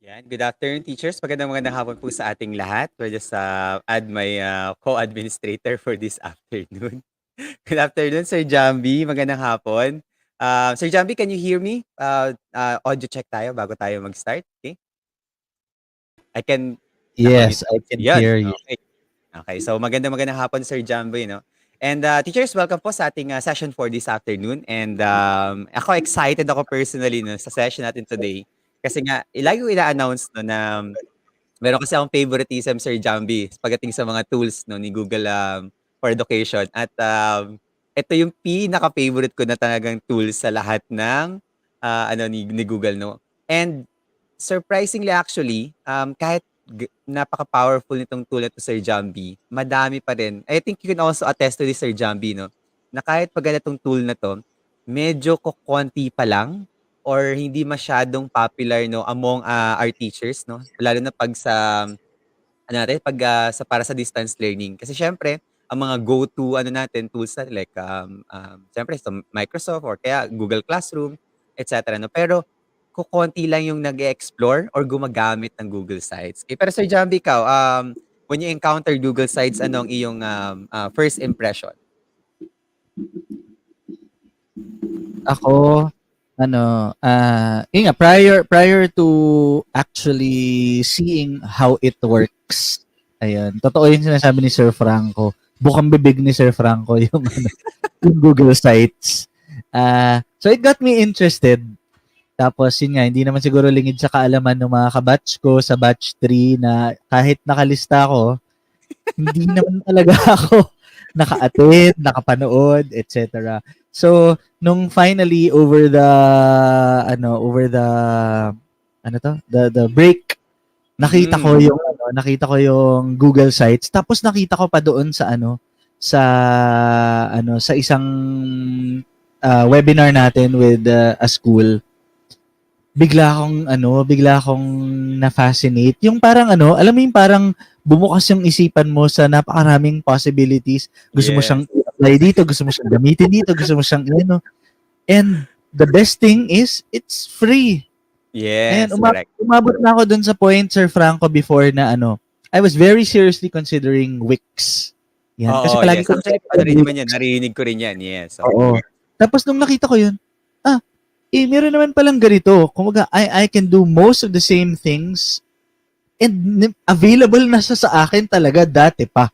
Yan. Good afternoon, teachers. Magandang hapon po sa ating lahat. We'll just add my co-administrator for this afternoon. Good afternoon, Sir Jambi. Magandang hapon. Sir Jambi, can you hear me? Audio check tayo bago tayo mag-start. Okay? I can Yes, nakamute. I can Yan. hear you. Okay. Okay. So magandang hapon, Sir Jambi, no? And teachers, welcome po sa ating session for this afternoon. And ako excited ako personally no, sa session natin today. Kasi nga, lagi ko ina-announce no, na meron kasi akong favoritism, Sir Jambi, pagdating sa mga tools no, ni Google for education. At ito yung pinaka-favorite ko na talagang tools sa lahat ng ni Google. No? And surprisingly actually, kahit napaka-powerful nitong tool na to, Sir Jambi, madami pa rin. I think you can also attest to this, Sir Jambi, no? Na kahit pag ganitong tool na to, medyo kukonti pa lang or hindi masyadong popular no among our teachers no lalo na pag sa pag sa para sa distance learning kasi syempre ang mga go to natin tools natin like syempre sa Microsoft or kaya Google Classroom etc. no pero kukonti lang yung nag-explore or gumagamit ng Google Sites. Okay, pero Sir Jambi ikaw when you encounter Google Sites anong iyong first impression? Ako, yun nga, prior to actually seeing how it works, ayun, totoo yung sinasabi ni Sir Franco. Bukang bibig ni Sir Franco yung, yung Google Sites. So it got me interested. Tapos yun nga, hindi naman siguro lingid sa kaalaman ng mga kabatch ko sa batch 3 na kahit nakalista ako, hindi naman talaga ako naka-attend, nakapanood, etc. So, nung finally the break, nakita ko yung Google Sites, tapos nakita ko pa doon sa sa isang webinar natin with a school. Bigla akong na-fascinate. Yung parang alam mo yung parang bumukas yung isipan mo sa napakaraming possibilities. Gusto mo Yes. siyang i-apply dito, gusto mo siyang gamitin dito, gusto mo siyang And the best thing is, it's free. Yes, Ayan, correct. umabot na ako dun sa point, Sir Franco, before na I was very seriously considering Wix. Yan. Kasi Oo, palagi yes. ko Actually, ano rin naman yan, narinig ko rin yan. Yes, oo. Oo. Tapos nung nakita ko yun, meron naman palang ganito. Kumbaga, I can do most of the same things and available na siya sa akin talaga dati pa.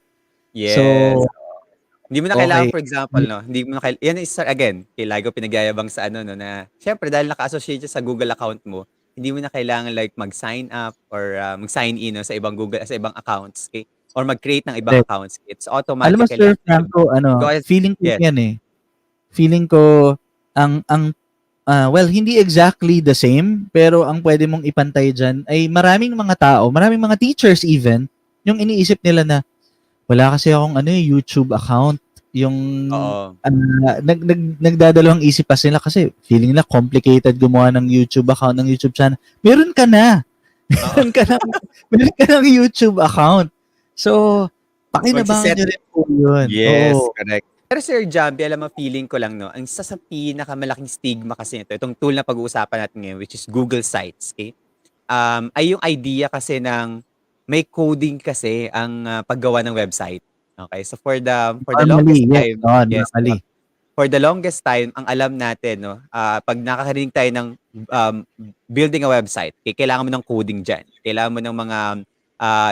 Yes. So, hindi mo na kailangan, okay. for example, no? Hindi mo na kailangan, yan is, again, kailangan ko pinagyayabang sa na, syempre, dahil naka-associate siya sa Google account mo, hindi mo na kailangan like mag-sign up or mag-sign in no, sa ibang Google, sa ibang accounts, okay? Or mag-create ng ibang accounts. It's Alam mo, automatically Sir actually. Franco, Go ahead. feeling ko Yes. yan eh. Feeling ko, well, hindi exactly the same, pero ang pwede mong ipantay dyan ay maraming mga tao, maraming mga teachers even, yung iniisip nila na, wala kasi akong YouTube account. Yung nagdadalawang isip pa sila kasi feeling nila complicated gumawa ng YouTube account, ng YouTube channel. Meron ka na. Meron ka ng YouTube account. So, pakinabangan nyo rin po yun. Yes, Oo. correct. Pero Sir Jambi, alam mo, feeling ko lang, no, ang isa sa pinakamalaking stigma kasi nito, itong tool na pag-uusapan natin ngayon, which is Google Sites, okay? Ay yung idea kasi ng may coding kasi ang paggawa ng website. Okay, so for the longest time, yes, for the longest time, ang alam natin, no, pag nakakarinig tayo ng building a website, kailangan mo ng coding dyan. Kailangan mo ng mga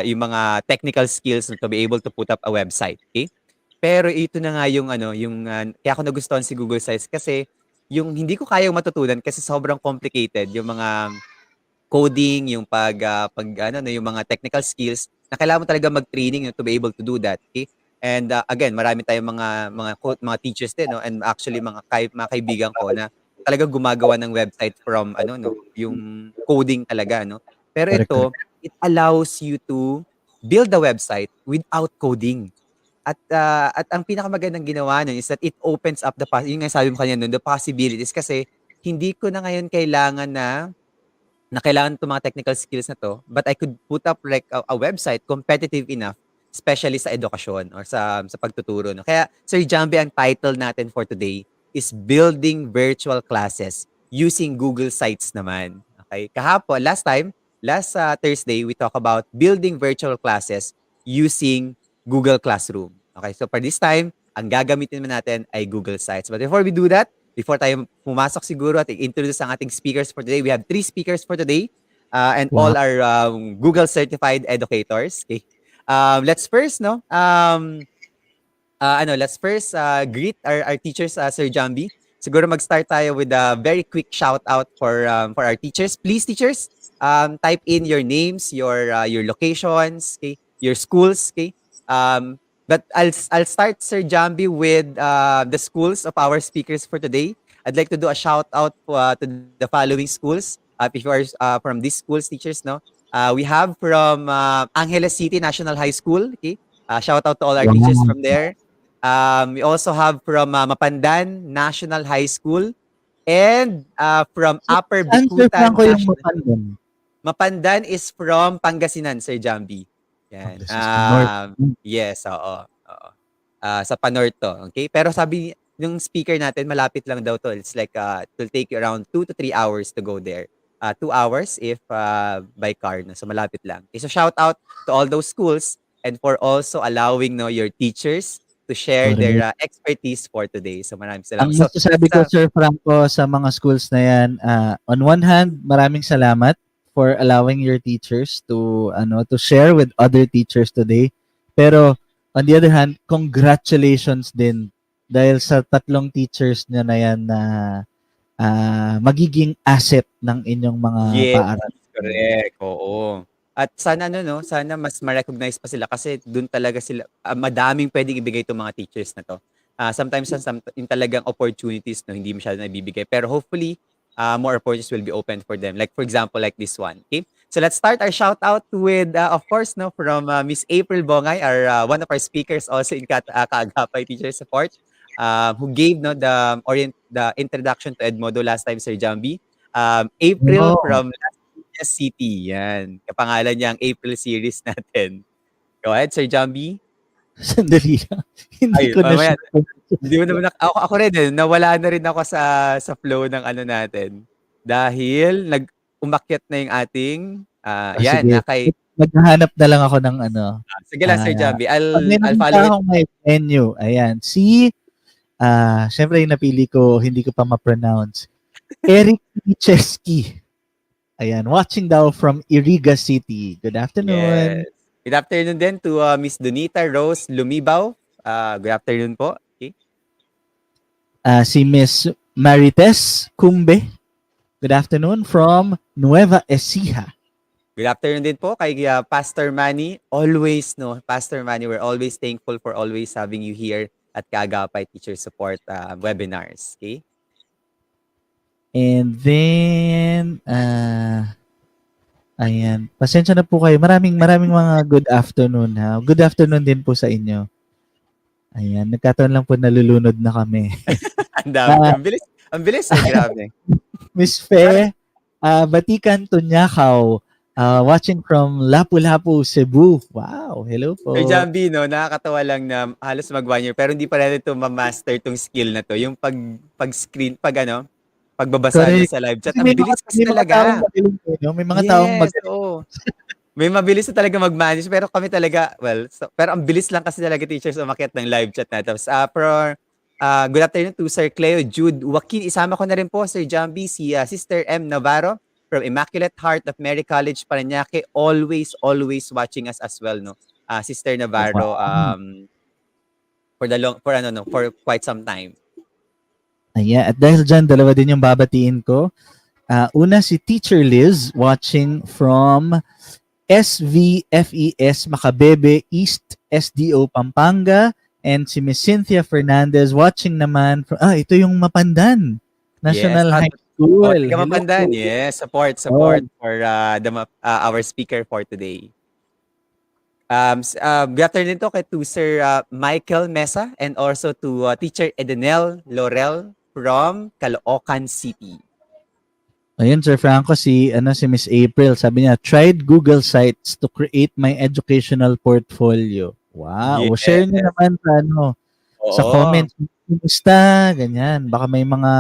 yung mga technical skills to be able to put up a website, okay? Pero ito na nga yung kaya ako nagustuhan si Google Sites kasi yung hindi ko kayang matutunan kasi sobrang complicated yung mga coding, yung yung mga technical skills na kailangan mo talaga mag-training to be able to do that, okay? And again, marami tayong mga teachers din, no? And actually mga kaibigan ko na talagang gumagawa ng website from yung coding talaga, no? Pero ito, it allows you to build a website without coding. At ang pinakamagandang ginawa nun is that it opens up yung nga sabi mo kanina nun, the possibilities kasi hindi ko na ngayon kailangan na kailangan itong mga technical skills na to, but I could put up like a website competitive enough, especially sa edukasyon or sa pagtuturo. No? Kaya, Sir Jambi, ang title natin for today is Building Virtual Classes Using Google Sites naman. Okay? Kahapon, last time, Thursday, we talk about building virtual classes using Google Classroom. Okay, so for this time, ang gagamitin naman natin ay Google Sites. But before we do that, before tayo pumasok siguro at i-introduce ang ating speakers for today, we have 3 speakers for today, and all Wow. are Google certified educators. Okay. Let's first, no? Let's first greet our teachers, Sir Jambi. Siguro mag-start tayo with a very quick shout out for our teachers. Please, teachers, type in your names, your locations, okay, your schools, okay. But I'll start, Sir Jambi, with the schools of our speakers for today. I'd like to do a shout out to the following schools. If you are from these schools, teachers, no, we have from Angeles City National High School. Okay, shout out to all our teachers Wow. from there. We also have from Mapandan National High School and from Upper Saan, Sir Bikutan Franco, yung National. Mapandan? Mapandan is from Pangasinan, Sir Jambi. Yan. Pangasinan North. Yes, oo. Oo. Sa Panorth to. Okay? Pero sabi yung speaker natin, malapit lang daw to. It's like, it will take you around 2 to 3 hours to go there. 2 hours if by car. No? So malapit lang. Okay, so shout out to all those schools and for also allowing no your teachers to share their Correct. expertise for today. So maraming Ang salamat. So masasabi ko, Sir Franco, sa mga schools na yan, on one hand, maraming salamat for allowing your teachers to share with other teachers today. Pero on the other hand, congratulations din dahil sa 3 teachers nyo na yan na magiging asset ng inyong mga yes, paaralan. correct. Oo. At sana sana mas ma-recognize pa sila kasi doon talaga sila madaming pwedeng ibigay itong mga teachers na to. Sometimes yung talagang opportunities no hindi masyado nabibigay pero hopefully more opportunities will be opened for them. Like for example like this one. Okay? So let's start our shout out with of course no from Miss April Bongay, our one of our speakers also in Kaagapay Teacher Support, who gave no the introduction to Edmodo last time, Sir Jambi. April Oh, from City, yan. Kapangalan niya ang April series natin. Go ahead, Sir Jambi. sandali lang. Hindi Ay, ko na mamaya. siya. Hindi mo naman ako rin eh. Nawala na rin ako sa flow ng ano natin. Dahil umakyat na yung ating yan, Sige. kay Maghahanap na lang ako ng sige lang Sir Jambi. pag may I'll nakita follow it. akong may menu, ayan, syempre yung napili ko, hindi ko pa ma-pronounce. Eric Picheski. Ayan, watching daw from Iriga City. Good afternoon. Yes. Good afternoon din to Miss Donita Rose Lumibaw. Good afternoon po. Okay. Si Miss Marites Cumbe. Good afternoon from Nueva Ecija. Good afternoon din po kay Pastor Manny. Always, no, Pastor Manny, we're always thankful for always having you here at Kaagapay Teacher Support webinars. Okay? And then, ayan, pasensya na po kayo. Maraming mga good afternoon ha. Good afternoon din po sa inyo. Ayan, nagkataon lang po nalulunod na kami. Ang dami. Ang bilis eh, grabe. Miss Fe, Batikan Tunyakaw, watching from Lapu-Lapu, Cebu. Wow, hello po. Sir Jambi, no, nakakatawa lang na halos mag 1 year pero hindi pa natin ito ma-master tong skill na to. Yung pag-screen, pagbabasa Correct. niya sa live chat. Kasi Ang bilis kasi may mga talaga. taong magaling po, no? May mga taong Yes, magaling. oo. May mabilis na talaga mag-manage pero kami talaga, pero ang bilis lang kasi talaga teachers umakyat ng live chat na. Tapos, good afternoon to Sir Cleo Jude Joaquin. Isama ko na rin po, Sir Jambi, si Sister M. Navarro from Immaculate Heart of Mary College, Parañaque. Always watching us as well, no? Sister Navarro, for quite some time. Ayan, at dahil dyan, dalawa din yung babatiin ko. Una si Teacher Liz, watching from SVFES Macabebe East SDO Pampanga, and si Miss Cynthia Fernandez watching naman from ito yung Mapandan National High School. Taga Mapandan. Yes, support for our speaker for today. Good afternoon to kay to Sir Michael Mesa and also to Teacher Edenel Laurel from Caloocan City. Ayun, Sir Franco, si Miss April, sabi niya, tried Google Sites to create my educational portfolio. Wow. Yes. Share niyo naman sa sa comments. Kumusta? Ganyan. Baka may mga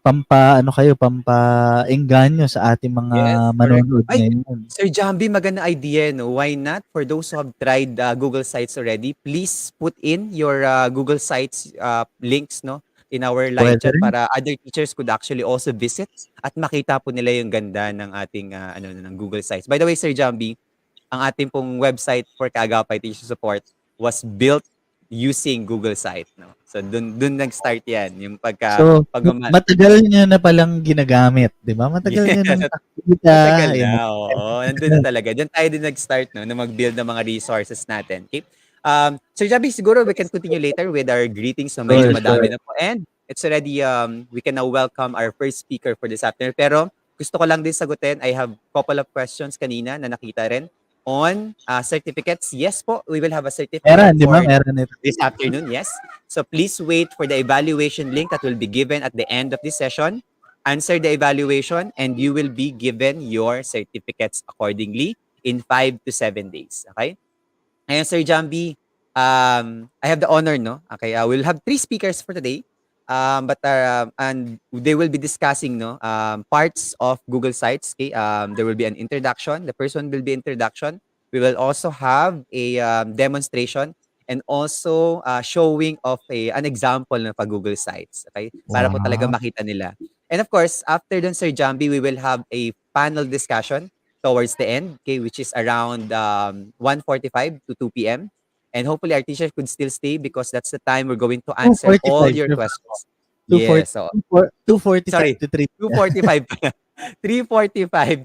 pampa ano kayo, pampaengganyo sa ating mga Yes, correct. manonood Ay, ngayon. Sir Jambi, magandang idea, no? Why not? For those who have tried Google Sites already, please put in your Google Sites links, no, in our live Puwede chat rin. para other teachers could actually also visit at makita po nila yung ganda ng ating ng Google Sites. By the way, Sir Jambi, ang ating pong website for Kaagapay Teacher Support was built using Google Site, no? So dun nag-start 'yan, yung So, pagmama matagal niyo na palang ginagamit, 'di ba? Matagal niyo yes, ng at nakikita, matagal ayan. na, oo. Nandun na talaga. Diyan tayo din nag-start, no, na mag-build ng mga resources natin. Okay? Sir Javi, siguro we can continue later with our greetings. So medyo Sure, madami sure. na po. And it's already, we can now welcome our first speaker for this afternoon. Pero gusto ko lang din sagutin. I have couple of questions kanina na nakita rin on certificates. Yes po, we will have a certificate Meron, 'di ba? for Meron ito. this afternoon. Yes. So please wait for the evaluation link that will be given at the end of this session. Answer the evaluation and you will be given your certificates accordingly in 5 to 7 days. Okay? Ayan, Sir Jambi, I have the honor, no? Okay, we'll have three speakers for today. And they will be discussing, no, parts of Google Sites. Okay, there will be an introduction. The first one will be introduction. We will also have a demonstration and also showing of an example ng pag Google Sites. Okay, para po talaga Wow. makita nila. And of course, after dun, Sir Jambi, we will have a panel discussion towards the end, okay, which is around 1:45 to 2 p.m. And hopefully our teacher could still stay because that's the time we're going to answer all 2:45, your sure. questions. 2:40 Yes, so 2:45 sorry, to 3. 2:45 pala. 3:45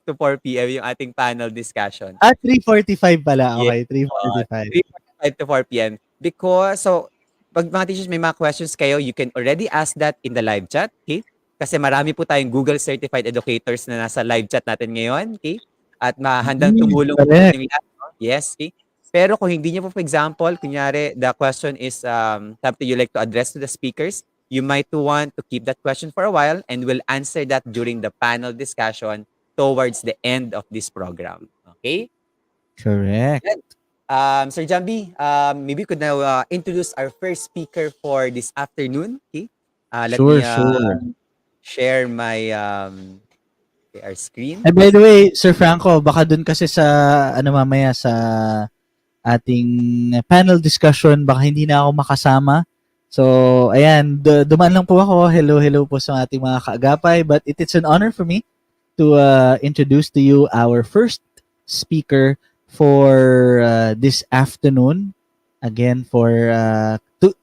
to 4 p.m. yung ating panel discussion. 3:45 pala, Yeah, okey, 3:45. 3:45 to 4 p.m. Because so, pag mga teachers may mga questions kayo, you can already ask that in the live chat, okay? Kasi marami po tayong Google Certified Educators na nasa live chat natin ngayon, okay? At handang tumulong po sa Correct. inyong lahat, no? Yes, okay? Pero kung hindi niyo po, for example, kunyari, the question is something you like to address to the speakers, you might want to keep that question for a while and we'll answer that during the panel discussion towards the end of this program. Okay? Correct. Yan. Sir Jambi, maybe you could now introduce our first speaker for this afternoon. Okay? Let me Sure, sure. share my okay, our screen. By the way, Sir Franco, baka dun kasi sa ano mamaya sa ating panel discussion, baka hindi na ako makasama. So, ayan, dumaan lang po ako. Hello, hello po sa ating mga kaagapay. But it's an honor for me to introduce to you our first speaker for this afternoon. Again, for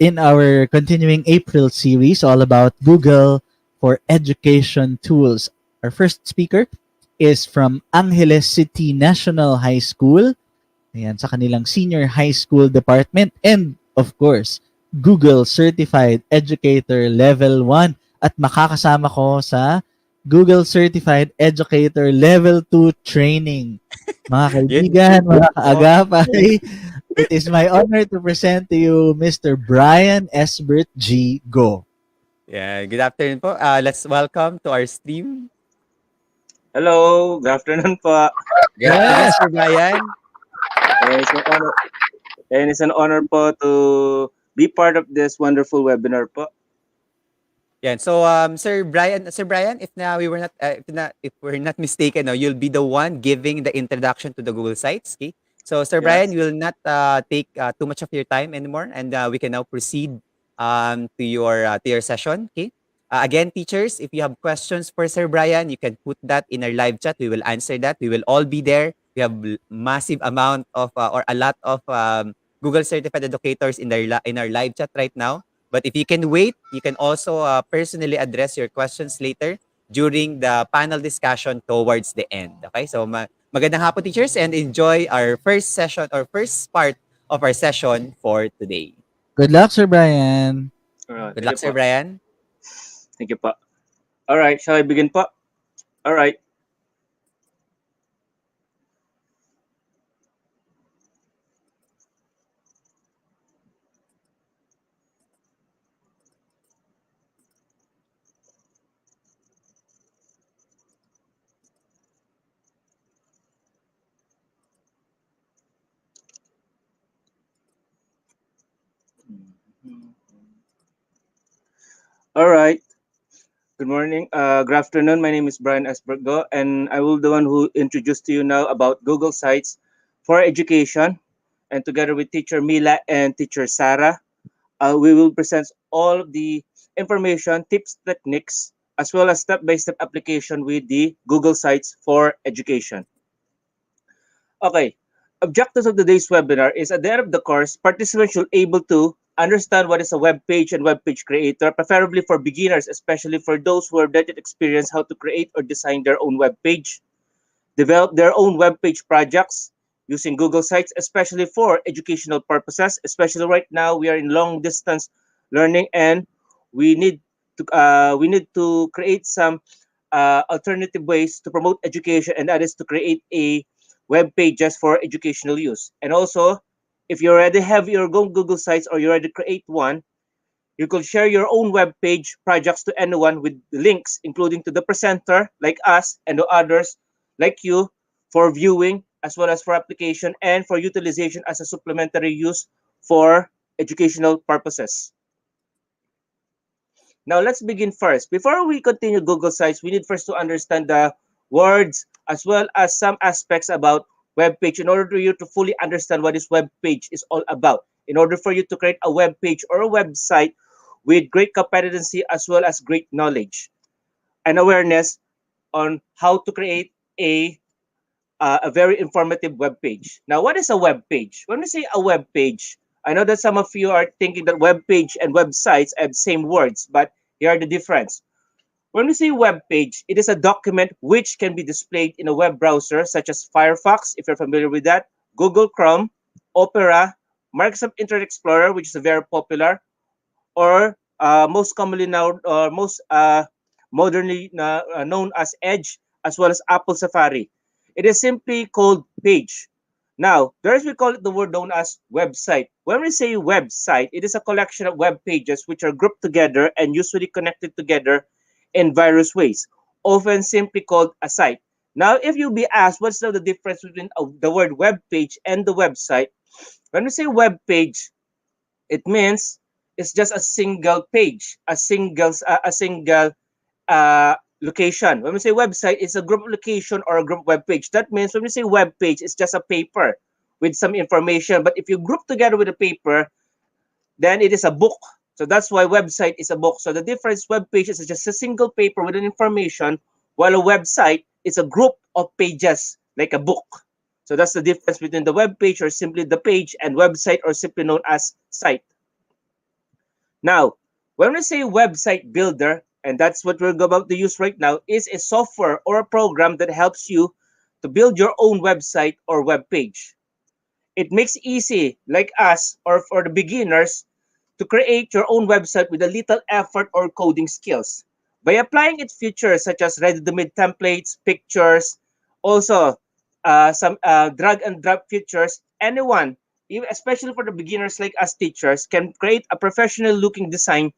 in our continuing April series all about Google for education tools. Our first speaker is from Angeles City National High School. Ayan, sa kanilang senior high school department. And, of course, Google Certified Educator Level 1. At makakasama ko sa Google Certified Educator Level 2 training. Mga Yes. kaibigan, mga Oh, kaagapay, it is my honor to present to you Mr. Brian Esbert G. Go. yeah. Good afternoon po. Let's welcome to our stream. Hello, good afternoon po. Good afternoon, Yes! Sir Brian. It's an honor, and it's an honor po to be part of this wonderful webinar po. Yeah. So, Sir Brian, if we're not mistaken, no, you'll be the one giving the introduction to the Google Sites. Okay. So, Sir Brian, Yes. we will not take too much of your time anymore, and we can now proceed to your session. Okay. Again, teachers, if you have questions for Sir Brian, you can put that in our live chat. We will answer that. We will all be there. We have massive amount of or a lot of Google certified educators in our live chat right now. But if you can wait, you can also personally address your questions later during the panel discussion towards the end. Okay? So magandang hapon, teachers, and enjoy our first session or first part of our session for today. Good luck, Sir Brian. Good Thank you luck, Sir po. Brian. Thank you po. All right, shall I begin po? All right. All right. Good morning. Good afternoon. My name is Brian Esbergo, and I will the one who introduce to you now about Google Sites for education. And together with teacher Mila and teacher Sarah, we will present all of the information, tips, techniques, as well as step-by-step application with the Google Sites for education. Okay. Objectives of today's webinar is at the end of the course, participants should able to understand what is a web page and web page creator, preferably for beginners, especially for those who have not yet experienced how to create or design their own web page, develop their own web page projects using Google Sites, especially for educational purposes. Especially right now, we are in long distance learning, and we need we need to create some alternative ways to promote education, and that is to create a web page just for educational use. And also, if you already have your own Google Sites or you already create one, you could share your own web page projects to anyone with links, including to the presenter like us and to others like you for viewing as well as for application and for utilization as a supplementary use for educational purposes. Now let's begin first. Before we continue Google Sites, we need first to understand the words as well as some aspects about web page in order for you to fully understand what this web page is all about. In order for you to create a web page or a website with great competency as well as great knowledge and awareness on how to create a very informative web page. Now, what is a web page? When we say a web page, I know that some of you are thinking that web page and websites have same words, but here are the difference. When we say web page, it is a document which can be displayed in a web browser such as Firefox, if you're familiar with that, Google Chrome, Opera, Microsoft Internet Explorer, which is very popular, or most commonly now, or most modernly known as Edge, as well as Apple Safari. It is simply called page. Now, there's we call it the word known as website. When we say website, it is a collection of web pages which are grouped together and usually connected together in various ways, often simply called a site. Now, if you be asked what's the difference between the word web page and the website, when we say web page, it means it's just a single page, a single location. When we say website, it's a group location or a group web page. That means when we say web page, it's just a paper with some information. But if you group together with a paper, then it is a book. So that's why website is a book. So the difference, web page is just a single paper with an information, while a website is a group of pages like a book. So that's the difference between the web page or simply the page and website or simply known as site. Now, when we say website builder, and that's what we're about to use right now, is a software or a program that helps you to build your own website or web page. It makes easy, like us or for the beginners, to create your own website with a little effort or coding skills. By applying its features such as ready-to-made templates, pictures, also some drag and drop features, anyone, especially for the beginners like us teachers, can create a professional-looking design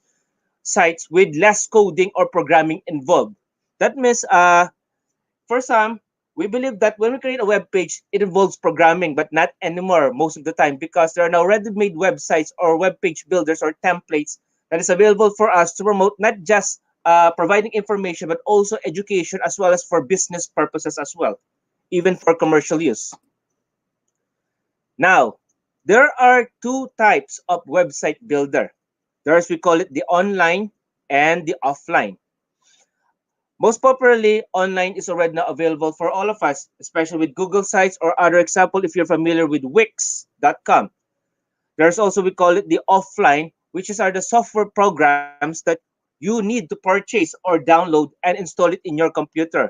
sites with less coding or programming involved. That means for some, we believe that when we create a web page, it involves programming, but not anymore most of the time because there are now ready-made websites or web page builders or templates that is available for us to promote not just providing information, but also education as well as for business purposes as well, even for commercial use. Now, there are two types of website builder. There's we call it the online and the offline. Most popularly, online is already now available for all of us, especially with Google Sites or other example if you're familiar with Wix.com. There's also we call it the offline, which is are the software programs that you need to purchase or download and install it in your computer.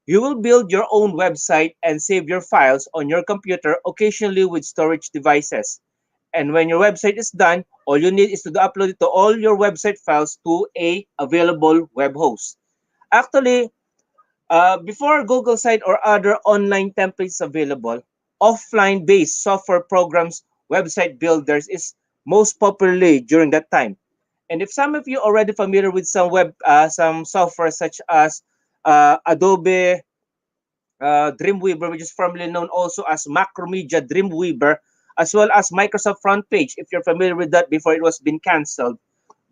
You will build your own website and save your files on your computer occasionally with storage devices. And when your website is done, all you need is to upload it to all your website files to a available web host. Actually, before Google site or other online templates available, offline-based software programs, website builders is most popularly during that time. And if some of you already familiar with some software such as Adobe Dreamweaver, which is formerly known also as Macromedia Dreamweaver, as well as Microsoft Front Page, if you're familiar with that before it was been canceled.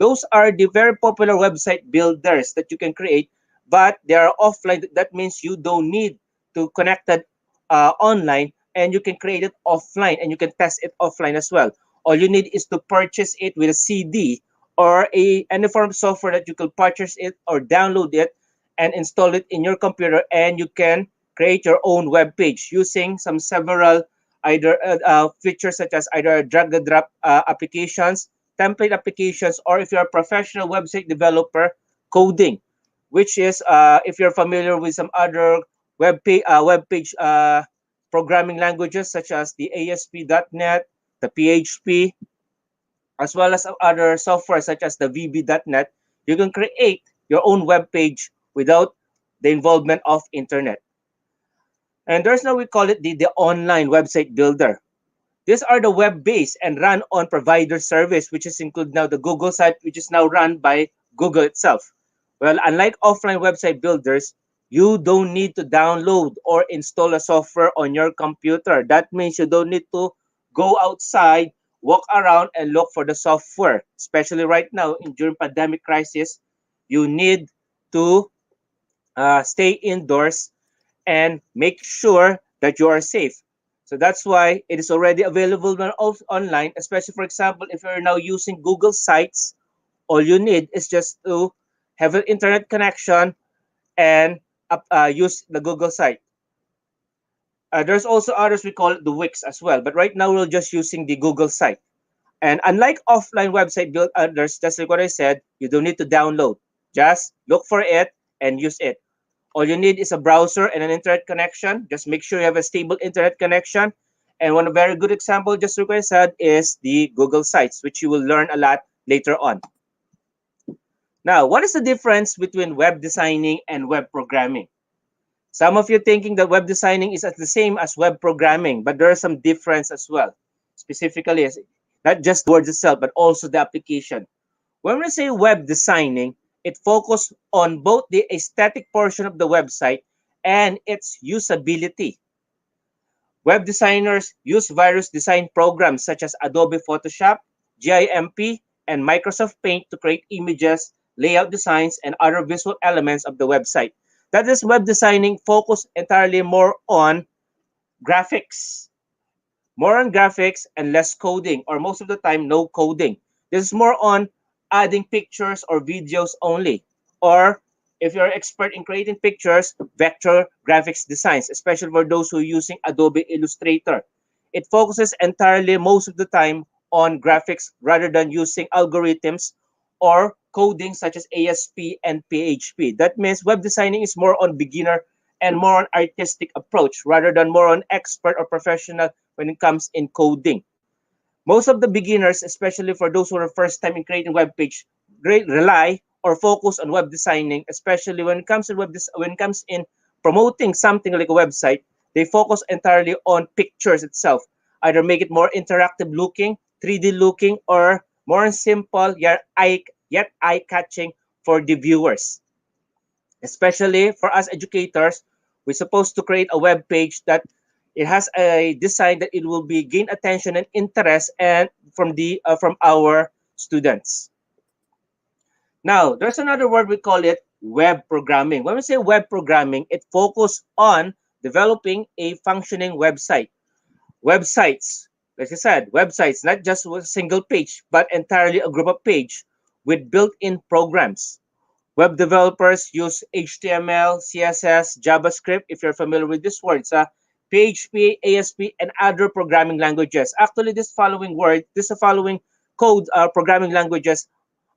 Those are the very popular website builders that you can create, but they are offline. That means you don't need to connect it online, and you can create it offline and you can test it offline as well. All you need is to purchase it with a CD or any form of software that you can purchase it or download it and install it in your computer, and you can create your own web page using some several either features such as either drag and drop applications, template applications, or if you're a professional website developer, coding, which is if you're familiar with some other web page programming languages such as the ASP.NET, the PHP, as well as other software such as the VB.NET, you can create your own web page without the involvement of internet. And there's now we call it the online website builder. These are the web-based and run on provider service, which is include now the Google site, which is now run by Google itself. Well, unlike offline website builders, you don't need to download or install a software on your computer. That means you don't need to go outside, walk around, and look for the software. Especially right now during pandemic crisis, you need to stay indoors and make sure that you are safe. So that's why it is already available online, especially for example, if you're now using Google Sites, all you need is just to have an internet connection and use the Google site. There's also others we call it the Wix as well, but right now we're just using the Google site. And unlike offline website build others, just like what I said, you don't need to download. Just look for it and use it. All you need is a browser and an internet connection. Just make sure you have a stable internet connection. And one very good example, just like I said, is the Google Sites, which you will learn a lot later on. Now, what is the difference between web designing and web programming? Some of you thinking that web designing is the same as web programming, but there are some difference as well. Specifically, not just the words itself, but also the application. When we say web designing, it focuses on both the aesthetic portion of the website and its usability. Web designers use various design programs such as Adobe Photoshop, GIMP, and Microsoft Paint to create images, layout designs, and other visual elements of the website. That is, web designing focus entirely more on graphics. More on graphics and less coding, or most of the time, no coding. This is more on adding pictures or videos only. Or if you're an expert in creating pictures, vector graphics designs, especially for those who are using Adobe Illustrator. It focuses entirely, most of the time, on graphics rather than using algorithms or coding such as ASP and PHP. That means web designing is more on beginner and more on artistic approach rather than more on expert or professional when it comes in coding. Most of the beginners, especially for those who are first time in creating web page, rely or focus on web designing, especially when it comes in when it comes in promoting something like a website. They focus entirely on pictures itself, either make it more interactive looking, 3D looking, or more simple yet eye-catching for the viewers. Especially for us educators, we're supposed to create a web page that it has a design that it will be gain attention and interest and from our students. Now, there's another word we call it web programming. When we say web programming, it focuses on developing a functioning website. Websites, like I said, websites, not just a single page, but entirely a group of page with built-in programs. Web developers use HTML, CSS, JavaScript, if you're familiar with these words, PHP, ASP, and other programming languages. Actually, this following code programming languages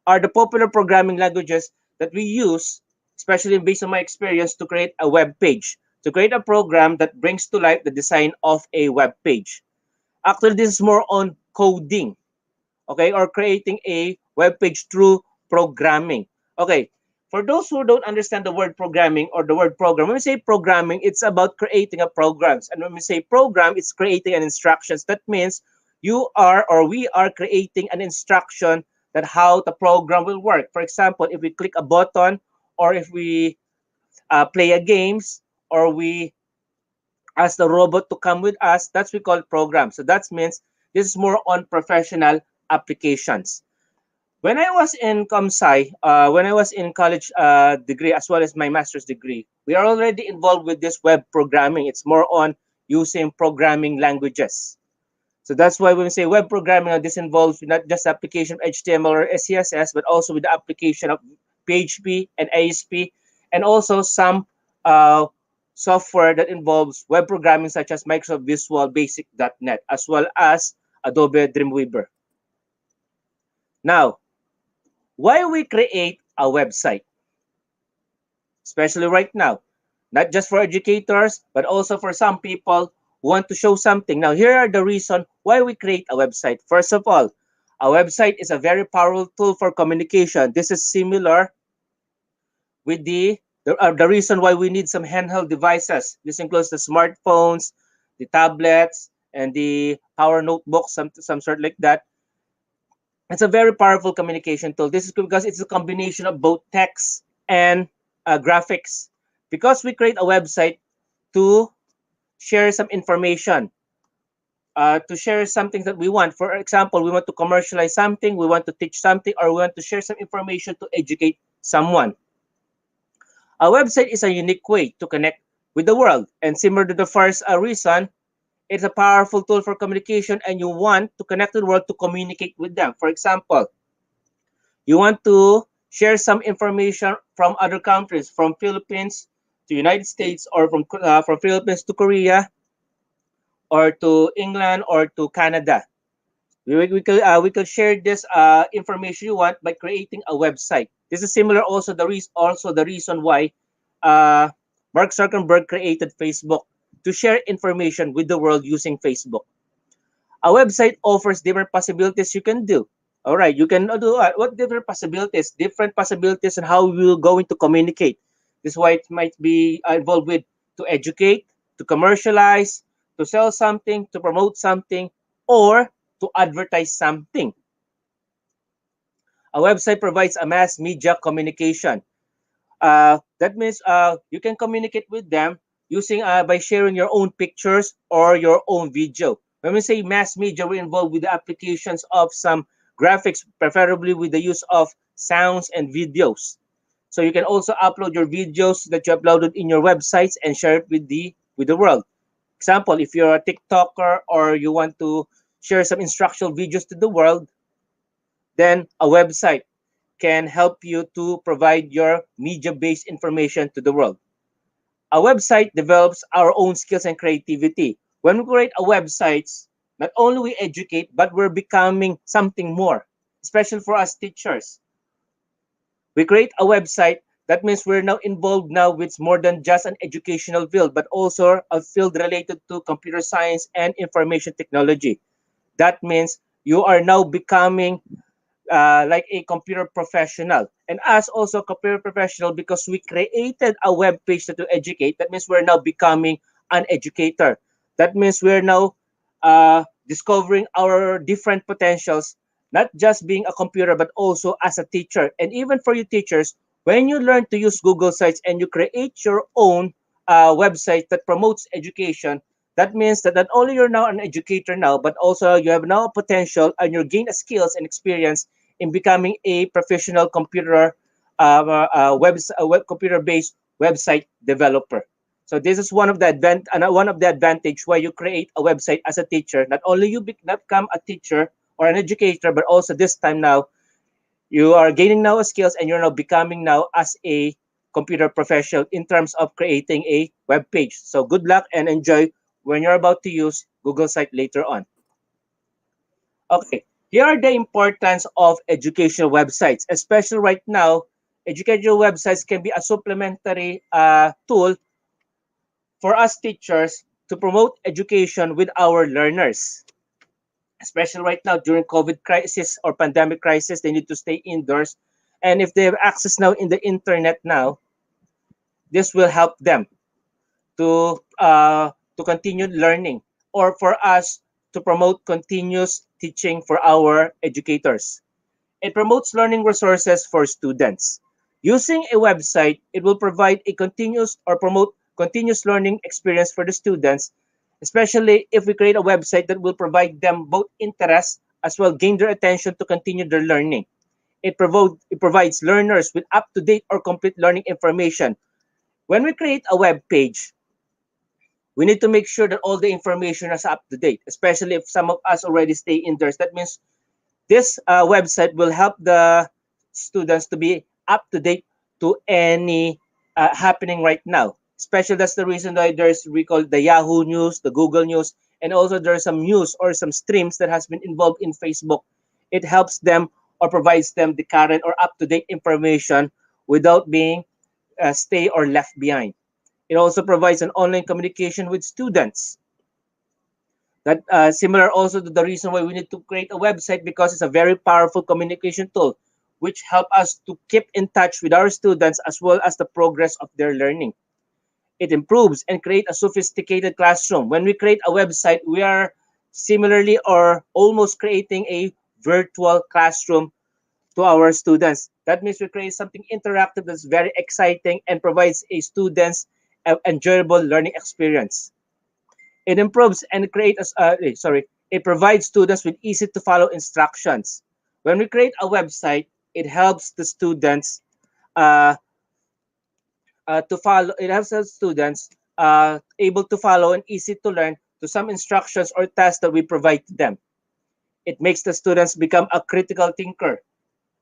are the popular programming languages that we use, especially based on my experience, to create a web page, to create a program that brings to life the design of a web page. Actually, this is more on coding, okay, or creating a web page through programming. Okay, for those who don't understand the word programming or the word program, when we say programming, it's about creating a programs. And when we say program, it's creating an instructions. That means you are or we are creating an instruction that how the program will work. For example, if we click a button or if we play a games or we ask the robot to come with us, that's we call program. So that means this is more on professional applications. When I was in ComSci, when I was in college degree as well as my master's degree, we are already involved with this web programming. It's more on using programming languages. So that's why when we say web programming, this involves not just application of HTML or CSS, but also with the application of PHP and ASP, and also some uh, software that involves web programming such as Microsoft Visual Basic.net, as well as Adobe Dreamweaver. Now, why we create a website, especially right now, not just for educators, but also for some people who want to show something. Now, here are the reason why we create a website. First of all, a website is a very powerful tool for communication. This is similar with the reason why we need some handheld devices. This includes the smartphones, the tablets, and the power notebooks, some sort like that. It's a very powerful communication tool. This is because it's a combination of both text and graphics. Because we create a website to share some information, to share something that we want. For example, we want to commercialize something, we want to teach something, or we want to share some information to educate someone. A website is a unique way to connect with the world. And similar to the first reason, it's a powerful tool for communication, and you want to connect with the world to communicate with them. For example, you want to share some information from other countries, from Philippines to United States, or from Philippines to Korea, or to England, or to Canada. We could share this information you want by creating a website. This is similar also the reason why uh, Mark Zuckerberg created Facebook, to share information with the world using Facebook. A website offers different possibilities you can do. All right, you can do what different possibilities? Different possibilities on how we will going to communicate. This is why it might be involved with to educate, to commercialize, to sell something, to promote something, or to advertise something. A website provides a mass media communication. That means you can communicate with them using by sharing your own pictures or your own video. When we say mass media, we're involved with the applications of some graphics, preferably with the use of sounds and videos. So you can also upload your videos that you uploaded in your websites and share it with the world. Example, if you're a TikToker or you want to share some instructional videos to the world, then a website can help you to provide your media-based information to the world. A website develops our own skills and creativity. When we create a website, not only we educate, but we're becoming something more, especially for us teachers. We create a website, that means we're now involved now with more than just an educational field, but also a field related to computer science and information technology. That means you are now becoming like a computer professional. And us also a computer professional, because we created a web page to educate. That means we're now becoming an educator. That means we're now discovering our different potentials, not just being a computer, but also as a teacher. And even for you teachers, when you learn to use Google Sites and you create your own website that promotes education, that means that not only you're now an educator now, but also you have now a potential and you gain skills and experience in becoming a professional computer-based website developer. So this is one of the advantage why you create a website as a teacher. Not only you become a teacher or an educator, but also this time now you are gaining now skills and you're now becoming now as a computer professional in terms of creating a web page. So good luck and enjoy when you're about to use Google Site later on. Okay, here are the importance of educational websites, especially right now. Educational websites can be a supplementary tool for us teachers to promote education with our learners. Especially right now during COVID crisis or pandemic crisis, they need to stay indoors. And if they have access now in the internet now, this will help them to continue learning, or for us to promote continuous teaching for our educators. It promotes learning resources for students. Using a website, it will provide a continuous or promote continuous learning experience for the students, especially if we create a website that will provide them both interest as well gain their attention to continue their learning. It provides learners with up-to-date or complete learning information. When we create a web page, we need to make sure that all the information is up to date, especially if some of us already stay indoors. That means this website will help the students to be up to date to any happening right now. Especially that's the reason why there's we call the Yahoo News, the Google News, and also there's some news or some streams that has been involved in Facebook. It helps them or provides them the current or up to date information without being stay or left behind. It also provides an online communication with students. That similar also to the reason why we need to create a website because it's a very powerful communication tool, which help us to keep in touch with our students as well as the progress of their learning. It improves and create a sophisticated classroom. When we create a website, we are similarly or almost creating a virtual classroom to our students. That means we create something interactive that's very exciting and provides a students enjoyable learning experience. It improves and creates it provides students with easy to follow instructions. When we create a website, it helps the students uh, to follow. It helps the students able to follow and easy to learn to some instructions or tasks that we provide to them. It makes the students become a critical thinker.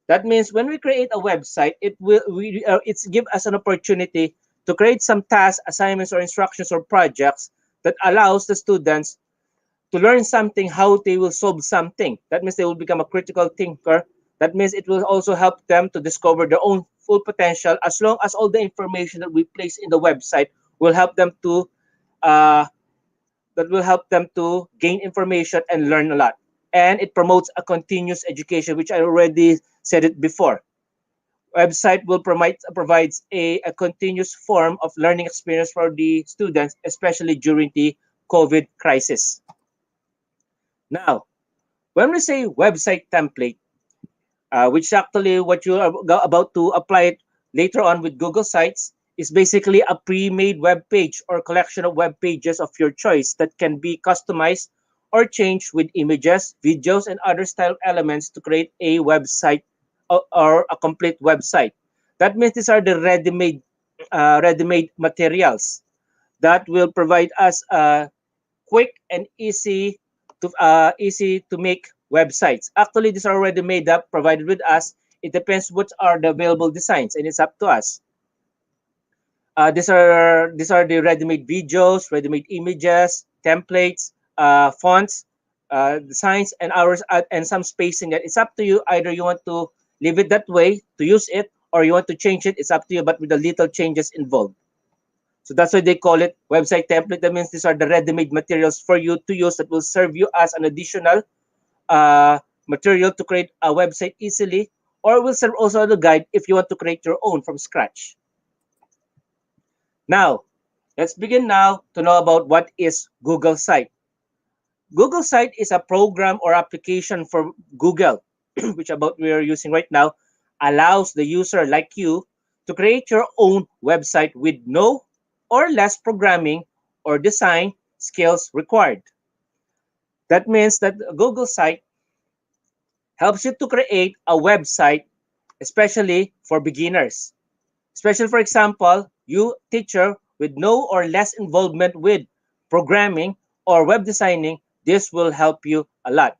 That means when we create a website, it's give us an opportunity to create some tasks, assignments, or instructions or projects that allows the students to learn something, how they will solve something. That means they will become a critical thinker. That means it will also help them to discover their own full potential as long as all the information that we place in the website will help them to uh, gain information and learn a lot. And it promotes a continuous education, which I already said it before. Website will provides a continuous form of learning experience for the students, especially during the COVID crisis. Now, when we say website template, which is actually what you are about to apply it later on with Google Sites, is basically a pre-made web page or collection of web pages of your choice that can be customized or changed with images, videos, and other style elements to create a website or a complete website. That means these are the ready-made materials that will provide us quick and easy to make websites. Actually, these are already made up, provided with us. It depends what are the available designs, and it's up to us. These are the ready-made videos, ready-made images, templates, fonts, designs, and ours and some spacing. That it's up to you. Either you want to leave it that way to use it, or you want to change it. It's up to you, but with the little changes involved. So that's why they call it website template. That means these are the ready-made materials for you to use that will serve you as an additional material to create a website easily, or will serve also as a guide if you want to create your own from scratch. Now, let's begin now to know about what is Google Site. Google Site is a program or application for Google, which about we are using right now, allows the user like you to create your own website with no or less programming or design skills required. That means that Google Site helps you to create a website, especially for beginners. Especially, for example, you teacher with no or less involvement with programming or web designing, this will help you a lot.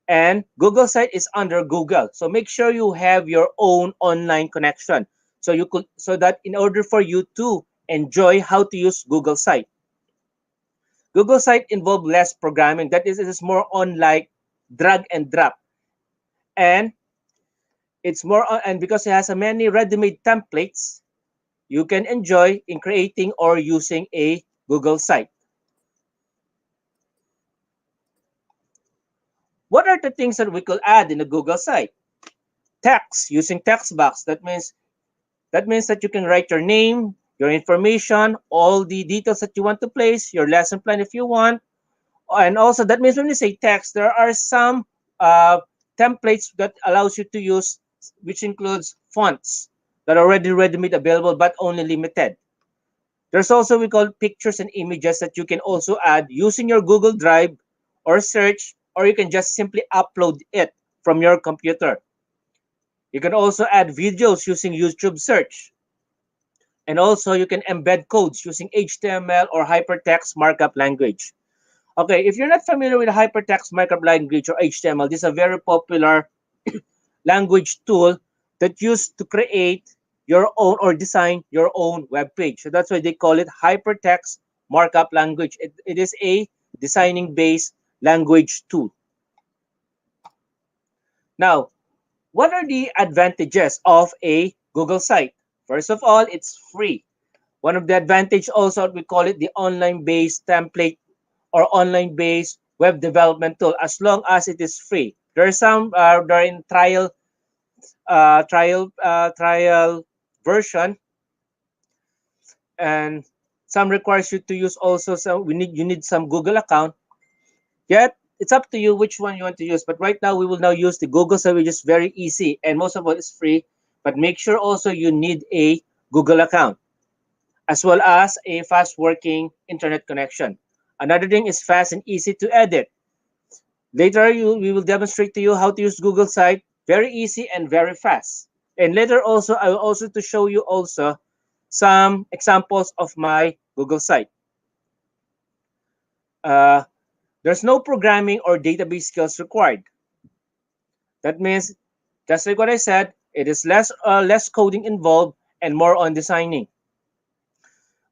And Google Site is under Google, so make sure you have your own online connection. So that in order for you to enjoy how to use Google Site. Google Site involve less programming. That is, it is more on like drag and drop, and it's more on, and because it has a many ready-made templates, you can enjoy in creating or using a Google Site. What are the things that we could add in a Google Site? Text, using text box. That means that you can write your name, your information, all the details that you want to place, your lesson plan if you want. And also that means when you say text, there are some uh, templates that allows you to use, which includes fonts that are already ready-made available but only limited. There's also we call pictures and images that you can also add using your Google Drive or search, or you can just simply upload it from your computer. You can also add videos using YouTube search. And also you can embed codes using HTML or hypertext markup language. Okay, if you're not familiar with hypertext markup language or HTML, this is a very popular language tool that used to create your own or design your own web page. So that's why they call it hypertext markup language. It is a designing based language tool. Now, what are the advantages of a Google site? First of all, it's free. One of the advantage also, we call it the online based template or online based web development tool, as long as it is free. There are some they're in trial version, and some requires you to use also some you need some Google account. Yet it's up to you which one you want to use. But right now we will now use the Google site, which is very easy and most of all is free. But make sure also you need a Google account as well as a fast working internet connection. Another thing is fast and easy to edit. Later, we will demonstrate to you how to use Google Site, very easy and very fast. And later also, I will also to show you also some examples of my Google Site. Uh, there's no programming or database skills required. That means, just like what I said, it is less coding involved and more on designing.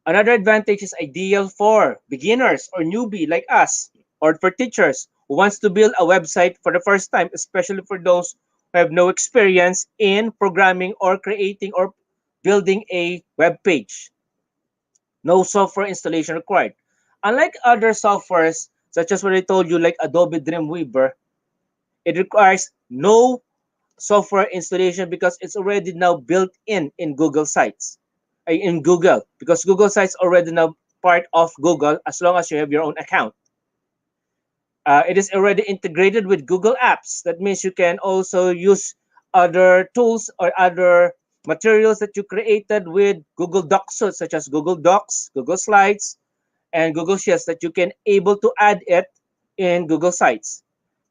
Another advantage is ideal for beginners or newbie like us, or for teachers who wants to build a website for the first time, especially for those who have no experience in programming or creating or building a web page. No software installation required. Unlike other softwares, such as what I told you, like Adobe Dreamweaver, it requires no software installation because it's already now built in Google Sites, in Google, because Google Sites already now part of Google as long as you have your own account. It is already integrated with Google Apps. That means you can also use other tools or other materials that you created with Google Docs, such as Google Docs, Google Slides, and Google Sheets that you can able to add it in Google Sites.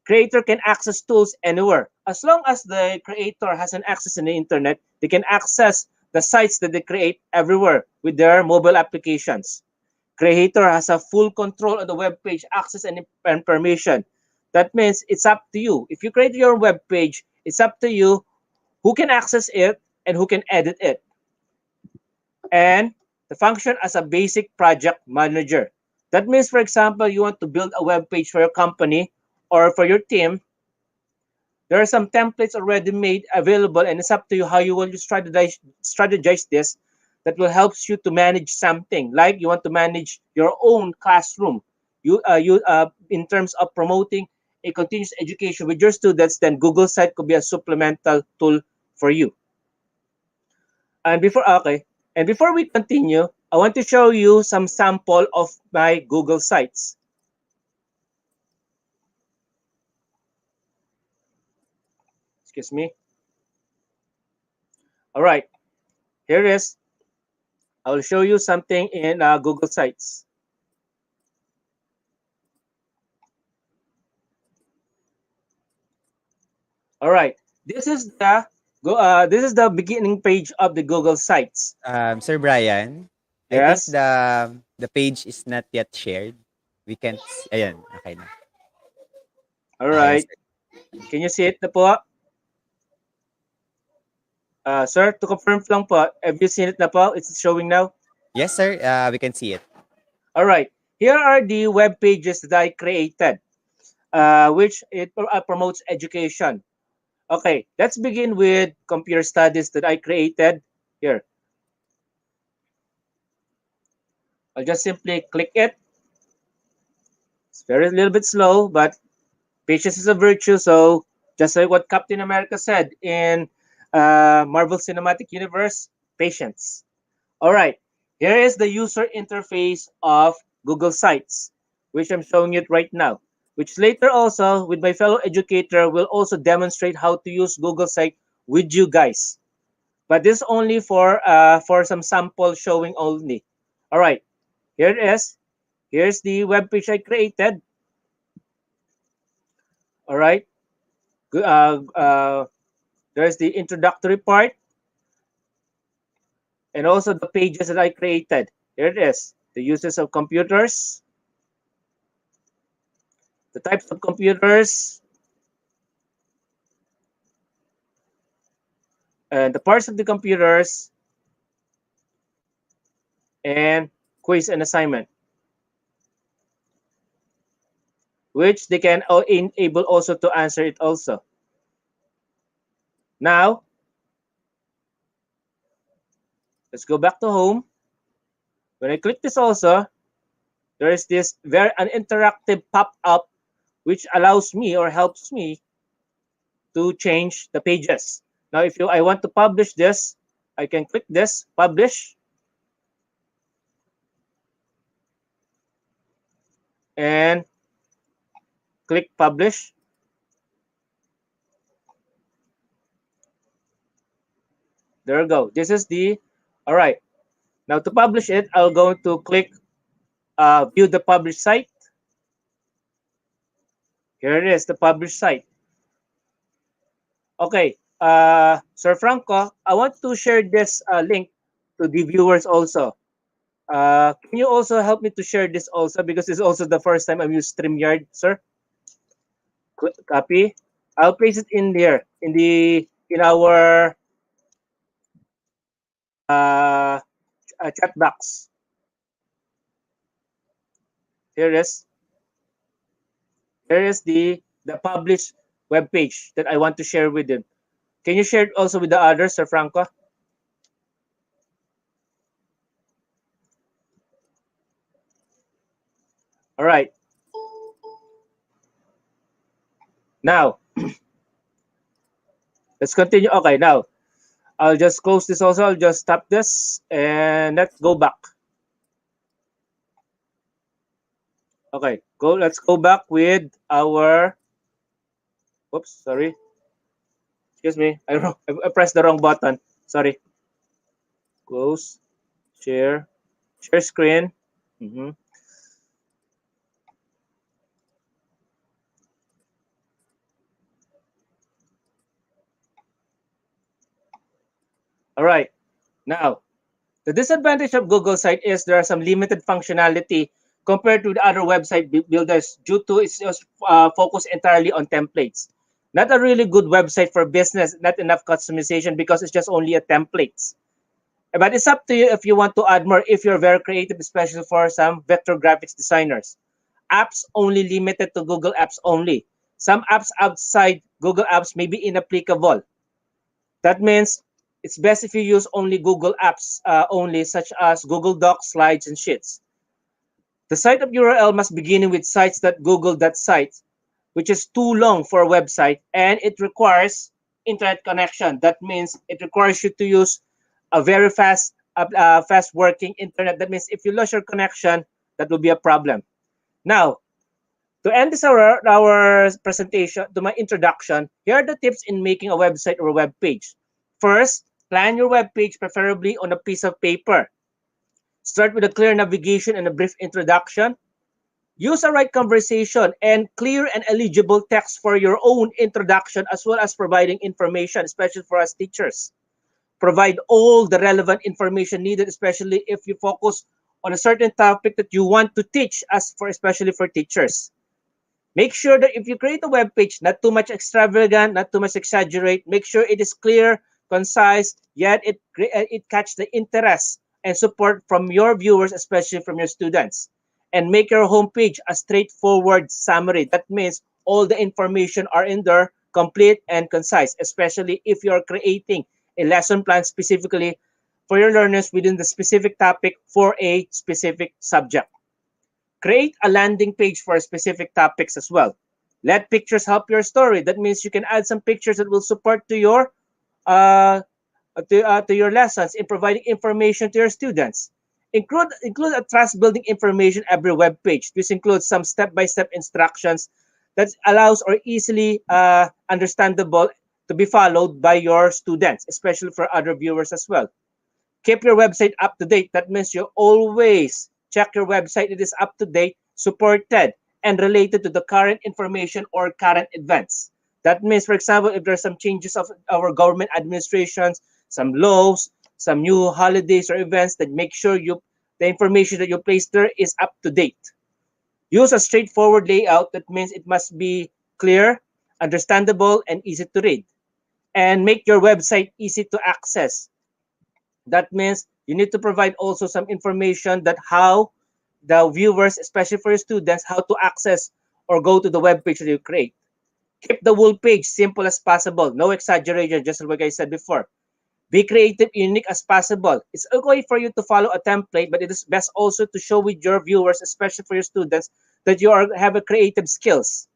Creator can access tools anywhere. As long as the creator has an access in the internet, they can access the sites that they create everywhere with their mobile applications. Creator has a full control of the web page access and permission. That means it's up to you. If you create your web page, it's up to you who can access it and who can edit it. And the function as a basic project manager. That means, for example, you want to build a web page for your company or for your team. There are some templates already made available, and it's up to you how you will strategize this that will help you to manage something. Like you want to manage your own classroom. You in terms of promoting a continuous education with your students, then Google Site could be a supplemental tool for you. And before we continue, I want to show you some sample of my Google Sites. Excuse me. All right, here it is. I will show you something in Google Sites. All right, this is the beginning page of the Google Sites. Sir Brian, I think Yes. the page is not yet shared. We can't ayan, okay na. All Ayan, right. sir. Can you see it na po? Sir, to confirm lang po, have you seen it na po? It's showing now. Yes, sir. We can see it. All right. Here are the web pages that I created, which it promotes education. Okay, let's begin with computer studies that I created here. I'll just simply click it. It's very a little bit slow, but patience is a virtue. So just like what Captain America said in Marvel Cinematic Universe, patience. All right, here is the user interface of Google Sites, which I'm showing it right now. Which later also, with my fellow educator, will also demonstrate how to use Google Site with you guys. But this only for some sample showing only. All right, here it is. Here's the web page I created. All right. There's the introductory part, and also the pages that I created. Here it is. The uses of computers, the types of computers, and the parts of the computers, and quiz and assignment, which they can enable also to answer it also. Now, let's go back to home. When I click this also, there is this very an interactive pop-up which allows me or helps me to change the pages. Now, if I want to publish this, I can click this, publish, and click publish. There we go. This is the, all right. Now to publish it, I'll go to click view the published site. Here it is, the published site. Okay, Sir Franco, I want to share this link to the viewers also. Can you also help me to share this also, because it's also the first time I've used StreamYard, sir? Copy. I'll place it in there in our uh, chat box. Here it is. Here is the published web page that I want to share with them. Can you share it also with the others, Sir Franco? All right. Now, let's continue. Okay, now I'll just close this also. I'll just stop this and let's go back. Okay, let's go back with our, oops, sorry. Excuse me. I pressed the wrong button. Sorry. Close, share screen. All right. Now, the disadvantage of Google site is there are some limited functionality compared to the other website builders due to its focus entirely on templates. Not a really good website for business, not enough customization because it's just only a templates. But it's up to you if you want to add more, if you're very creative, especially for some vector graphics designers. Apps only limited to Google Apps only. Some apps outside Google Apps may be inapplicable. That means it's best if you use only Google Apps only, such as Google Docs, Slides, and Sheets. The site of URL must begin with sites.google.site, which is too long for a website, and it requires internet connection. That means it requires you to use a very fast working internet. That means if you lose your connection, that will be a problem. Now, to end this our presentation, to my introduction, here are the tips in making a website or a web page. First, plan your web page preferably on a piece of paper. Start with a clear navigation and a brief introduction. Use a right conversation and clear and eligible text for your own introduction, as well as providing information, especially for us teachers. Provide all the relevant information needed, especially if you focus on a certain topic that you want to teach, especially for teachers. Make sure that if you create a web page, not too much extravagant, not too much exaggerate. Make sure it is clear, concise, yet it catch the interest and support from your viewers, especially from your students. And make your homepage a straightforward summary. That means all the information are in there, complete and concise, especially if you are creating a lesson plan specifically for your learners within the specific topic for a specific subject. Create a landing page for specific topics as well. Let pictures help your story. That means you can add some pictures that will support to your lessons in providing information to your students. Include a trust building information every web page. This includes some step-by-step instructions that allows or easily understandable to be followed by your students, especially for other viewers as well. Keep your website up to date. That means you always check your website. It is up to date, supported, and related to the current information or current events. That means, for example, if there's some changes of our government administrations, some laws, some new holidays or events, that make sure the information that you place there is up to date. Use a straightforward layout. That means it must be clear, understandable, and easy to read. And make your website easy to access. That means you need to provide also some information that how the viewers, especially for your students, how to access or go to the web page that you create. Keep the whole page simple as possible. No exaggeration, just like I said before. Be creative, unique as possible. It's okay for you to follow a template, but it is best also to show with your viewers, especially for your students, that have a creative skills.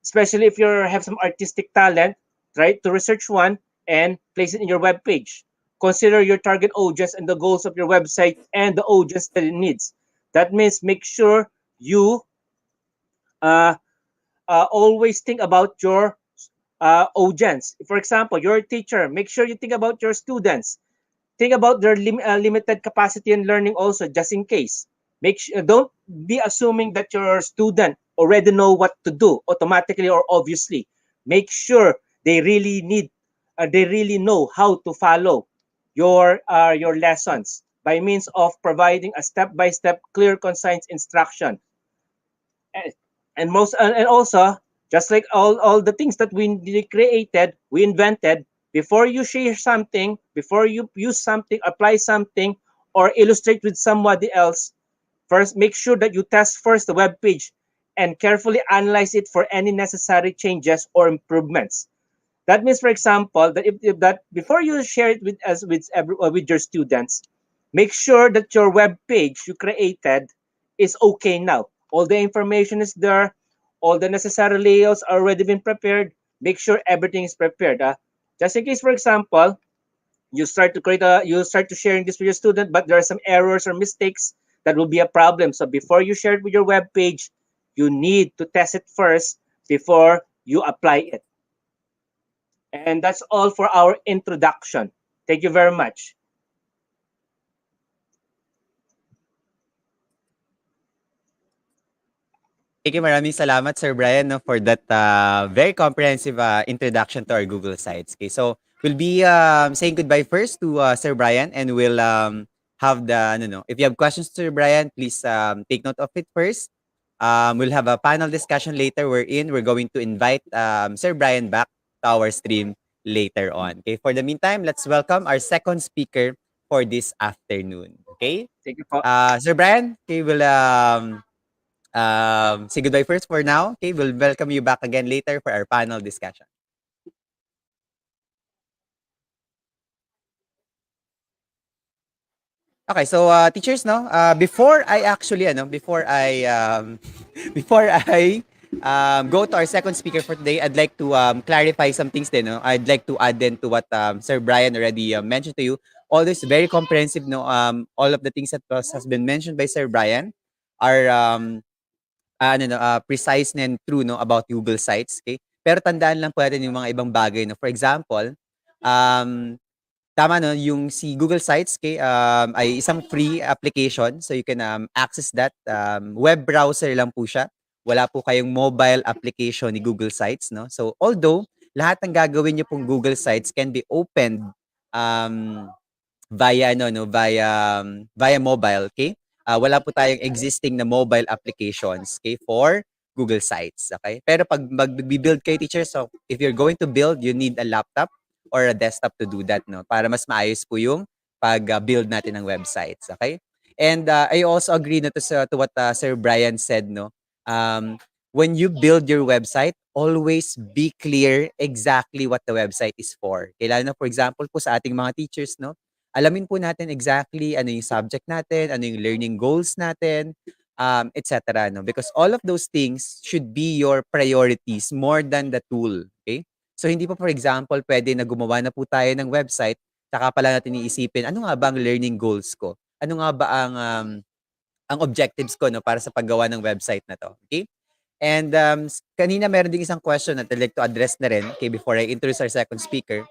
Especially if you have some artistic talent, try to research one and place it in your web page. Consider your target audience and the goals of your website and the audience that it needs. That means make sure you uh, always think about your audience. For example, you're a teacher, make sure you think about your students. Think about their limited capacity and learning also, just in case. Don't be assuming that your student already know what to do automatically or obviously. Make sure they really know how to follow your lessons by means of providing a step-by-step, clear, concise instruction. And, and also, just like all the things that we created, we invented, before you share something, before you use something, apply something, or illustrate with somebody else, first make sure that you test first the web page and carefully analyze it for any necessary changes or improvements. That means, for example, that if that before you share it with your students, make sure that your web page you created is okay now. All the information is there, all the necessary layouts are already been prepared. Make sure everything is prepared. Just in case, for example, you start to sharing this with your student, but there are some errors or mistakes that will be a problem. So before you share it with your web page, you need to test it first before you apply it. And that's all for our introduction. Thank you very much. Thank you, maraming salamat Sir Brian, no, for that very comprehensive introduction to our Google Sites. Okay, so we'll be saying goodbye first to Sir Brian, and we'll have the no. If you have questions to Sir Brian, please take note of it first. We'll have a panel discussion later. We're going to invite Sir Brian back to our stream later on. Okay, for the meantime, let's welcome our second speaker for this afternoon. Okay, Thank you po. Sir Brian, okay, we'll say goodbye first for now. Okay, we'll welcome you back again later for our panel discussion. Okay, so teachers, no, before I actually, before I, before I go to our second speaker for today, I'd like to clarify some things. Then, no, I'd like to add then to what Sir Brian already mentioned to you. All this very comprehensive, no, all of the things that has been mentioned by Sir Brian are precise and true, no, about Google Sites, okay? Pero tandaan lang po natin yung mga ibang bagay, no. For example, um, tama, no, yung si Google Sites, okay, ay isang free application, so you can access that. Web browser lang po siya. Wala po kayong mobile application ni Google Sites, no. So although lahat ng gagawin niyo pong Google Sites can be opened um, via via mobile, okay? Wala po tayong existing na mobile applications, okay, for Google Sites, okay? Pero pag magbi-build kayo, teachers, so if you're going to build, you need a laptop or a desktop to do that, no? Para mas maayos po yung pag-build natin ng websites, okay? And I also agree na to what Sir Brian said, no? When you build your website, always be clear exactly what the website is for. Kailangan na, for example po sa ating mga teachers, no? Alamin po natin exactly ano yung subject natin, ano yung learning goals natin, etc. No? Because all of those things should be your priorities more than the tool. Okay? So hindi po, for example, pwede na gumawa na po tayo ng website, saka pala natin iisipin, ano nga ba ang learning goals ko? Ano nga ba ang objectives ko, no, para sa paggawa ng website na to? Okay? And kanina meron ding isang question na I'd like to address na rin, okay, before I introduce our second speaker.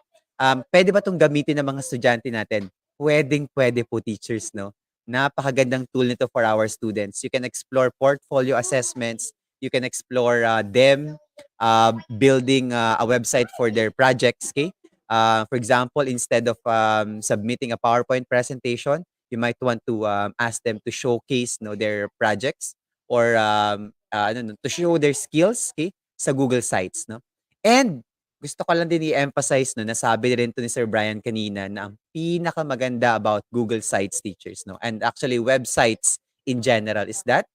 Pwede ba itong gamitin ng mga estudyante natin? Pwede po, teachers, no? Napakagandang tool nito for our students. You can explore portfolio assessments. You can explore them building a website for their projects, okay? For example, instead of submitting a PowerPoint presentation, you might want to ask them to showcase, no, their projects or ano, no, to show their skills, okay, sa Google Sites, no? And gusto ko lang din i-emphasize, no, nasabi rin to ni Sir Brian kanina na ang pinakamaganda about Google Sites teachers, no, and actually websites in general is that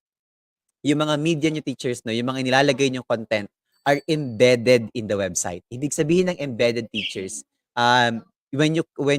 yung mga media niyo teachers, no, yung mga nilalagay niyong content are embedded in the website. Ibig sabihin ng embedded teachers, when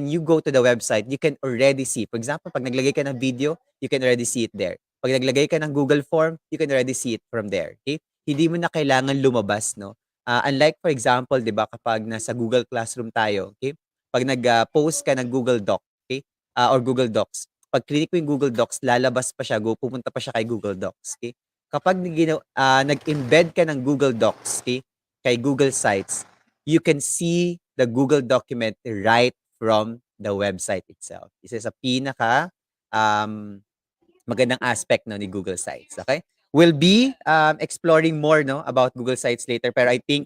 you go to the website, you can already see. For example, pag naglagay ka ng video, you can already see it there. Pag naglagay ka ng Google Form, you can already see it from there. Okay? Hindi mo na kailangan lumabas, no? Unlike for example, 'di ba, kapag nasa Google Classroom tayo, okay? Pag nag-post ka ng Google Doc, okay? Or Google Docs. Pag click mo yung Google Docs, lalabas pa siya, pupunta pa siya kay Google Docs, okay? Kapag nag-embed ka ng Google Docs, okay, kay Google Sites, you can see the Google document right from the website itself. Isa sa pinaka um, magandang aspect, no, ni Google Sites. Okay? We'll be exploring more, no, about Google Sites later, pero I think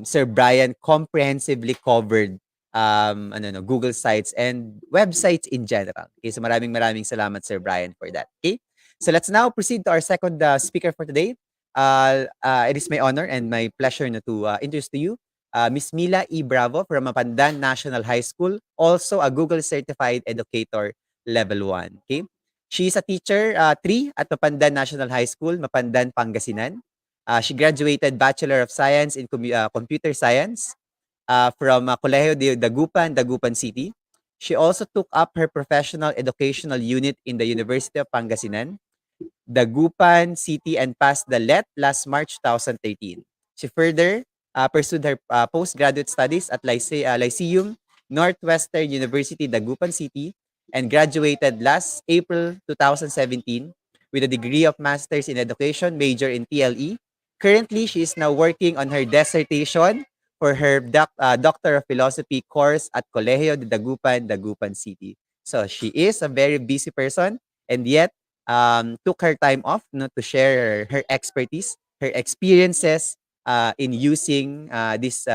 Sir Brian comprehensively covered Google Sites and websites in general. Okay, so maraming salamat, Sir Brian, for that. Okay? So let's now proceed to our second speaker for today. It is my honor and my pleasure, no, to introduce to you Miss Mila E. Bravo from Mapandan National High School, also a Google Certified Educator Level 1. Okay? She is a teacher 3 at Mapandan National High School, Mapandan, Pangasinan. She graduated Bachelor of Science in Computer Science from Colegio de Dagupan, Dagupan City. She also took up her professional educational unit in the University of Pangasinan, Dagupan City, and passed the LET last March 2013. She further pursued her postgraduate studies at Lyceum Northwestern University, Dagupan City, and graduated last April 2017 with a degree of Master's in Education, major in TLE. Currently, she is now working on her dissertation for her Doctor of Philosophy course at Colegio de Dagupan, Dagupan City. So she is a very busy person, and yet took her time off, no, to share her expertise, her experiences in using these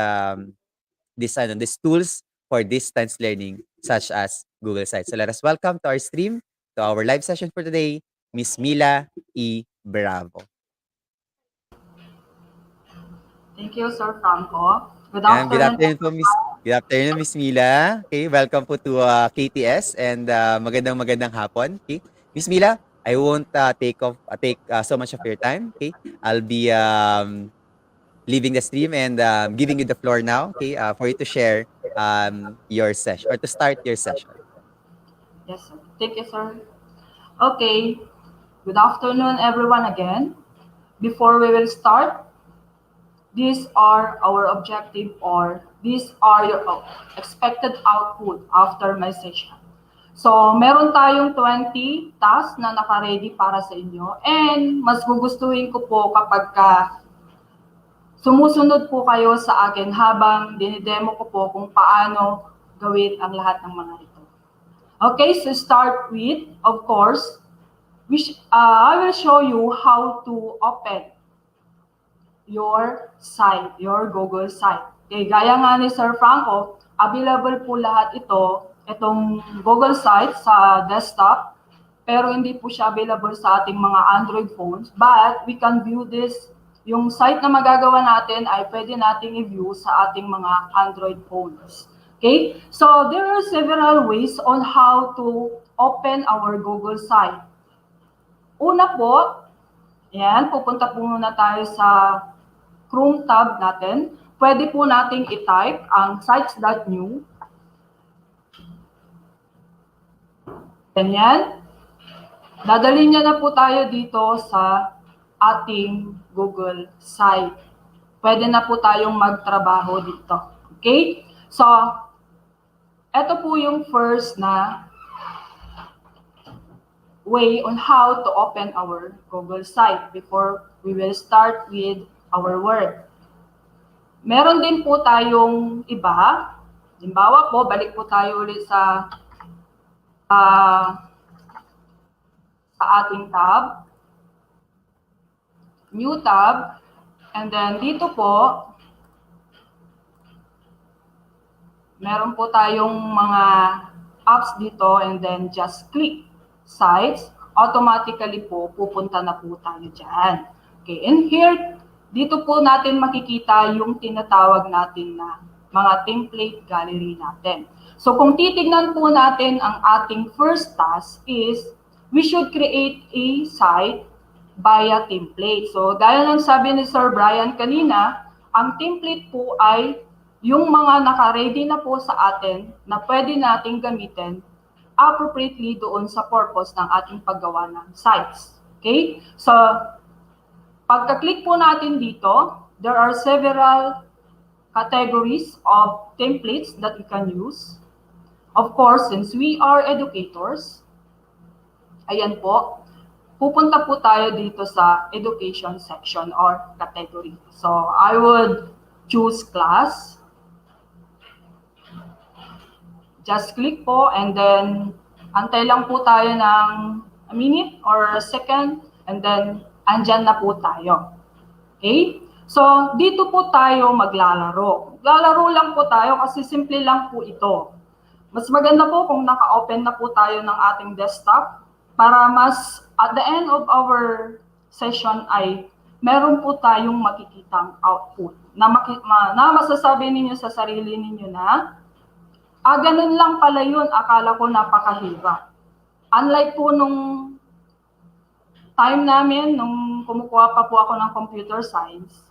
tools for distance learning, such as Google Sites. So let us welcome to our stream, to our live session for today, Miss Mila E. Bravo. Thank you, Sir Franco. Good And afternoon. good afternoon, Miss Mila. Okay, welcome po to KTS, and magandang hapon. Okay, Miss Mila, I won't take so much of your time. Okay, I'll be leaving the stream and giving you the floor now. Okay, for you to share your session or to start your session. Yes, sir. Thank you, sir. Okay. Good afternoon, everyone again. Before we will start, these are our objective or these are your expected output after my session. So, meron tayong 20 tasks na naka-ready para sa inyo and mas gugustuhin ko po kapag sumusunod po kayo sa akin habang dinidemo ko po kung paano gawin ang lahat ng mga ito. Okay, so start with, of course, I will show you how to open your site, your Google site. Okay, gaya nga ni Sir Franco, available po lahat itong Google site sa desktop, pero hindi po siya available sa ating mga Android phones. But we can view this, yung site na magagawa natin ay pwede nating i-view sa ating mga Android phones. Okay, so there are several ways on how to open our Google site. Una po, yan, pupunta po muna tayo sa Chrome tab natin. Pwede po nating i-type ang sites.new. Ganyan. Dadali niya na po tayo dito sa ating Google site. Pwede na po tayong magtrabaho dito. Okay? So, ito po yung first na way on how to open our Google site before we will start with our work. Meron din po tayong iba. Halimbawa po, balik po tayo ulit sa ating tab. New tab. And then dito po, meron po tayong mga apps dito and then just click sites. Automatically po, pupunta na po tayo dyan. Okay, and here, dito po natin makikita yung tinatawag natin na mga template gallery natin. So kung titignan po natin ang ating first task is, we should create a site via template. So gaya ng sabi ni Sir Brian kanina, ang template po ay yung mga naka-ready na po sa atin na pwede nating gamitin appropriately doon sa purpose ng ating paggawa ng sites. Okay? So, pagka-click po natin dito, there are several categories of templates that we can use. Of course, since we are educators, ayan po, pupunta po tayo dito sa education section or category. So, I would choose class. Just click po and then antay lang po tayo ng a minute or a second and then andyan na po tayo. Okay? So, dito po tayo maglalaro. Maglalaro lang po tayo kasi simple lang po ito. Mas maganda po kung naka-open na po tayo ng ating desktop para mas at the end of our session ay meron po tayong makikitang output na masasabi ninyo sa sarili ninyo na ganun lang pala yun. Akala ko napakahirap. Unlike po nung time namin, nung kumukuha pa po ako ng computer science,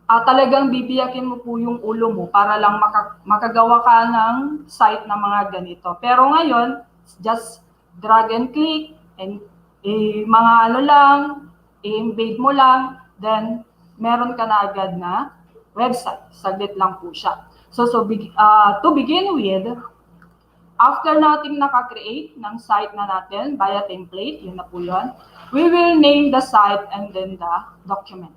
talagang bibiyakin mo po yung ulo mo para lang makagawa ka ng site na mga ganito. Pero ngayon, just drag and click, and mga ano lang, i-embed mo lang, then meron ka na agad na website. Saglit lang po siya. So to begin with, after nating naka-create ng site na natin via template, yun na po yun, we will name the site and then the document.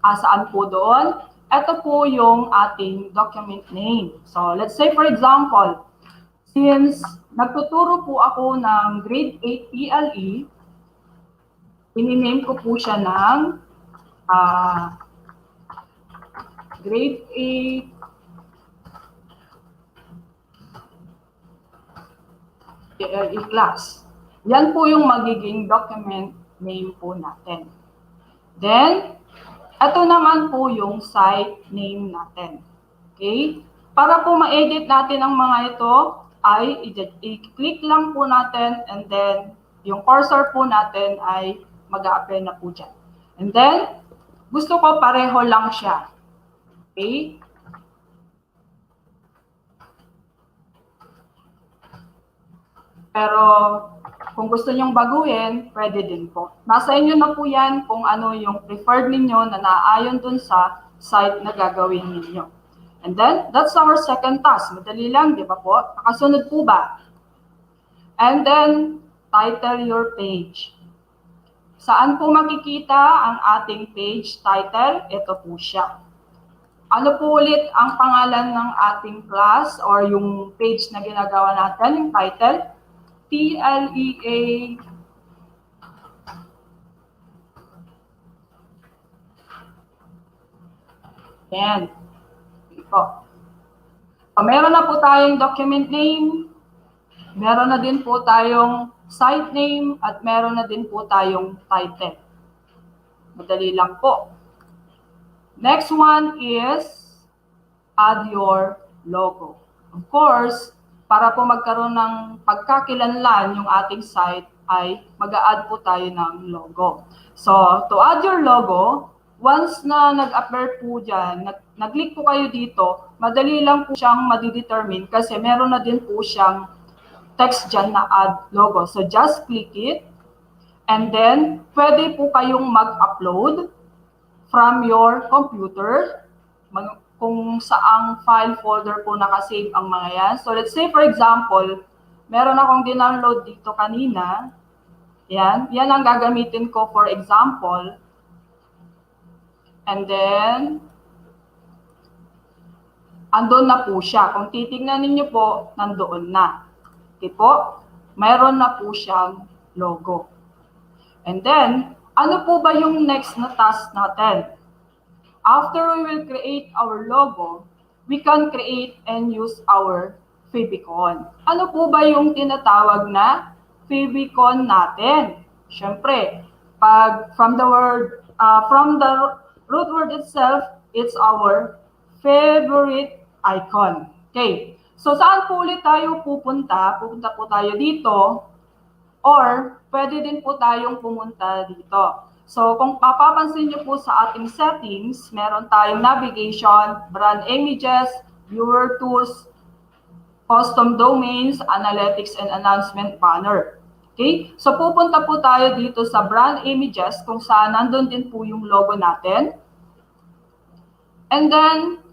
Saan po doon? Ito po yung ating document name. So let's say for example, since nagtuturo po ako ng grade 8 ELE, ini-name ko po siya ng grade 8 ELE class. Yan po yung magiging document name po natin. Then, ito naman po yung site name natin. Okay? Para po ma-edit natin ang mga ito, ay i-click lang po natin and then yung cursor po natin ay mag-a-appear na po dyan. And then, gusto ko pareho lang siya. Okay? Pero kung gusto nyong baguhin, pwede din po. Nasa inyo na po yan kung ano yung preferred ninyo na naayon dun sa site na gagawin ninyo. And then, that's our second task. Madali lang, di ba po? Nakasunod po ba? And then, title your page. Saan po makikita ang ating page title? Ito po siya. Ano po ulit ang pangalan ng ating class or yung page na ginagawa natin, yung title? TLEA Yan. Po. So, meron na po tayong document name, meron na din po tayong site name, at meron na din po tayong title. Madali lang po. Next one is add your logo. Of course, para po magkaroon ng pagkakilanlan yung ating site, ay mag-a-add po tayo ng logo. So, to add your logo, once na nag-appear po dyan, nag-click po kayo dito, madali lang po siyang madidetermine kasi meron na din po siyang text dyan na add logo. So, just click it, and then, pwede po kayong mag-upload from your computer, kung saang file folder po nakasave ang mga yan. So let's say for example, meron akong dinownload dito kanina. Yan ang gagamitin ko for example. And then, andun na po siya. Kung titignan ninyo po, nandoon na. Okay po? Meron na po siyang logo. And then, ano po ba yung next na task natin? After we will create our logo, we can create and use our favicon. Ano po ba yung tinatawag na favicon natin? Siyempre, pag from the root word itself, it's our favorite icon. Okay. So, saan po ulit tayo pupunta? Pupunta po tayo dito or pwede din po tayong pumunta dito. So, kung papapansin nyo po sa ating settings, meron tayong navigation, brand images, viewer tools, custom domains, analytics, and announcement banner. Okay? So, pupunta po tayo dito sa brand images kung saan nandun din po yung logo natin. And then,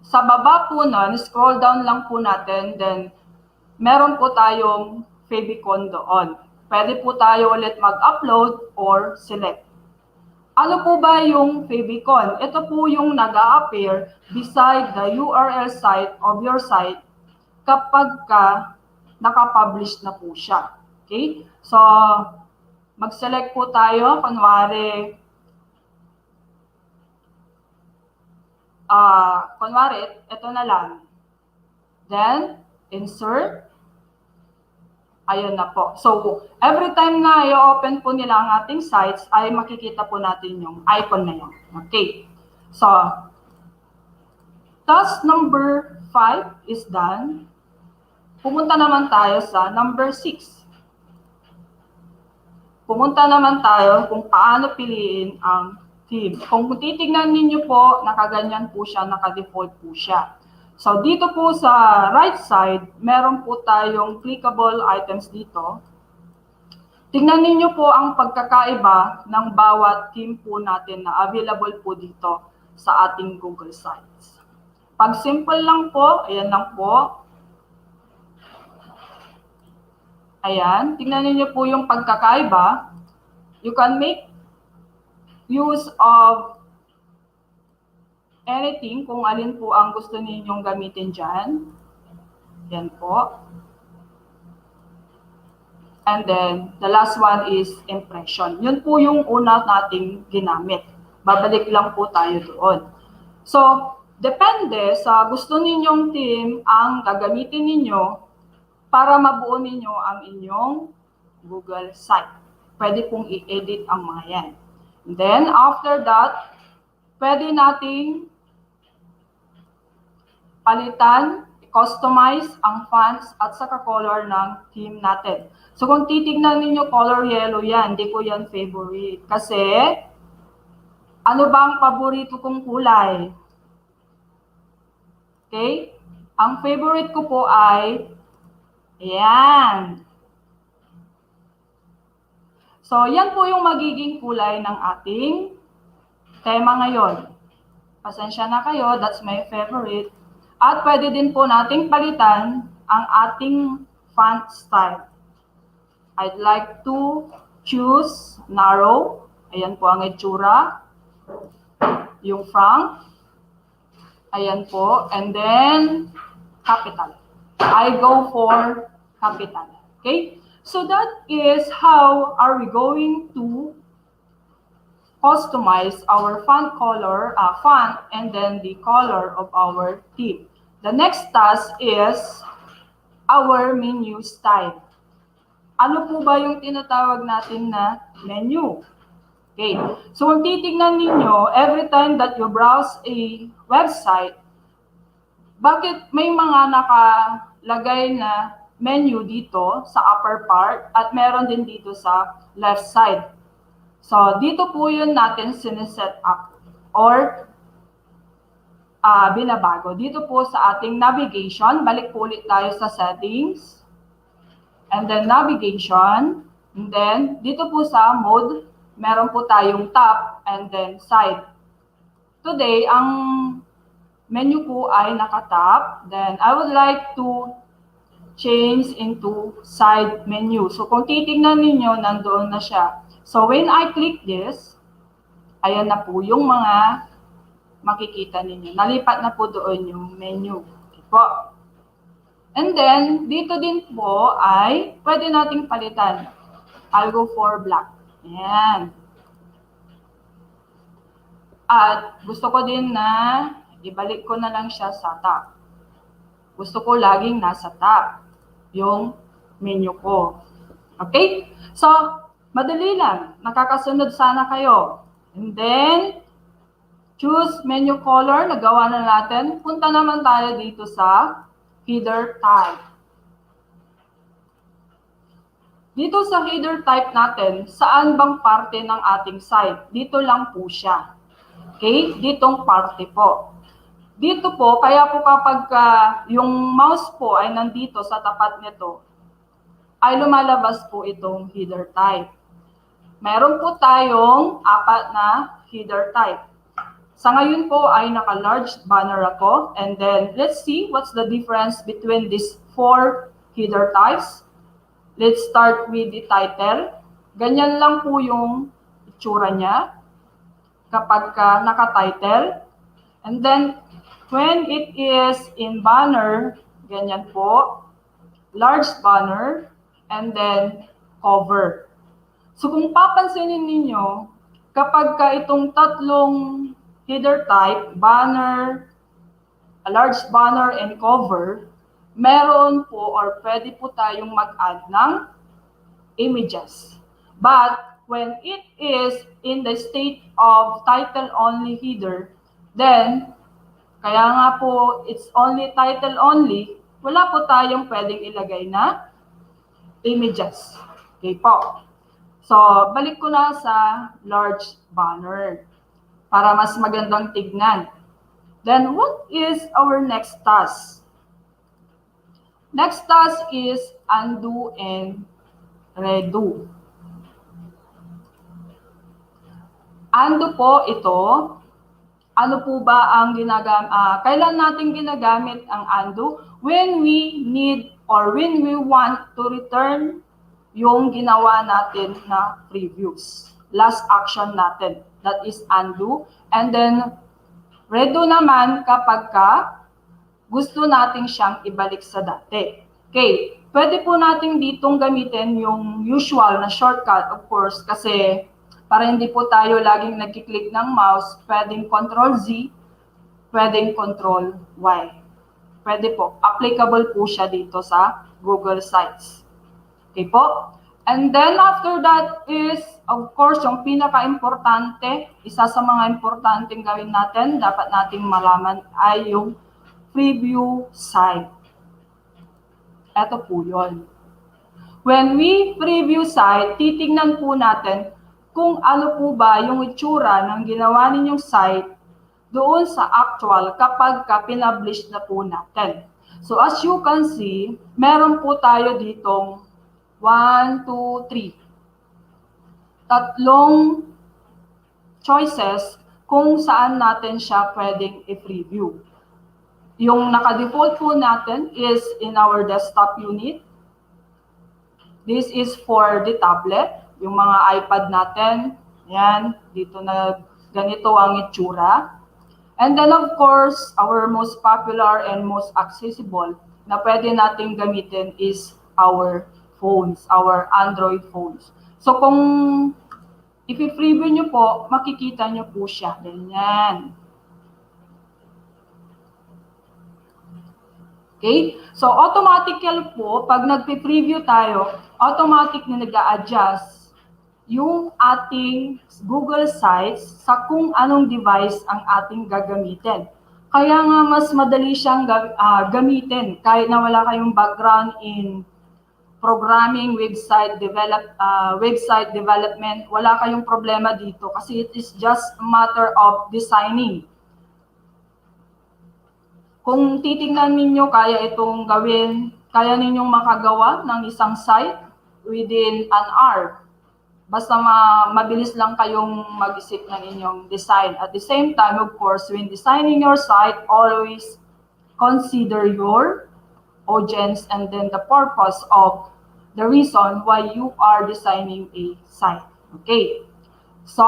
sa baba po nun, scroll down lang po natin, then meron po tayong favicon doon. Pwede po tayo ulit mag-upload or select. Ano po ba yung favicon? Ito po yung nag-a-appear beside the URL site of your site kapag nakapublish na po siya. Okay? So, mag-select po tayo. Kunwari, ito na lang. Then, insert. Ayun na po. So, every time na i-open po nila ang ating sites, ay makikita po natin yung icon na yun. Okay. So, task number 5 is done. Pumunta naman tayo sa number 6. Pumunta naman tayo kung paano piliin ang theme. Kung titignan ninyo po, nakaganyan po siya, naka-default po siya. So, dito po sa right side, meron po tayong clickable items dito. Tingnan ninyo po ang pagkakaiba ng bawat theme po natin na available po dito sa ating Google Sites. Pag simple lang po, ayan lang po. Ayan, tingnan ninyo po yung pagkakaiba. You can make use of anything kung alin po ang gusto ninyong gamitin dyan. Yan po. And then, the last one is impression. Yun po yung una nating ginamit. Babalik lang po tayo doon. So, depende sa gusto ninyong theme ang gagamitin ninyo para mabuo ninyo ang inyong Google site. Pwede pong i-edit ang mga yan. And then, after that, pwede nating palitan, customize ang fonts at saka color ng theme natin. So kung titignan ninyo color yellow yan, hindi ko yan favorite. Kasi, ano ba ang paborito kong kulay? Okay? Ang favorite ko po ay, yan. So yan po yung magiging kulay ng ating tema ngayon. Pasensya na kayo, that's my favorite. At pwede din po nating palitan ang ating font style. I'd like to choose narrow. Ayan po ang itsura. Yung front. Ayan po. And then, capital. I go for capital. Okay? So that is how are we going to customize our font color, font, and then the color of our theme. The next task is our menu style. Ano po ba yung tinatawag natin na menu? Okay. So, kung titignan ninyo, every time that you browse a website, bakit may mga nakalagay na menu dito sa upper part at meron din dito sa left side? So, dito po yun natin siniset up or binabago. Dito po sa ating navigation, balik po ulit tayo sa settings. And then navigation. And then, dito po sa mode, meron po tayong top and then side. Today, ang menu po ay naka-top. Then, I would like to change into side menu. So, kung titignan ninyo, nandoon na siya. So, when I click this, ayan na po yung mga makikita ninyo. Nalipat na po doon yung menu. Okay po. And then, dito din po ay pwede nating palitan. I'll go for black. Ayan. At gusto ko din na ibalik ko na lang siya sa top. Gusto ko laging nasa top yung menu ko. Okay? So, madali lang. Nakakasunod sana kayo. And then, choose menu color. Nagawa na natin. Punta naman tayo dito sa header type. Dito sa header type natin, saan bang parte ng ating site? Dito lang po siya. Okay? Ditong parte po. Dito po, kaya po kapag yung mouse po ay nandito sa tapat nito, ay lumalabas po itong header type. Meron po tayong 4 na header type. Sa ngayon po ay naka-large banner ako. And then, let's see what's the difference between these 4 header types. Let's start with the title. Ganyan lang po yung itsura niya kapag naka-title. And then, when it is in banner, ganyan po, large banner, and then cover. So kung papansinin ninyo, kapag itong tatlong header type, banner, a large banner, and cover, meron po or pwede po tayong mag-add ng images. But when it is in the state of title-only header, then, kaya nga po, it's only title-only, wala po tayong pwedeng ilagay na images. Okay po. So, balik ko na sa large banner para mas magandang tignan. Then, what is our next task? Next task is undo and redo. Undo po ito. Ano po ba ang kailan natin ginagamit ang undo? When we need or when we want to return yung ginawa natin na previous. Last action natin. That is undo. And then, redo naman kapag gusto natin siyang ibalik sa dati. Okay. Pwede po natin ditong gamitin yung usual na shortcut, of course, kasi para hindi po tayo laging nagkiklik ng mouse, pwedeng Ctrl-Z, pwedeng Ctrl-Y. Pwede po. Applicable po siya dito sa Google Sites. Okay po? And then after that is, of course, yung pinaka-importante, isa sa mga importanteng gawin natin, dapat nating malaman ay yung preview site. Ito po yun. When we preview site, titignan po natin kung ano po ba yung itsura ng ginawa ninyong site doon sa actual kapag pinablish na po natin. So as you can see, meron po tayo ditong 1, 2, 3. Tatlong choices kung saan natin siya pwedeng i-preview. Yung naka-default po natin is in our desktop unit. This is for the tablet. Yung mga iPad natin, yan, dito na ganito ang itsura. And then of course, our most popular and most accessible na pwede nating gamitin is our phones, our Android phones. So kung i-preview nyo po, makikita nyo po siya. Ganyan. Okay? So automatically po, pag nagpe-preview tayo, automatic na nag-a-adjust yung ating Google Sites sa kung anong device ang ating gagamitin. Kaya nga mas madali siyang gamitin kahit na wala kayong background in programming, website development, wala kayong problema dito kasi it is just a matter of designing. Kung titingnan ninyo, kaya itong gawin, kaya ninyong makagawa ng isang site within an hour. Basta mabilis lang kayong mag-isip ng inyong design. At the same time, of course, when designing your site, always consider your audience and then the purpose of the reason why you are designing a site. Okay. So,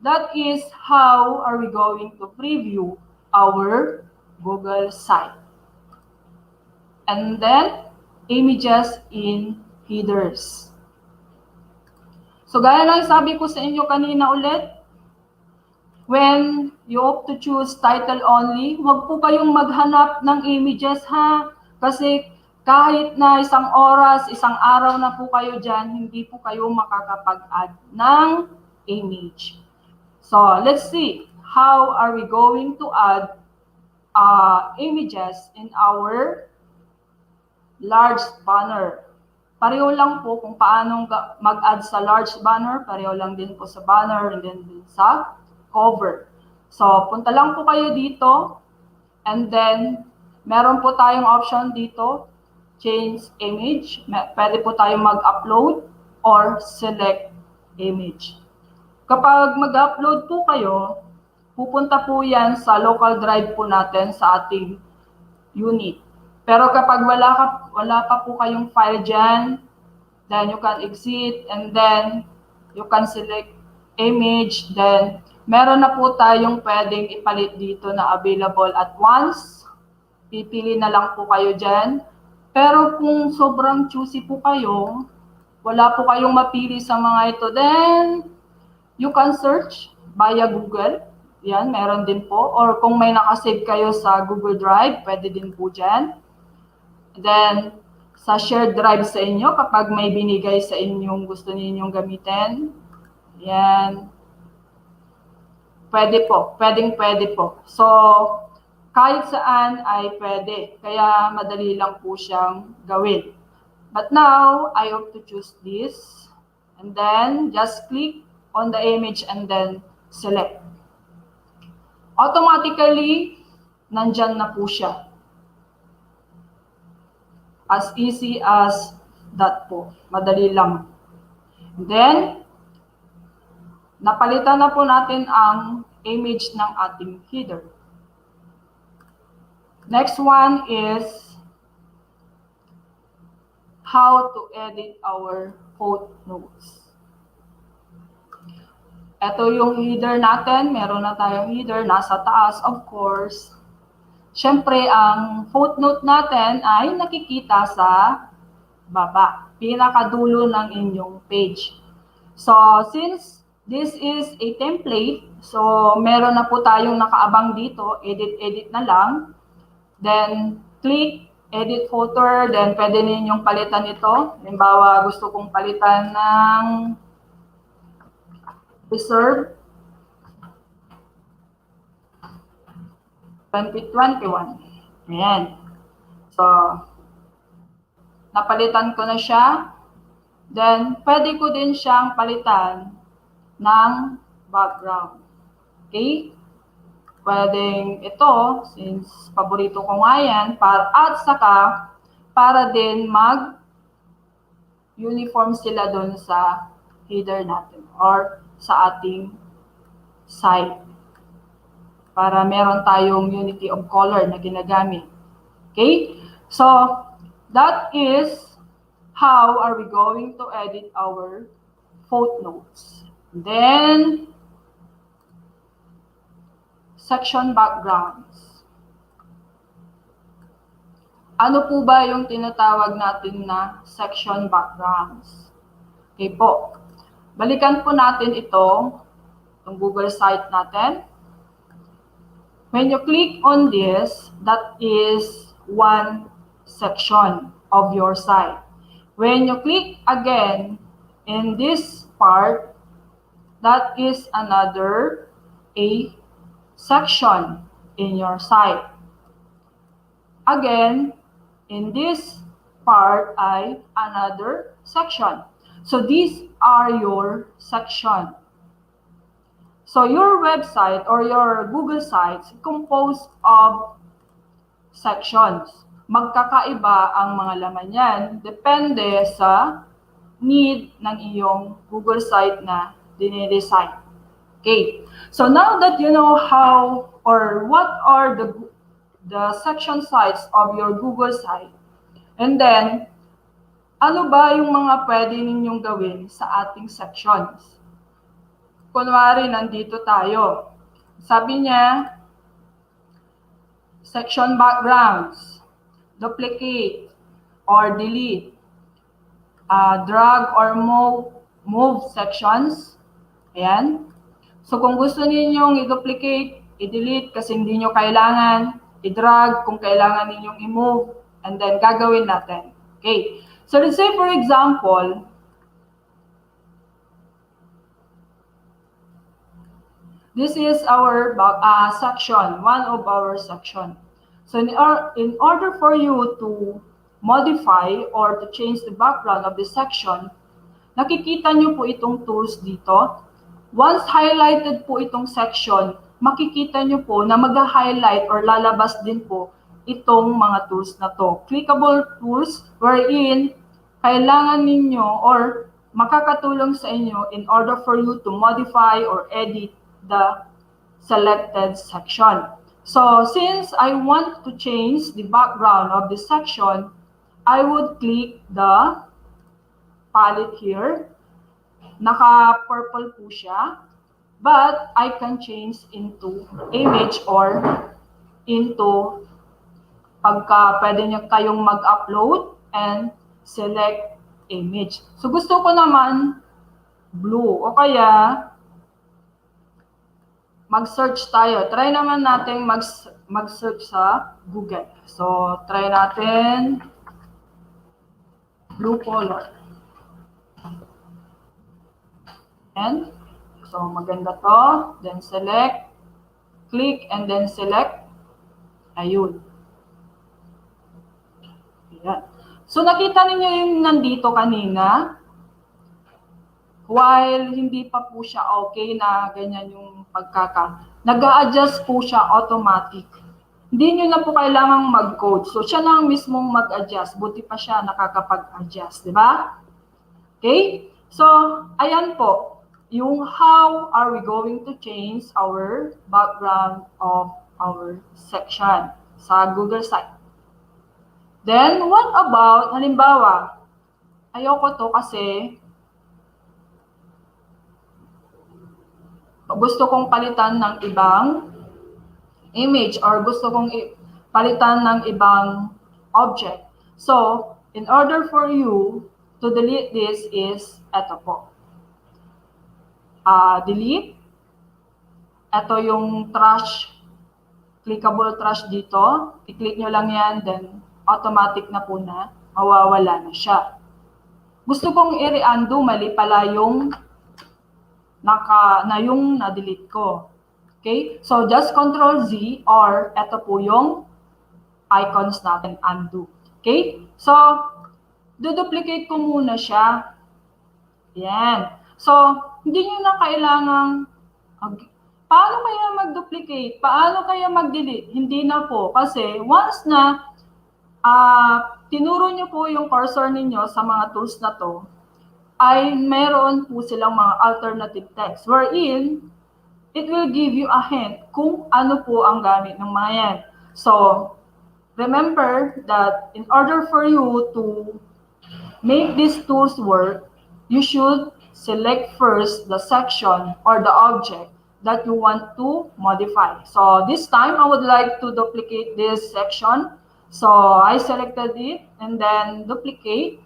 that is how are we going to preview our Google site. And then, images in headers. So, gaya lang sabi ko sa inyo kanina ulit, When you opt to choose title only, huwag po kayong maghanap ng images ha. Kasi kahit na isang oras, isang araw na po kayo dyan, hindi po kayo makakapag-add ng image. So let's see, how are we going to add images in our large banner? Pareho lang po kung paano mag-add sa large banner, pareho lang din po sa banner and then din sa cover. So, punta lang po kayo dito and then meron po tayong option dito, change image. Pwede po tayong mag-upload or select image. Kapag mag-upload po kayo, pupunta po yan sa local drive po natin sa ating unit. Pero kapag wala pa po kayong file dyan, then you can exit and then you can select image, then meron na po tayong pwedeng ipalit dito na available at once. Pipili na lang po kayo dyan. Pero kung sobrang choosy po kayo, wala po kayong mapili sa mga ito, then you can search via Google. Yan, meron din po. Or kung may nakasave kayo sa Google Drive, pwede din po dyan. Then, sa shared drive sa inyo, kapag may binigay sa inyong gusto ninyong gamitin, yan, pwede po, pwede po. So, kahit saan ay pwede, kaya madali lang po siyang gawin. But now, I hope to choose this, and then just click on the image and then select. Automatically, nandyan na po siya. As easy as that po. Madali lang. Then, napalitan na po natin ang image ng ating header. Next one is how to edit our footnotes. Ito yung header natin. Meron na tayong header. Nasa taas, of course. Siyempre, ang footnote natin ay nakikita sa baba, pinakadulo ng inyong page. So, since this is a template, so meron na po tayong nakaabang dito, edit na lang. Then, click edit footer, then pwede ninyong palitan ito. Halimbawa, gusto kong palitan ng reserve 2021. Ayan. So, napalitan ko na siya. Then, pwede ko din siyang palitan ng background. Okay? Pwedeng ito, since paborito ko nga yan, at saka, para din mag-uniform sila doon sa header natin or sa ating site. Para meron tayong unity of color na ginagamit. Okay? So, that is how are we going to edit our footnotes. Then, section backgrounds. Ano po ba yung tinatawag natin na section backgrounds? Okay po. Balikan po natin ito, yung Google site natin. When you click on this, that is one section of your site. When you click again in this part, that is another section in your site. Again, in this part ay another section. So these are your section. So your website or your Google sites composed of sections. Magkakaiba ang mga laman yan. Depende sa need ng iyong Google site na dinidesign. Okay. So now that you know how or what are the section sites of your Google site, and then ano ba yung mga pwede ninyong gawin sa ating sections? Kunwari, nandito tayo. Sabi niya, section backgrounds, duplicate or delete, drag or move sections. Ayan. So kung gusto ninyong i-duplicate, i-delete kasi hindi nyo kailangan, i-drag kung kailangan ninyong i-move, and then gagawin natin. Okay. So let's say for example, this is our section, one of our section. So in order for you to modify or to change the background of the section, nakikita nyo po itong tools dito. Once highlighted po itong section, makikita nyo po na mag-highlight or lalabas din po itong mga tools na to. Clickable tools wherein kailangan ninyo or makakatulong sa inyo in order for you to modify or edit the selected section. So since I want to change the background of this section, I would click the palette here. Naka-purple po siya. But I can change into image or into pagka pwede nyo kayong mag-upload and select image. So gusto ko naman blue o kaya mag-search tayo. Try naman natin mag-search sa Google. So try natin blue color. And so maganda to. Then select, click, and then select. Ayun. Ayan. So nakita niyo yung nandito kanina. While hindi pa po siya okay na ganyan yung nag-a-adjust po siya automatic. Hindi nyo na po kailangang mag-code. So siya na mismong mag-adjust. Buti pa siya nakakapag-adjust. Di ba? Okay? So, ayan po. Yung how are we going to change our background of our section sa Google site. Then, what about, halimbawa, ayoko to kasi gusto kong palitan ng ibang image or gusto kong palitan ng ibang object. So, in order for you to delete this is, eto po. Delete. Ito yung trash, clickable trash dito. I-click nyo lang yan, then automatic na po na mawawala na siya. Gusto kong i-re-undo, mali pala yung yung na-delete ko. Okay? So, just Control Z or ito po yung icons natin, undo. Okay? So, duplicate ko muna siya. Yan. So, hindi nyo na kailangang, paano kaya mag-duplicate? Paano kaya mag-delete? Hindi na po. Kasi once na tinuro nyo po yung cursor ninyo sa mga tools na to, ay meron po silang mga alternative text wherein it will give you a hint kung ano po ang gamit ng mga yan. So, remember that in order for you to make these tools work, you should select first the section or the object that you want to modify. So, this time, I would like to duplicate this section. So, I selected it and then duplicate.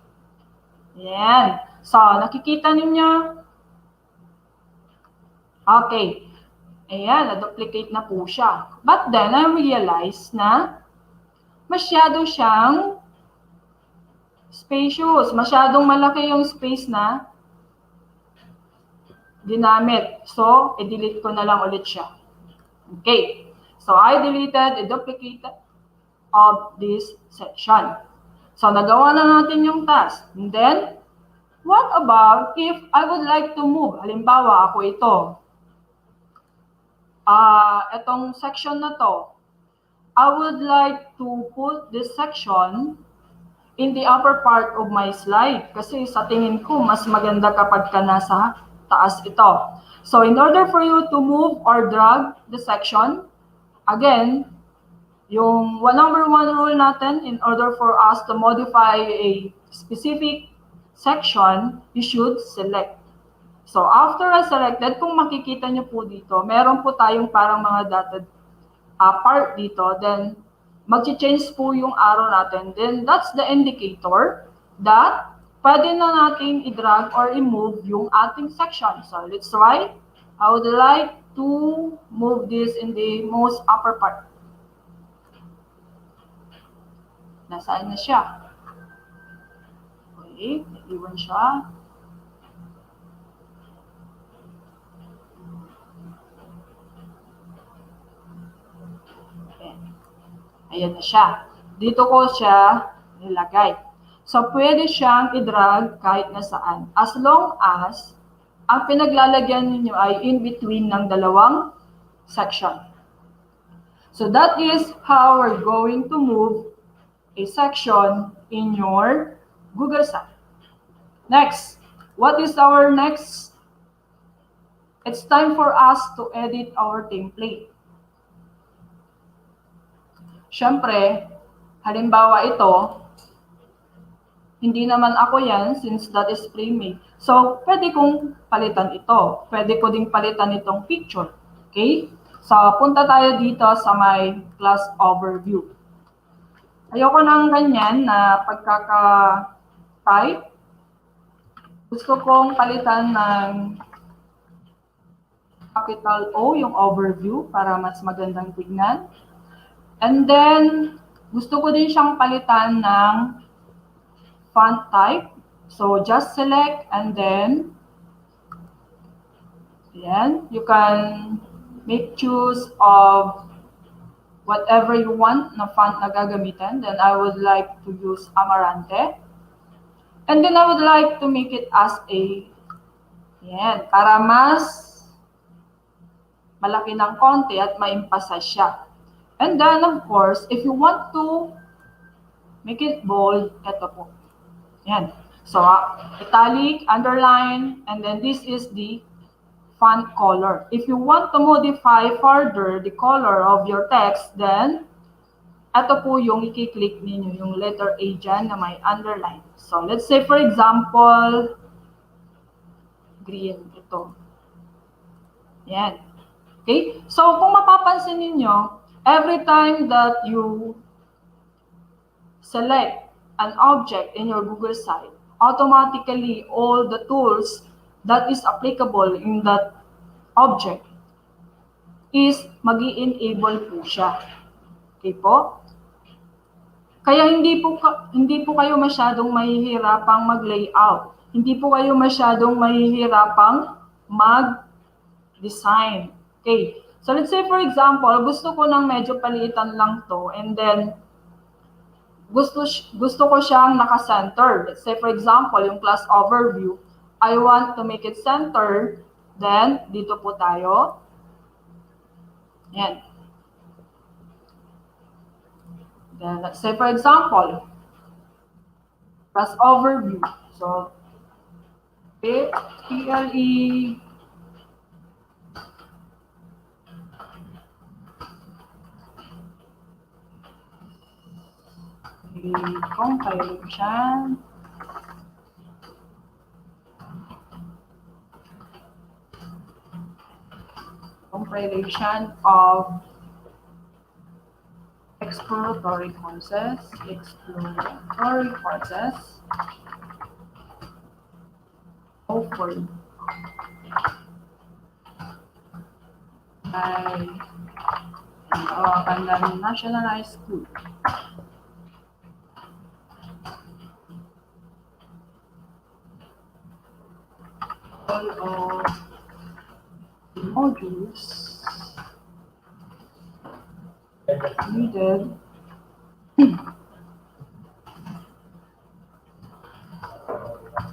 Yan. So, nakikita ninyo? Okay. Ayan, na-duplicate na po siya. But then, I realized na masyado siyang spacious. Masyadong malaki yung space na ginamit. So, i-delete ko na lang ulit siya. Okay. So, I deleted a duplicate of this section. So, nagawa na natin yung task. And then, what about if I would like to move? Halimbawa, ako ito. Itong section na to. I would like to put this section in the upper part of my slide. Kasi sa tingin ko, mas maganda kapag ka nasa taas ito. So, in order for you to move or drag the section, again, yung number one rule natin, in order for us to modify a specific section, you should select. So, after I selected, kung makikita nyo po dito, meron po tayong parang mga dotted part dito. Then, mag-change po yung arrow natin. Then, that's the indicator that pwede na natin i-drag or i-move yung ating section. So, let's try. I would like to move this in the most upper part. Nasaan na siya? Okay, iwan siya. Okay. Ayan na siya. Dito ko siya nilagay. So, pwede siyang i-drag kahit nasaan. As long as ang pinaglalagyan ninyo ay in between ng dalawang section. So, that is how we're going to move a section in your Google site. Next, what is our next? It's time for us to edit our template. Siyempre, halimbawa ito, hindi naman ako yan since that is pre-made. So, pwede kong palitan ito. Pwede ko ding palitan itong picture. Okay? So, punta tayo dito sa my class overview. Ayoko ng ganyan na pagkaka-type. Gusto kong palitan ng capital O yung overview para mas magandang tignan. And then, gusto ko din siyang palitan ng font type. So, just select and then, yan, you can make choose of whatever you want na font na gagamitin. Then, I would like to use Amarante. And then, I would like to make it as a, yan, para mas malaki ng konti at ma-emphasize siya. And then, of course, if you want to make it bold, ito po. Yan. So, italic, underline, and then this is the font color. If you want to modify further the color of your text, then ito po yung i-click ninyo, yung letter A dyan na may underline. So, let's say for example, green ito. Yan. Okay? So, kung mapapansin ninyo, every time that you select an object in your Google site, automatically all the tools that is applicable in that object is mag-i-enable po siya. Okay po? Kaya hindi po kayo masyadong mahihirapang mag-layout. Hindi po kayo masyadong mahihirapang mag-design. Okay. So let's say for example, gusto ko ng medyo paliitan lang to and then gusto ko siyang naka-center. Let's say for example, yung class overview, I want to make it center, then dito po tayo. Yan. Then let's say for example, class overview. So, PLE compilation of exploratory courses offered by Pandan National High School. All of the modules needed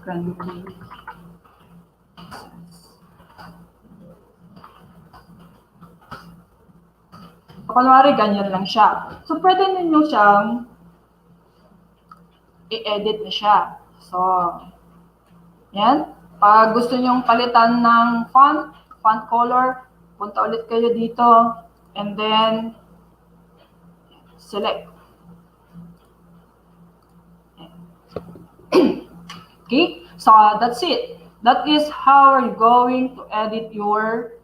can be kunwari ganyan lang siya. So, pwede ninyo siyang i-edit na siya. So, yan. Pag gusto nyong palitan ng font color, punta ulit kayo dito, and then, select. Okay, so that's it. That is how you're going to edit your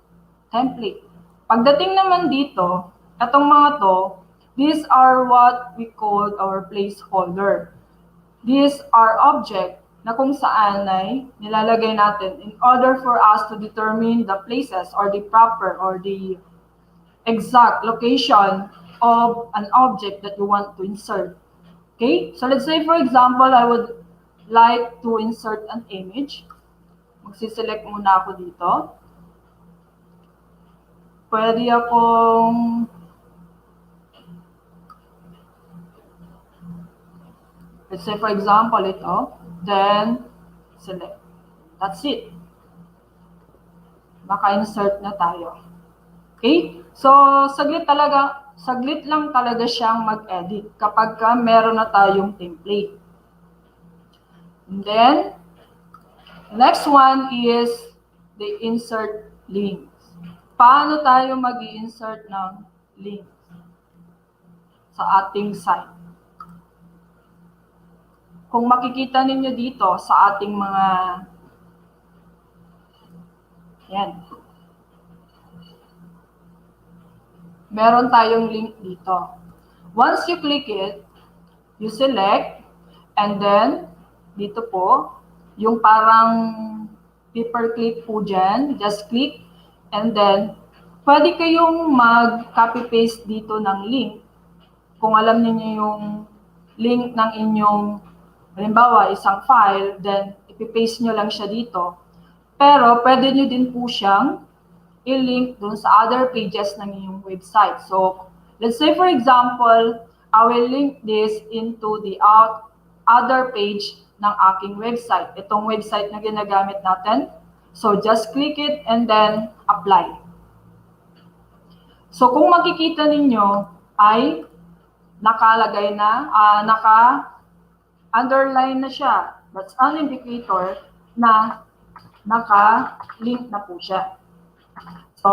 template. Pagdating naman dito, itong mga to, these are what we call our placeholder. These are objects na kung saan ay nilalagay natin in order for us to determine the places or the proper or the exact location of an object that you want to insert. Okay? So let's say for example, I would like to insert an image. Magsiselect muna ako dito. Pwede akong let's say for example ito, then select. That's it. Maka-insert na tayo. Okay? So, saglit lang talaga siyang mag-edit kapag meron na tayong template. And then, next one is the insert links. Paano tayo mag-i-insert ng links sa ating site? Kung makikita ninyo dito sa ating mga yan. Meron tayong link dito. Once you click it, you select, and then dito po, yung parang paperclip po dyan, just click, and then pwede kayong mag-copy-paste dito ng link. Kung alam niyo yung link ng inyong, halimbawa, isang file, then ipipaste nyo lang siya dito. Pero pwede nyo din po siyang i-link dun sa other pages ng inyong website. So, let's say for example, I will link this into the other page ng aking website. Itong website na ginagamit natin. So, just click it and then apply. So, kung makikita ninyo ay nakalagay na, naka-underline na siya. That's an indicator na naka-link na po siya. So,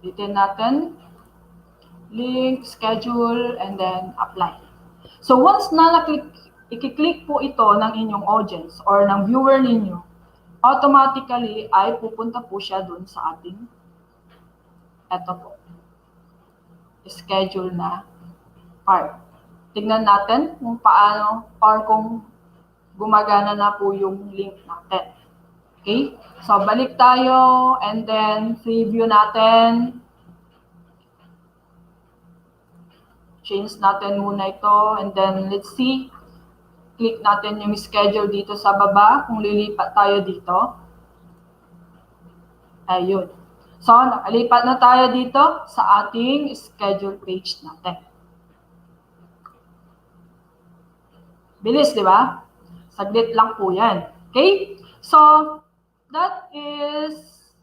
bitin natin, link, schedule, and then apply. So, once na i-click po ito ng inyong audience or ng viewer ninyo, automatically ay pupunta po siya dun sa ating, eto po, schedule na part. Tignan natin kung paano or kung gumagana na po yung link natin. Okay? So, balik tayo and then preview natin. Change natin muna ito and then let's see. Click natin yung schedule dito sa baba kung lilipat tayo dito. Ayun. So, nakalipat na tayo dito sa ating schedule page natin. Bilis, di ba? Saglit lang po yan. Okay? So, that is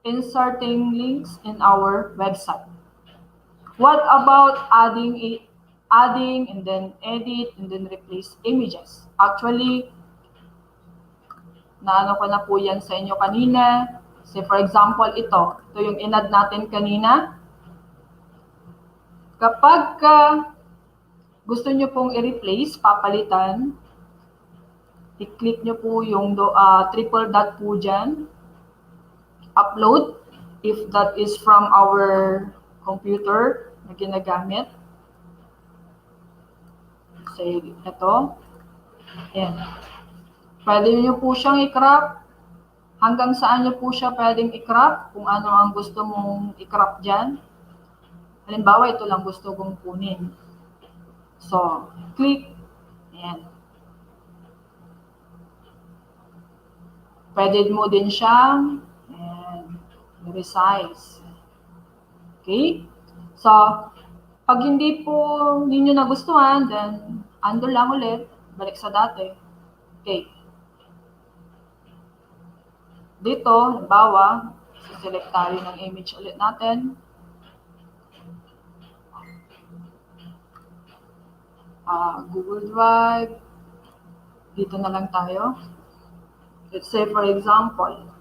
inserting links in our website. What about adding and then edit and then replace images? Actually, naano ko na po yan sa inyo kanina. Say for example, ito yung in-add natin kanina. Kapag gusto nyo pong i-replace, papalitan, i-click nyo po yung triple dot po dyan, upload, if that is from our computer na ginagamit. Say, ito. Ayan. Pwede nyo po siyang i-crop. Hanggang saan nyo po siya pwedeng i-crop, kung ano ang gusto mong i-crop dyan. Halimbawa, ito lang gusto kong kunin. So, click. Ayan. Pwede mo din siyang resize. Okay? So, pag hindi nyo nagustuhan, then undo lang ulit. Balik sa dati. Okay. Dito, halimbawa, select tayo ng image ulit natin. Google Drive. Dito na lang tayo. Let's say for example,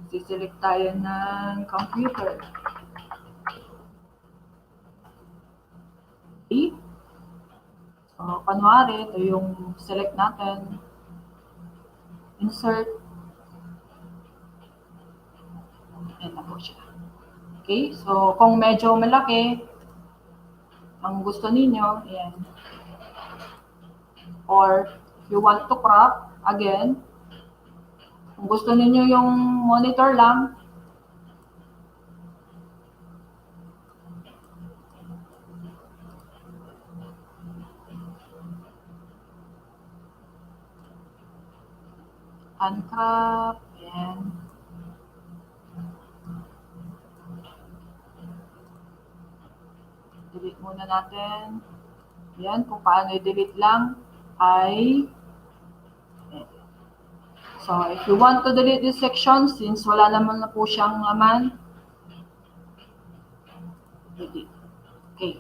select tayo ng computer. Okay. So, kunwari, ito yung select natin. Insert. Ayan na po siya. Okay? So, kung medyo malaki ang gusto ninyo, ayan. Or if you want to crop, again, kung gusto ninyo yung monitor lang, uncrop, ayan. Delete muna natin. Ayan, kung paano i-delete lang ay so, if you want to delete this section, since wala naman na po siyang laman, delete. Okay.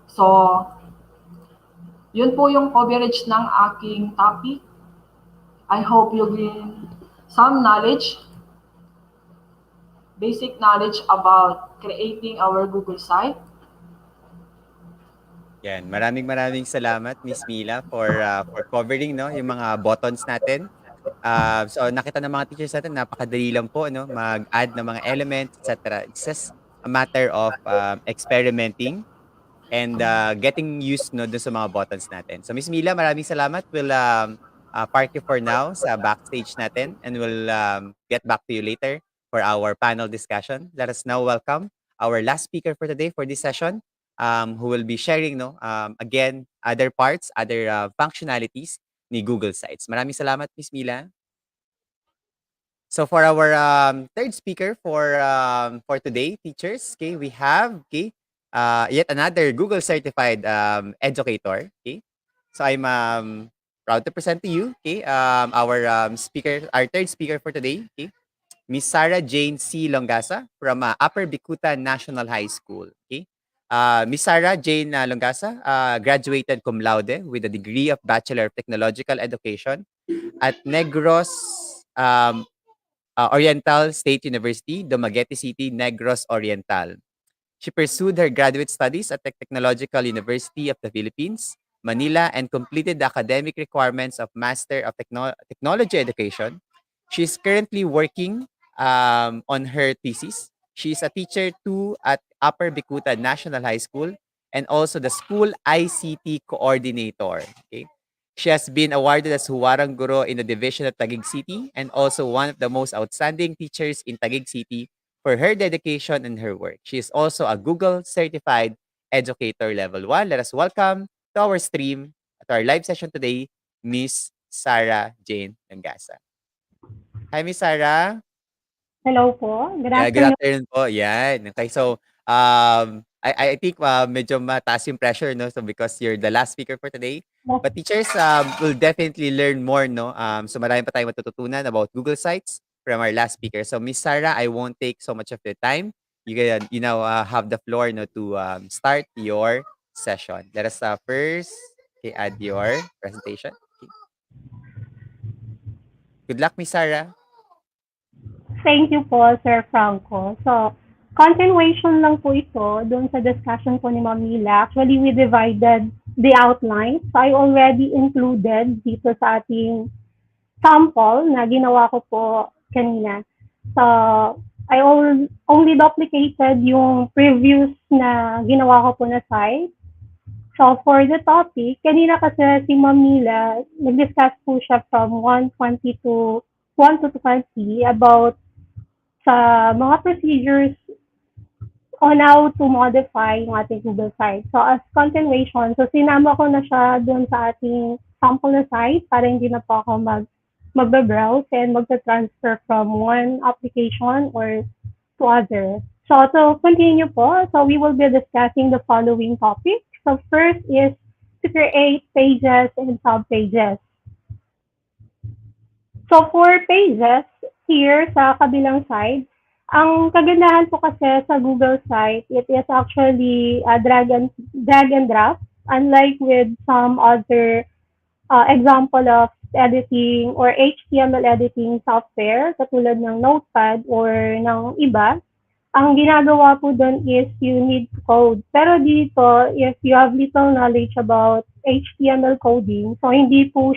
So, yun po yung coverage ng aking topic. I hope you gain some knowledge, basic knowledge about creating our Google site. Yan, maraming salamat Miss Mila for covering no yung mga buttons natin. So nakita ng mga teachers natin napakadali lang po no mag-add ng mga elements etc. It's just a matter of experimenting and getting used no dun sa mga buttons natin. So Miss Mila, maraming salamat. We'll park you for now sa backstage natin and we'll get back to you later for our panel discussion. Let us now welcome our last speaker for today for this session, who will be sharing no again other parts, other functionalities ni Google Sites. Maraming salamat, Miss Mila. So for our third speaker for today, teachers, okay, we have yet another Google certified educator. Okay, so I'm proud to present to you our speaker, our third speaker for today. Okay, Miss Sarah Jane C. Longasa from Upper Bikuta National High School. Okay, Miss Sarah Jane Longasa graduated cum laude with a degree of Bachelor of Technological Education at Negros Oriental State University, Dumaguete City, Negros Oriental. She pursued her graduate studies at the Technological University of the Philippines, Manila, and completed the academic requirements of Master of Technology Education. She is currently working on her thesis. She is a teacher too at Upper Bikuta National High School and also the school ICT coordinator. Okay. She has been awarded as Huwarang Guro in the division of Taguig City and also one of the most outstanding teachers in Taguig City for her dedication and her work. She is also a Google Certified Educator Level 1. Let us welcome to our stream, at our live session today, Miss Sarah Jane Langasa. Hi, Miss Sarah. Hello po. Good Yeah, good afternoon. afternoon po. Yan. Okay, so I think medyo mataas yung pressure, no? So because you're the last speaker for today. But teachers will definitely learn more, no? So marami pa tayong matututunan about Google Sites from our last speaker. So Miss Sarah, I won't take so much of your time. You now have the floor, no, to start your session. Let us first add your presentation. Okay. Good luck, Miss Sarah. Thank you po, Sir Franco. So, continuation lang po ito dun sa discussion po ni Ma'am Mila. Actually, we divided the outline. So, I already included dito sa ating sample na ginawa ko po kanina. So, I only duplicated yung previous na ginawa ko po na site. So, for the topic, kanina kasi si Ma'am Mila, nag-discuss po siya from 120 to 1 to 20 about sa mga procedures on how to modify yung ating Google site. So, as continuation, so sinama ko na siya doon sa ating sample na site para hindi na po ako magbe-browse and magta-transfer from one application or to other. So, to continue po, so we will be discussing the following topics. So, first is to create pages and sub-pages. So, for pages, here sa kabilang side, ang kagandahan po kasi sa Google site, it is actually a drag and drop, unlike with some other example of editing or HTML editing software, katulad ng Notepad or ng iba. Ang ginagawa po doon is you need to code. Pero dito, if you have little knowledge about HTML coding, so hindi po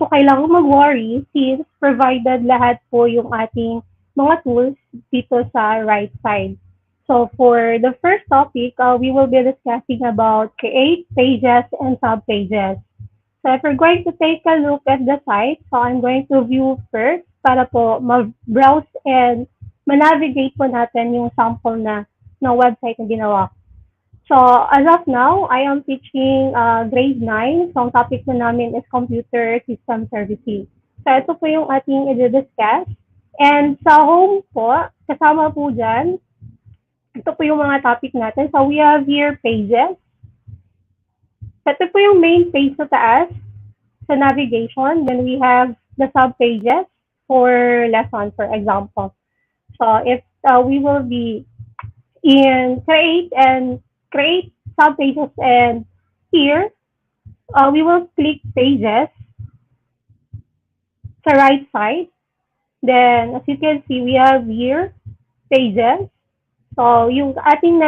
kailangan mag-worry since provided lahat po yung ating mga tools dito sa right side. So for the first topic, we will be discussing about create pages and subpages. So if we're going to take a look at the site, so I'm going to view first para po mag-browse and ma-navigate po natin yung sample na website na ginawa ko. So as of now, I am teaching grade 9. So ang topic po namin is computer system servicing. So ito po yung ating i-discuss. And sa home po, kasama po dyan, ito po yung mga topic natin. So we have here pages. Ito po yung main page sa taas sa navigation. Then we have the subpages for lesson, for example. So if we will be in create subpages, and here we will click pages sa right side. Then as you can see, we have here pages. So yung ating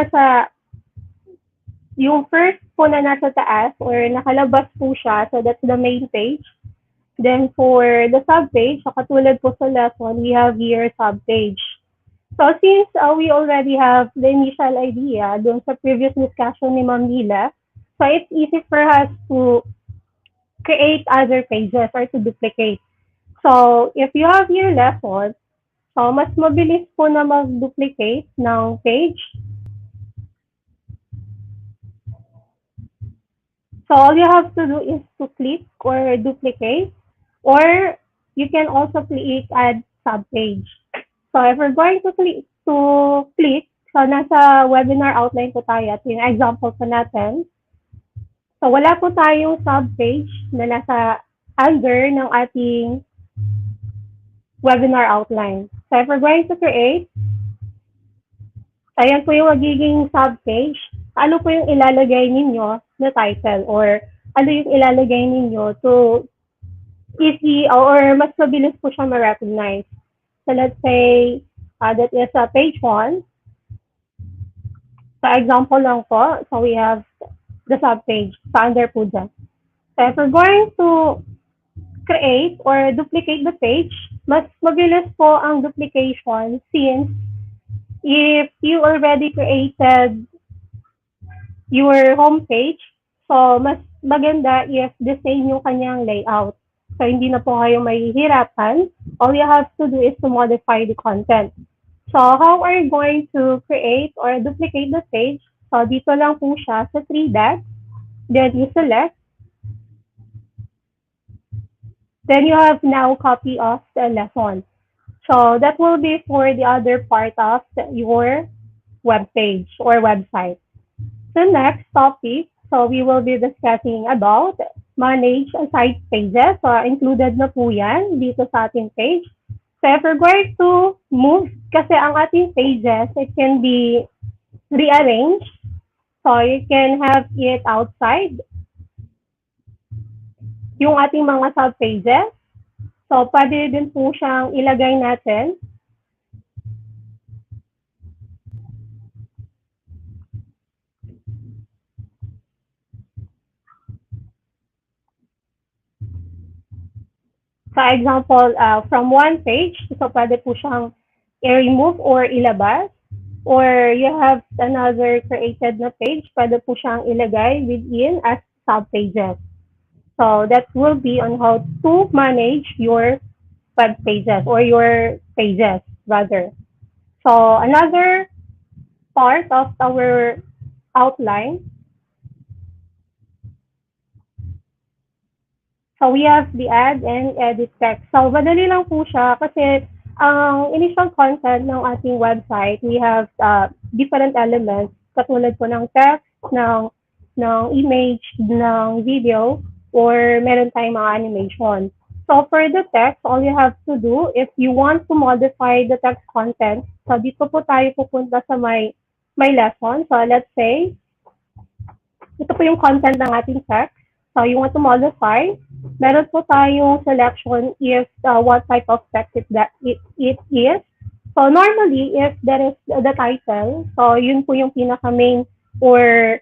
yung first po na nasa taas or nakalabas po siya, so that's the main page. Then for the subpage, so katulad po sa lesson, we have here subpage. So since we already have the initial idea dun sa previous discussion ni Ma'am Mila, so it's easy for us to create other pages or to duplicate. So if you have your lesson, so mas mabilis po na mag-duplicate ng page. So all you have to do is to click or duplicate, or you can also click add subpage. So if we're going to click, so nasa webinar outline po tayo at yung example po natin. So wala po tayong subpage na nasa under ng ating webinar outline. So if we're going to create, ayan po yung magiging subpage. Ano po yung ilalagay ninyo na title, or ano yung ilalagay ninyo to easy or mas mabilis po siya ma-recognize. So let's say that is page 1. So example lang po, so we have the subpage, under po dyan. So if we're going to create or duplicate the page, mas mabilis po ang duplication since if you already created your home page, so mas maganda if the same yung kanyang layout. So hindi na po kayo mahihirapan. All you have to do is to modify the content. So how are you going to create or duplicate the page? So dito lang po siya sa 3 dots. Then you select. Then you have now copy of the lesson. So that will be for the other part of your web page or website. The next topic, so we will be discussing about manage site pages. So included na po yan dito sa ating page. So if we're going to move, kasi ang ating pages, it can be rearranged. So you can have it outside. Yung ating mga subpages. So pwede din po siyang ilagay natin. For example, from one page, so pwede po siyang i-remove or ilabas. Or you have another created na page, pwede po siyang ilagay within as subpages. So that will be on how to manage your web pages or your pages rather. So another part of our outline. So we have the add and edit text. So madali lang po siya kasi ang initial content ng ating website, we have different elements katulad po ng text, ng image, ng video, or meron tayong mga animation. So for the text, all you have to do, if you want to modify the text content, so dito po tayo pupunta sa my lesson. So let's say, ito po yung content ng ating text. So you want to modify, meron po tayong selection if what type of text it is. So normally, if there is the title, so yun po yung pinaka-main or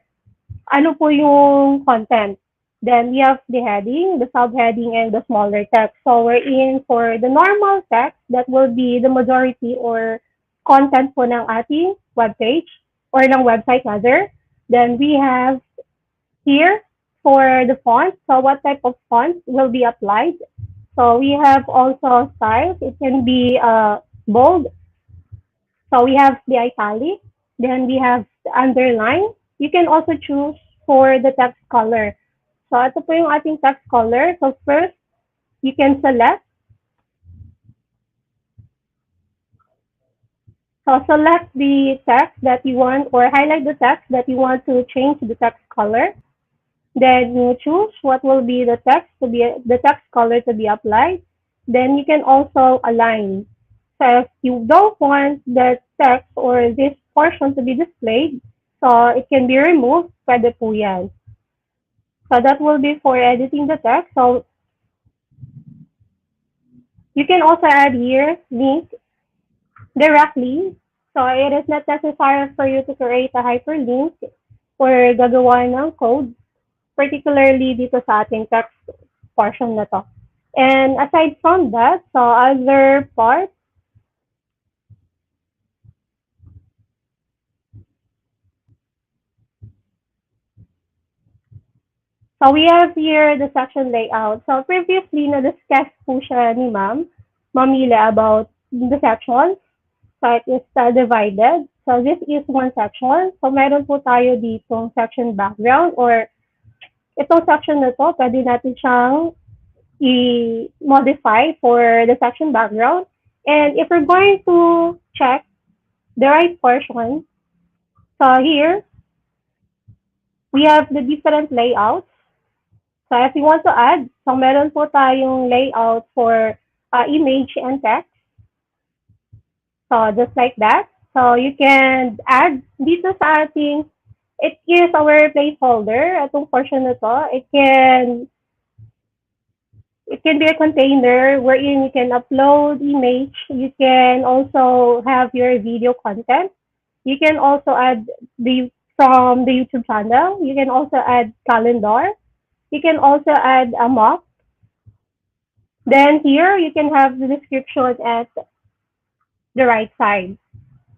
ano po yung content. Then we have the heading, the subheading, and the smaller text. So we're in for the normal text that will be the majority or content po ng ating webpage or ng website rather. Then we have here for the font. So what type of font will be applied? So we have also styles. It can be bold. So we have the italic. Then we have the underline. You can also choose for the text color. So ito po yung ating text color. So first, you can select. So select the text that you want or highlight the text that you want to change the text color. Then you choose what will be the text color to be applied. Then you can also align. So if you don't want the text or this portion to be displayed, so it can be removed, pwede po yan. So that will be for editing the text. So you can also add here link directly. So it is not necessary for you to create a hyperlink or gagawa ng code, particularly dito sa ating text portion na to. And aside from that, so other parts, so we have here the section layout. So previously, na-discuss po siya ni Ma'am Mila about the sections. So it is divided. So this is one section. So meron po tayo ditong section background or itong section na to, pwede natin siyang i-modify for the section background. And if we're going to check the right portion, so here, we have the different layouts. So if you want to add, so meron po tayong layout for image and text. So just like that. So you can add dito sa ating, it is our placeholder, itong portion na to. It can be a container wherein you can upload image. You can also have your video content. You can also add from the YouTube channel. You can also add calendar. You can also add a map. Then here, you can have the description at the right side.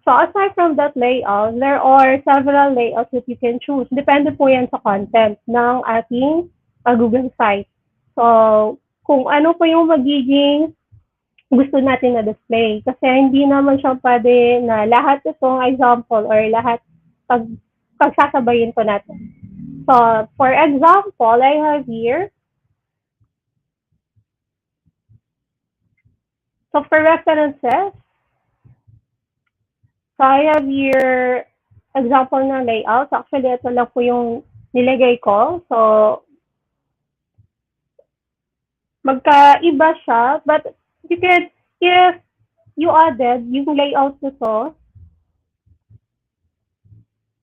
So aside from that layout, there are several layouts that you can choose. Depende po yan sa content ng ating Google site. So kung ano po yung magiging gusto natin na display. Kasi hindi naman siya pwede na lahat itong example or lahat pagsasabayin po natin. So for example, I have here, so for references, so I have here example na layout. Actually, ito lang po yung nilagay ko. So magkaiba siya, but you can, if you added yung layout nito,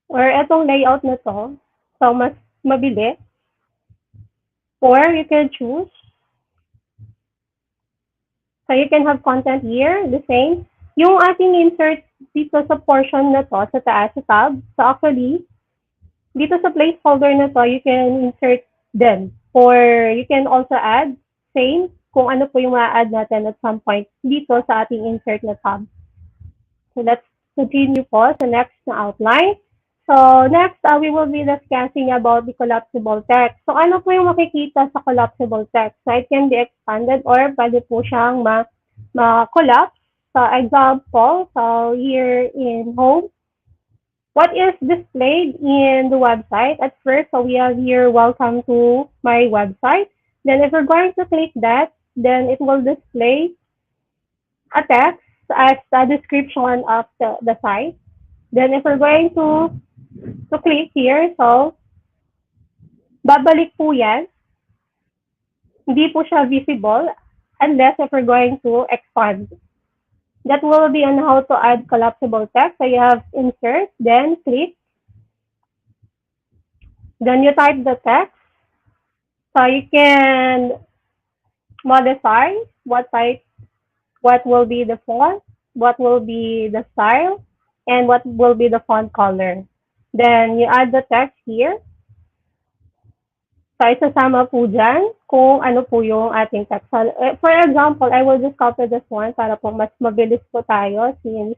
or itong layout na to, so mas mabili, or you can choose, so you can have content here, the same. Yung ating insert dito sa portion na to, sa taas, sa tab, so actually, dito sa placeholder na to, you can insert them, or you can also add, same, kung ano po yung ma-add natin at some point dito sa ating insert na tab. So let's continue po sa next na outline. So next, we will be discussing about the collapsible text. So ano po yung makikita sa collapsible text? So it can be expanded or pwede po siyang ma-collapse. So example, so here in home, what is displayed in the website? At first, so we have here, welcome to my website. Then if we're going to click that, then it will display a text as a description of the site. Then if we're going to click here, so babalik po yan. Hindi po siya visible unless if we're going to expand. That will be on how to add collapsible text. So you have insert, then click. Then you type the text. So you can modify what will be the font, what will be the style, and what will be the font color. Then you add the text here. So, isasama po dyan kung ano po yung ating text. So, for example, I will just copy this one para po mas mabilis po tayo since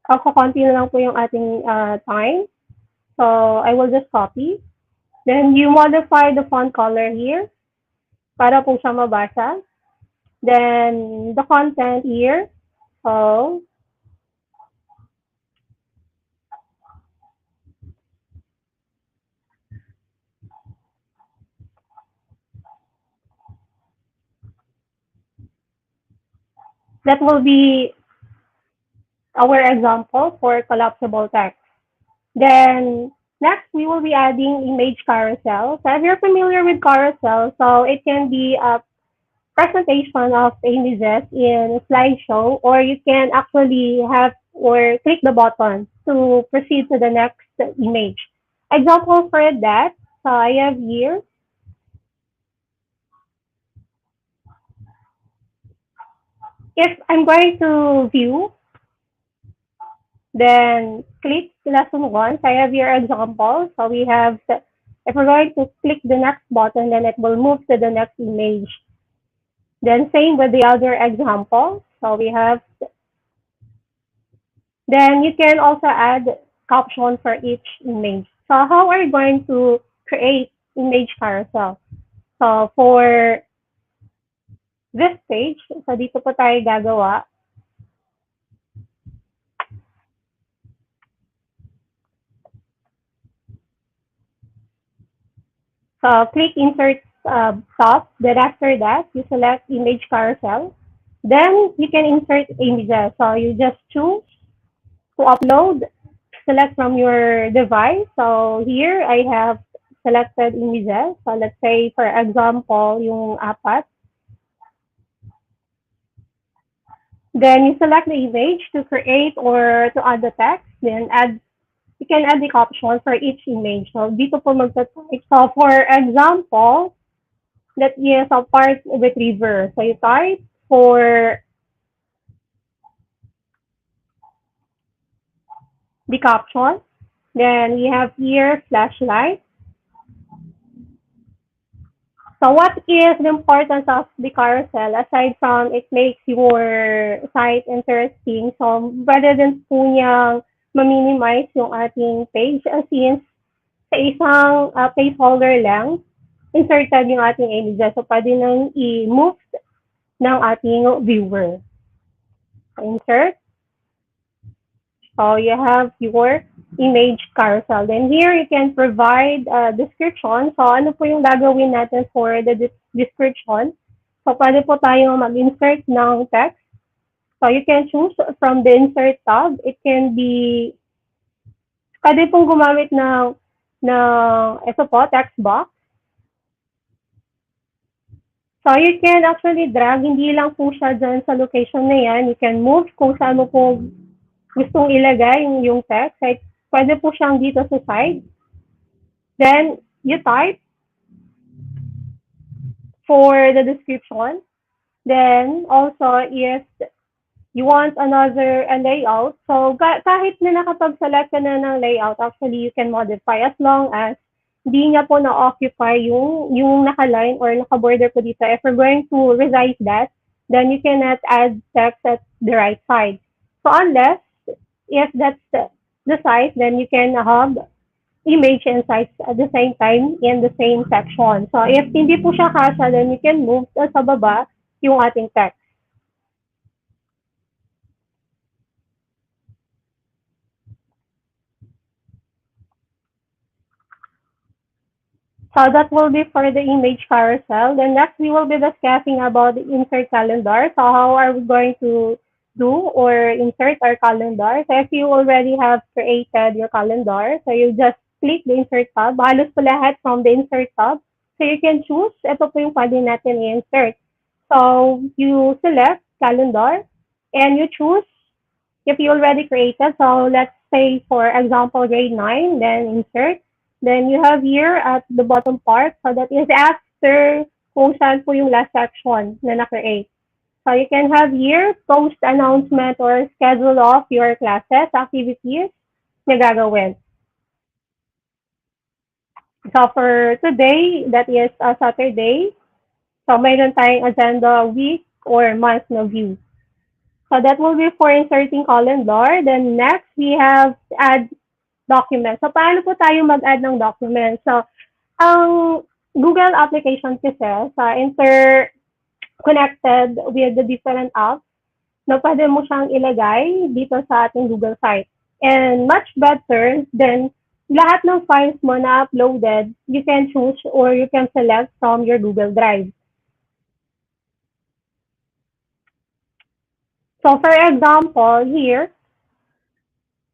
kakunti na lang po yung ating time. So, I will just copy. Then, you modify the font color here para po siya mabasa. Then, the content here. So, that will be our example for collapsible text. Then, next, we will be adding image carousel. So, if you're familiar with carousel, so it can be a presentation of images in a slideshow, or you can actually have or click the button to proceed to the next image. Example for that, so I have here, if I'm going to view, then click lesson 1. So I have your example. So we have, if we're going to click the next button, then it will move to the next image. Then same with the other example. So we have, then you can also add caption for each image. So how are you going to create image carousel? So for this page, so dito po tayo gagawa. So click insert top. Then after that, you select image carousel. Then you can insert images. So you just choose to upload, select from your device. So here I have selected images. So let's say for example, yung apat. Then you select the image to create or to add the text. Then you can add the caption for each image. So dito po magta-type. So for example, that is a part retriever. So you type for the caption. Then we have here flashlight. So what is the importance of the carousel aside from it makes your site interesting? So rather than po niyang ma-minimize yung ating page, since sa isang placeholder lang, inserted yung ating images. So pwede nang i-move ng ating viewer. Insert. So you have your image carousel. Then here you can provide a description. So ano po yung gagawin natin for the description? So pwede po tayong mag-insert ng text. So you can choose from the insert tab. It can be, pwede pong gumamit ng ito po, text box. So you can actually drag, hindi lang po siya dyan sa location na yan. You can move kung saan mo po gustong ilagay yung text. Like, pwede po siyang dito sa side. Then, you type for the description. Then, also, if you want another layout, so kahit na nakapag-select ka na ng layout, actually, you can modify as long as hindi niya po na-occupy yung naka-line or naka-border po dito. If we're going to resize that, then you cannot add text at the right side. So, unless if that's the size, then you can have image and size at the same time in the same section. So if hindi po siya kasha, then you can move sa baba yung ating text. So that will be for the image carousel. Then next, we will be discussing about the insert calendar. So how are we going to do or insert our calendar? So if you already have created your calendar, so you just click the insert tab. Halos po lahat from the insert tab. So you can choose. Ito po yung pwede natin i-insert. So you select calendar and you choose if you already created. So let's say, for example, grade 9, then insert. Then you have here at the bottom part, so that is after kung saan po yung last section na na-create. So you can have here post announcement or schedule of your classes, activities na gagawin. So for today, that is a Saturday. So mayroon tayong agenda week or month na view. So that will be for inserting calendar. Then next, we have add documents. So paano po tayo mag-add ng documents? So ang Google application kasi sa interconnected with the different apps na pwede mo siyang ilagay dito sa ating Google site. And much better than lahat ng files mo na uploaded, you can choose or you can select from your Google Drive. So for example, here,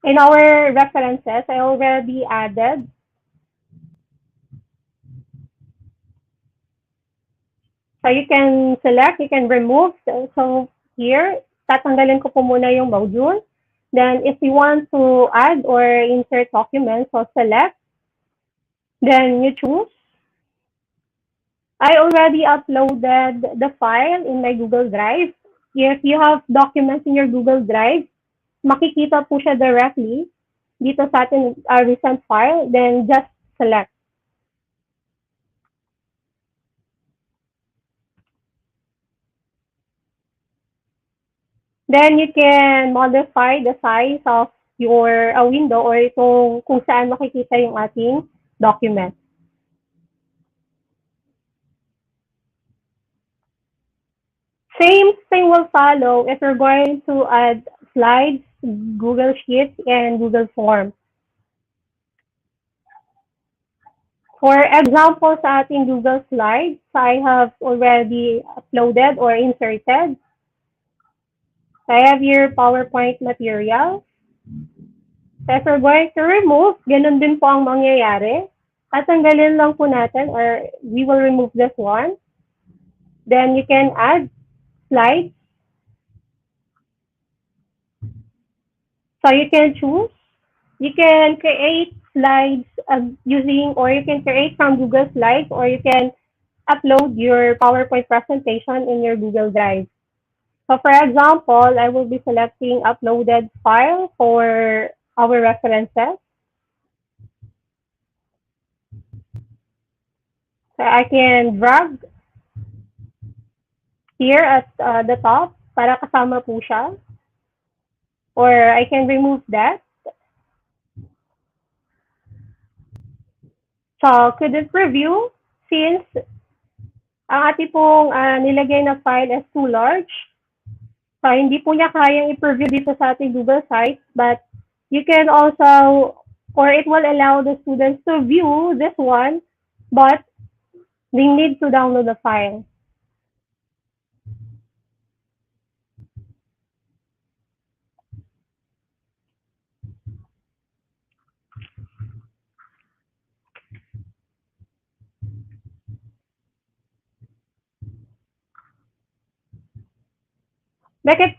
in our references, I already added. So you can select, you can remove. So here, tatanggalin ko po muna yung module. Then if you want to add or insert documents, so select. Then you choose. I already uploaded the file in my Google Drive. If you have documents in your Google Drive, makikita po siya directly dito sa ating recent file. Then just select. Then you can modify the size of your window or itong kung saan makikita yung ating document. Same thing will follow if you're going to add slides, Google Sheets, and Google Forms. For example, sa ating Google Slides, I have already uploaded or inserted. I have your PowerPoint material. So if we're going to remove, ganun din po ang mangyayari. Tatanggalin lang po natin or we will remove this one. Then you can add slides. So you can choose. You can create slides using, or you can create from Google Slides, or you can upload your PowerPoint presentation in your Google Drive. So for example, I will be selecting uploaded file for our references. So I can drag here at the top para kasama po siya. Or I can remove that. So couldn't preview since ang ating pong nilagay na file is too large. So hindi po niya kayang i-preview dito sa ating Google site, but you can also, or it will allow the students to view this one, but they need to download the file.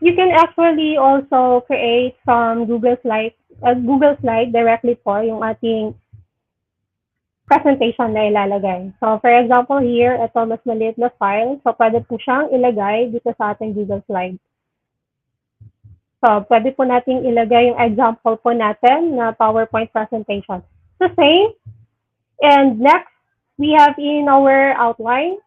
You can actually also create from Google Slide directly po yung ating presentation na ilalagay. So for example here, ito mas maliit na file. So pwede po siyang ilagay dito sa ating Google Slide. So pwede po nating ilagay yung example po natin na PowerPoint presentation. So same. And next, we have in our outline.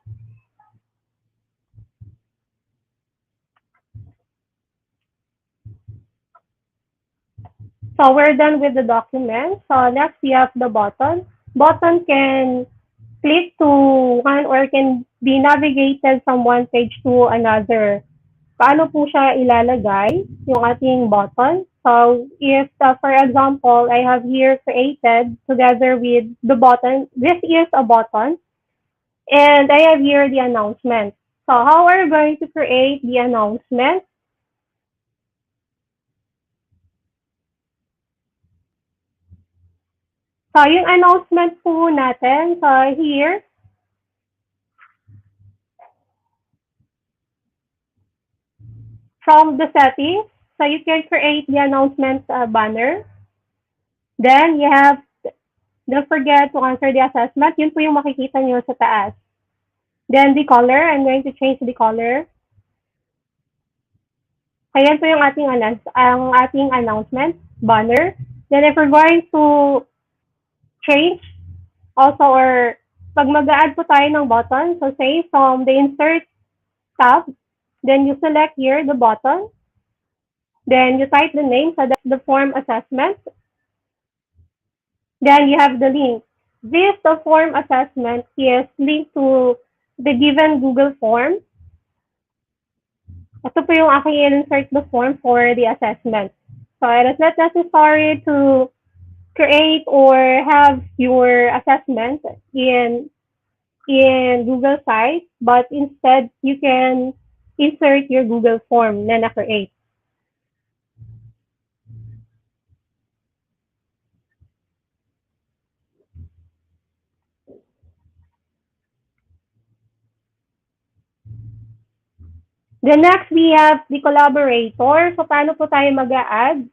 So we're done with the document. So next we have the button. Button can click to one or can be navigated from one page to another. Paano po siya ilalagay, yung ating button? So if, for example, I have here created together with the button, this is a button, and I have here the announcement. So how are we going to create the announcement? So, yung announcement po natin, so here, from the settings, so you can create the announcement banner. Then, you have, don't forget to answer the assessment. Yun po yung makikita nyo sa taas. Then, the color, I'm going to change the color. Ayan po yung ating announcement banner. Then, if we're going to change Also, or pag mag-add po tayo ng button, so say from the insert tab, then you select here the button, then you type the name, so that's the form assessment. Then you have the link. This the form assessment is linked to the given Google form. Ito po yung aking insert the form for the assessment. So it is not necessary to create or have your assessment in Google Sites, but instead you can insert your Google form na na-create. The next, we have the collaborator. So, paano po tayo mag-a-add?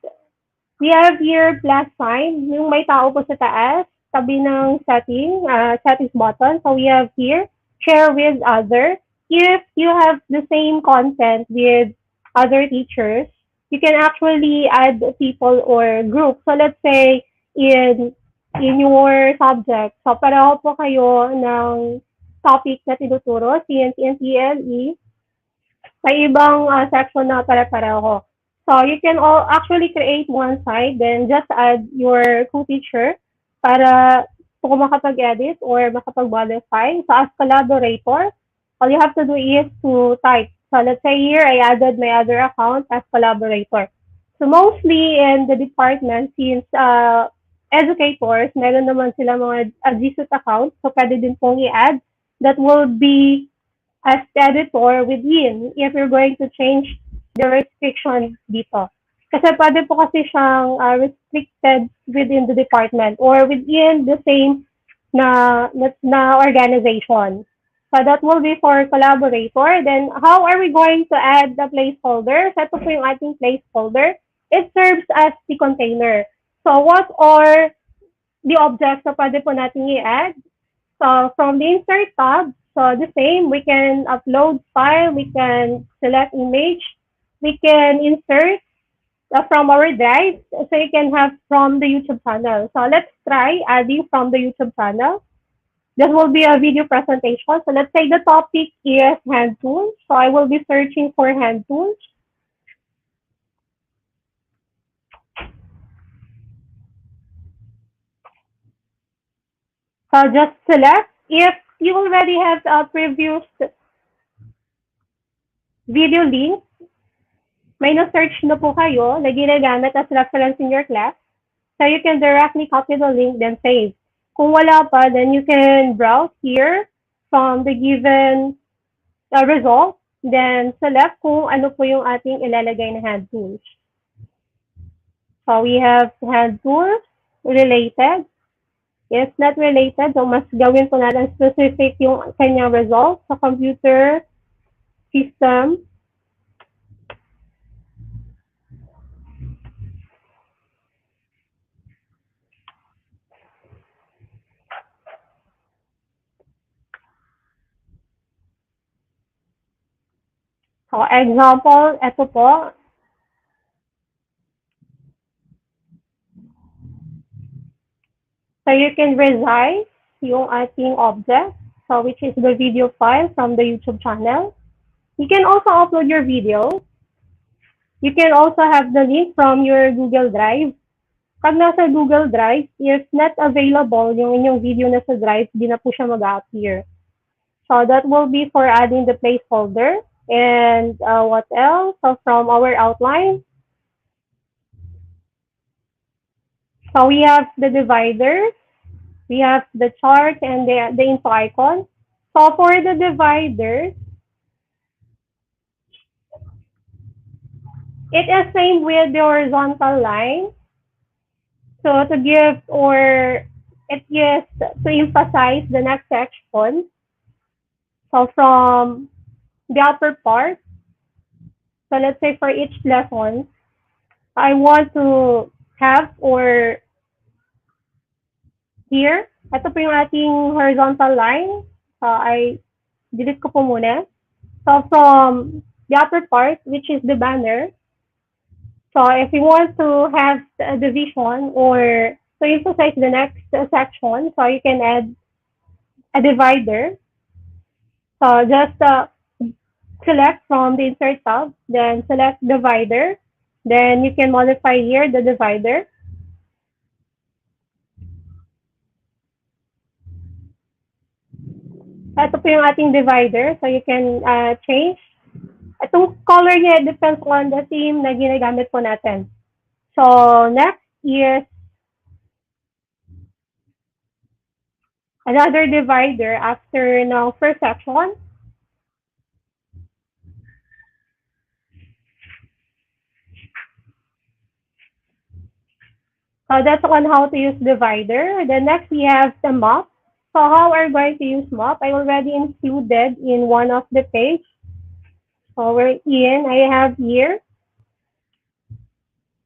We have here plus sign, yung may tao po sa taas, tabi ng settings button. So, we have here, share with other. If you have the same content with other teachers, you can actually add people or group. So, let's say, in your subject, so pareho po kayo ng topic na tinuturo, CNC and CLE, may ibang section na pare-pareho. So you can all actually create one side, then just add your co-teacher para kung makapag-edit or makapag-modify. So as collaborator, all you have to do is to type. So let's say here, I added my other account as collaborator. So mostly in the department, since educators, meron naman sila mga G Suite account, so pwede din pong i-add. That will be as editor within if you're going to change the restriction dito. Kasi pwede po kasi siyang restricted within the department or within the same na organization. So that will be for collaborator. Then how are we going to add the placeholder? So ito po yung ating placeholder. It serves as the container. So what are the objects na pwede po natin i-add? So from the insert tab, so the same, we can upload file, we can select image, we can insert from our drive, so you can have from the YouTube channel. So let's try adding from the YouTube channel. This will be a video presentation. So let's say the topic is hand tools. So I will be searching for hand tools. So just select. If you already have a previous video link, may na-search na po kayo na ginagamit as reference in your class. So you can directly copy the link, then save. Kung wala pa, then you can browse here from the given result, then select kung ano po yung ating ilalagay na hand tools. So we have hand tools related. If not related, so mas gawin po natin specific yung kanyang result sa computer system. So example, ito po. So you can resize yung ating object, so which is the video file from the YouTube channel. You can also upload your video. You can also have the link from your Google Drive. Pag nasa Google Drive, if not available yung inyong video na sa Drive, di na po siya mag-appear. So that will be for adding the placeholder. And what else? So from our outline, so we have the dividers, we have the chart and the info icon. So for the dividers, it is same with the horizontal line. So to give or it is to emphasize the next section. So from the upper part, so let's say for each lesson, I want to have or here, ito po yung ating horizontal line. So I delete ko po muna. So from the upper part, which is the banner, so if you want to have a division or to emphasize the next section, so you can add a divider. So just select from the insert tab, then select divider. Then you can modify here the divider. Ito po yung ating divider. So you can change. Itong color niya, it depends on the theme na ginagamit po natin. So next is another divider after ng first section. So that's on how to use divider. The next we have the map. So how are we going to use map? I already included in one of the page. So we're in, I have here,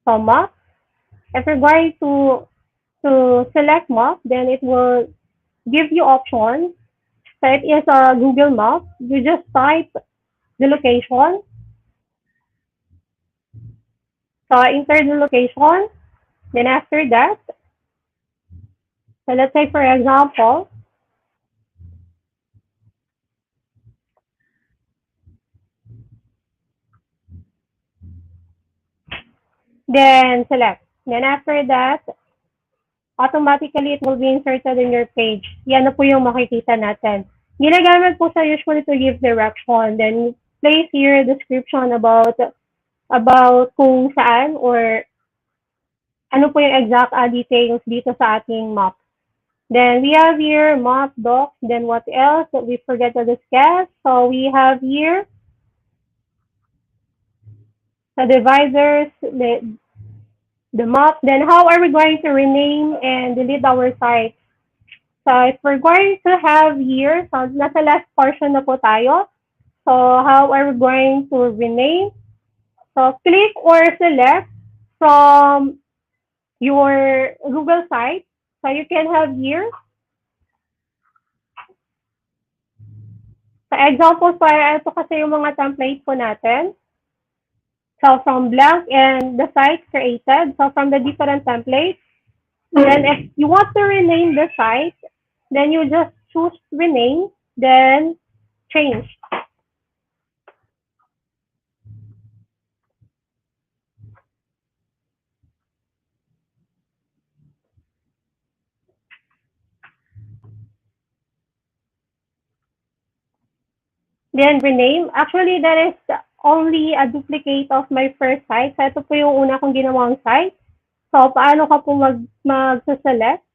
so map. If you're going to select map, then it will give you options. So it is a Google map. You just type the location. So enter the location. Then after that, so let's say for example, then select. Then after that, automatically it will be inserted in your page. Yan na po yung makikita natin. Ginagamit po sa usually to give direction. Then place here description about kung saan or ano po yung exact details dito sa ating map. Then we have here map, docs, then what else that we forget to discuss. So we have here the dividers, the map. Then how are we going to rename and delete our site? So if we're going to have here, so nasa last portion na po tayo. So how are we going to rename? So click or select from your Google site. So you can have here. So examples po, ito kasi yung mga template po natin. So from blank and the site created. So from the different templates. Then if you want to rename the site, then you just choose rename, then change. Then rename. Actually, that is only a duplicate of my first site. So ito po yung una kong ginawang site. So paano ka po mag-select?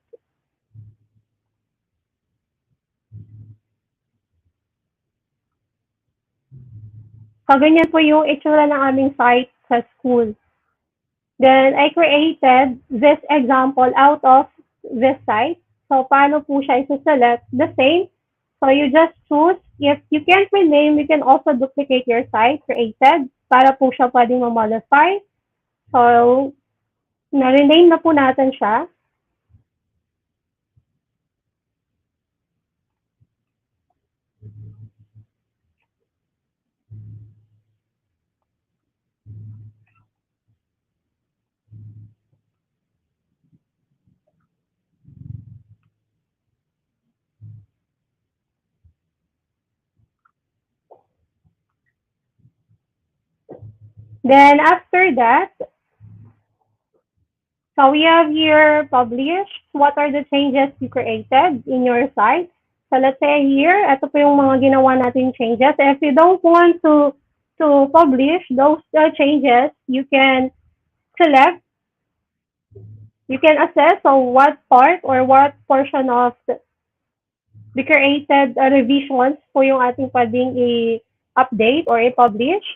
So ganyan po yung itsura ng aming site sa school. Then I created this example out of this site. So paano po siya isa-select? The same. So you just choose, if you can't rename, you can also duplicate your site created para po siya pwedeng ma-modify. So, na-rename na po natin siya. Then after that, so we have here published. What are the changes you created in your site? So let's say here, ito po yung mga ginawa natin changes. If you don't want to publish those changes, you can select, you can assess so what part or what portion of the created revisions po yung ating pwedeng i-update or i-publish.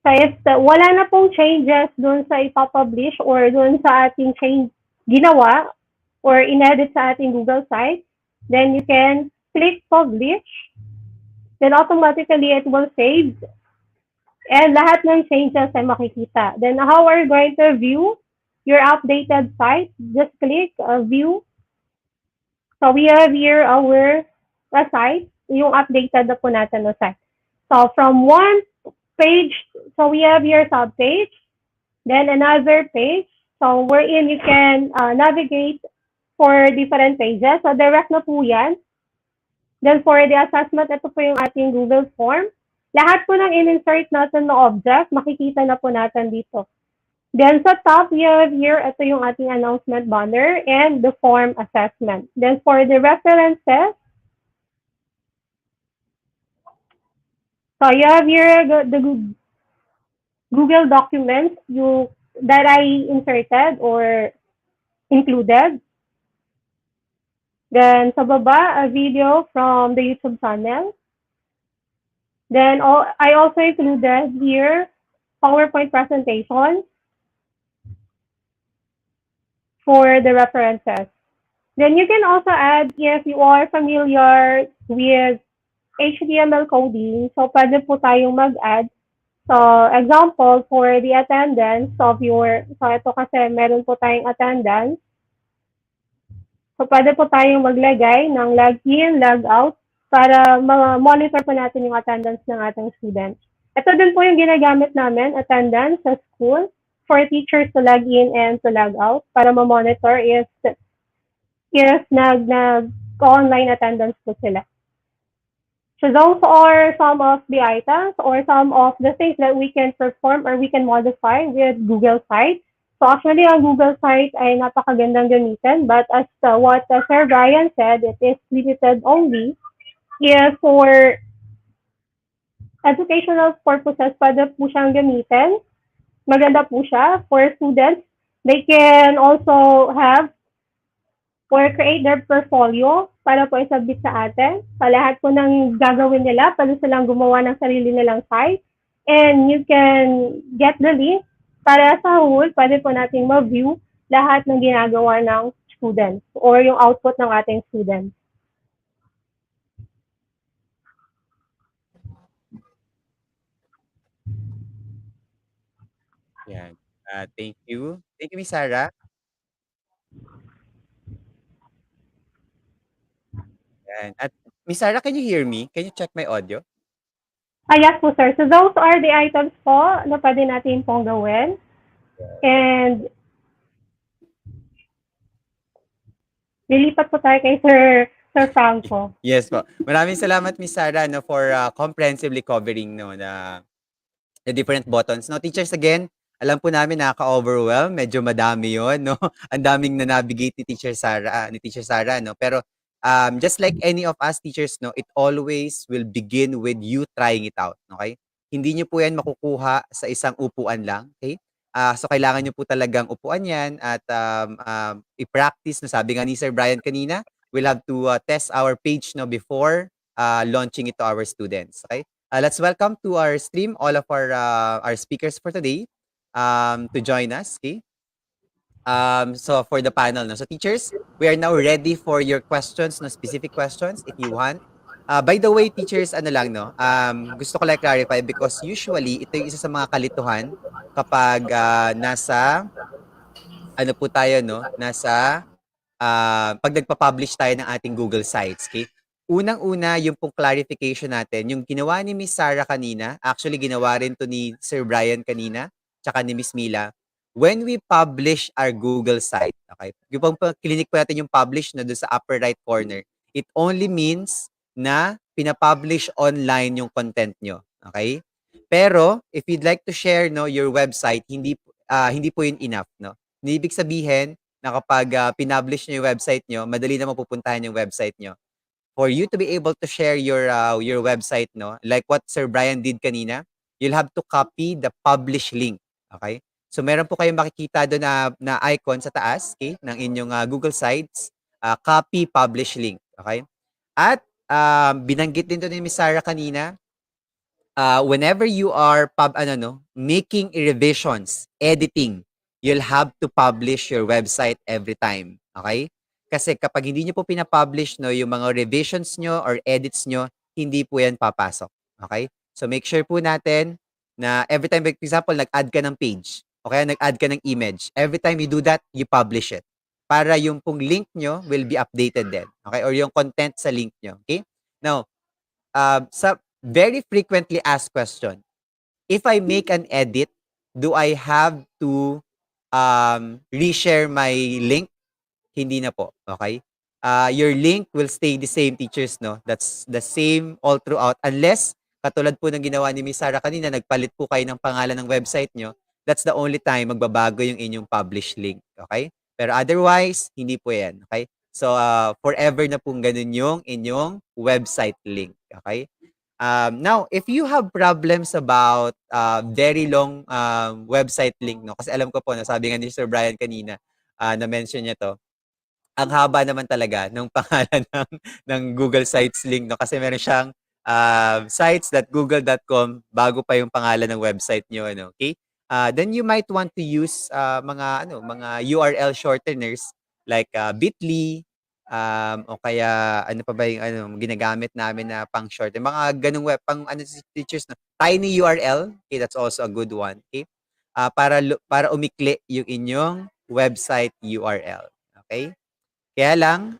So if wala na pong changes dun sa ipapublish or dun sa ating change ginawa or inedit sa ating Google site, then you can click publish. Then automatically it will save. And lahat ng changes ay makikita. Then how are you going to view your updated site? Just click view. So we have here our site, yung updated na po natin na site. So from one page, so we have here sub page, then another page, So, wherein you can navigate for different pages. So, direct na po yan. Then, for the assessment, ito po yung ating Google form. Lahat po ng in-insert natin na object, makikita na po natin dito. Then, sa top, you have here, ito yung ating announcement banner and the form assessment. Then, for the references, so you have here the Google documents that I inserted or included. Then sa baba, a video from the YouTube channel. Then I also included here PowerPoint presentation for the references. Then you can also add if you are familiar with HTML coding. So pwede po tayong mag-add. So example, for the attendance of so ito kasi meron po tayong attendance. So pwede po tayong maglagay ng login, logout para monitor po natin yung attendance ng ating students. Ito din po yung ginagamit namin, attendance sa school, for teachers to log in and to log out para ma-monitor if nag-online attendance po sila. So those are some of the items or some of the things that we can perform or we can modify with Google Sites. So actually, ang Google site ay napakagandang gamitin, but as what Sir Brian said, it is limited only if for educational purposes, pwede po siyang gamitin. Maganda po siya for students. They can also have or create their portfolio para po isubmit sa atin. Sa lahat po ng gagawin nila, pwede silang gumawa ng sarili nilang site. And you can get the link para sa whole, pwede po nating ma-view lahat ng ginagawa ng students or yung output ng ating students. Yan. Thank you. Thank you, Miss Sarah. Yan. At Miss Sarah, can you hear me? Can you check my audio? Yes po, sir. So those are the items po na pwede natin pong gawin. And lilipat po tayo kay Sir Franco. Yes po. Maraming salamat, Miss Sarah, no, for comprehensively covering the different buttons. No, teachers, again, alam po namin nakaka-overwhelm, medyo madami 'yon, no. Ang daming na-navigate ni Teacher Sarah, no. Pero just like any of us teachers, no, it always will begin with you trying it out, okay? Hindi niyo po 'yan makukuha sa isang upuan lang, okay? So kailangan niyo po talagang upuan 'yan at i-practice, no. Sabi nga ni Sir Brian kanina, we'll have to test our page, no, before launching it to our students, okay? Let's welcome to our stream all of our speakers for today to join us. Okay. So for the panel, no? So teachers, we are now ready for your questions, no, specific questions if you want. By the way, teachers, ano lang, no? Gusto ko lang clarify because usually ito yung isa sa mga kalituhan kapag nasa ano po tayo, no? Nasa pag nagpa-publish tayo ng ating Google Sites, okay? Unang-una, yung pong clarification natin, yung ginawa ni Miss Sarah kanina, actually ginawa rin to ni Sir Brian kanina, tsaka ni Miss Mila, when we publish our Google site, okay? Yung pong clinic po natin yung publish na doon sa upper right corner, it only means na pinapublish online yung content nyo, okay? Pero, if you'd like to share, no, your website, hindi po yun enough, no? Ibig sabihin, na kapag pinublish nyo yung website nyo, madali na mapupuntahan yung website nyo. For you to be able to share your website, no, like what Sir Brian did kanina, you'll have to copy the publish link. Okay? So meron po kayong makikita doon na icon sa taas, okay, ng inyong Google Sites, copy publish link. Okay? At binanggit din to ni Miss Sarah kanina, whenever you are making revisions, editing, you'll have to publish your website every time. Okay? Kasi kapag hindi nyo po pinapublish, no, yung mga revisions nyo or edits nyo, hindi po yan papasok. Okay? So make sure po natin na every time, for example, nag-add ka ng page, o kaya nag-add ka ng image, every time you do that, you publish it. Para yung pong link nyo will be updated din. Okay? Or yung content sa link nyo. Okay? Now, sa very frequently asked question, if I make an edit, do I have to reshare my link, hindi na po, okay? Your link will stay the same, teachers, no? That's the same all throughout unless katulad po ng ginawa ni Miss Sarah kanina, nagpalit po kayo ng pangalan ng website nyo, that's the only time magbabago yung inyong publish link, okay? Pero otherwise, hindi po yan, okay? So, forever na pong ganun yung inyong website link, okay? Now, if you have problems about very long website link, no? Kasi alam ko po, nasabi nga ni Sir Brian kanina, na-mention niya to, ang haba naman talaga ng pangalan ng Google Sites link, no? Kasi meron siyang sites.google.com bago pa yung pangalan ng website nyo, ano? Okay? Then you might want to use mga URL shorteners like bit.ly, o kaya ano pa ba yung ginagamit namin na pang shorten, mga ganung web pang teachers na tiny URL, okay, that's also a good one, okay? Para umikli yung inyong website URL, okay? Kaya lang,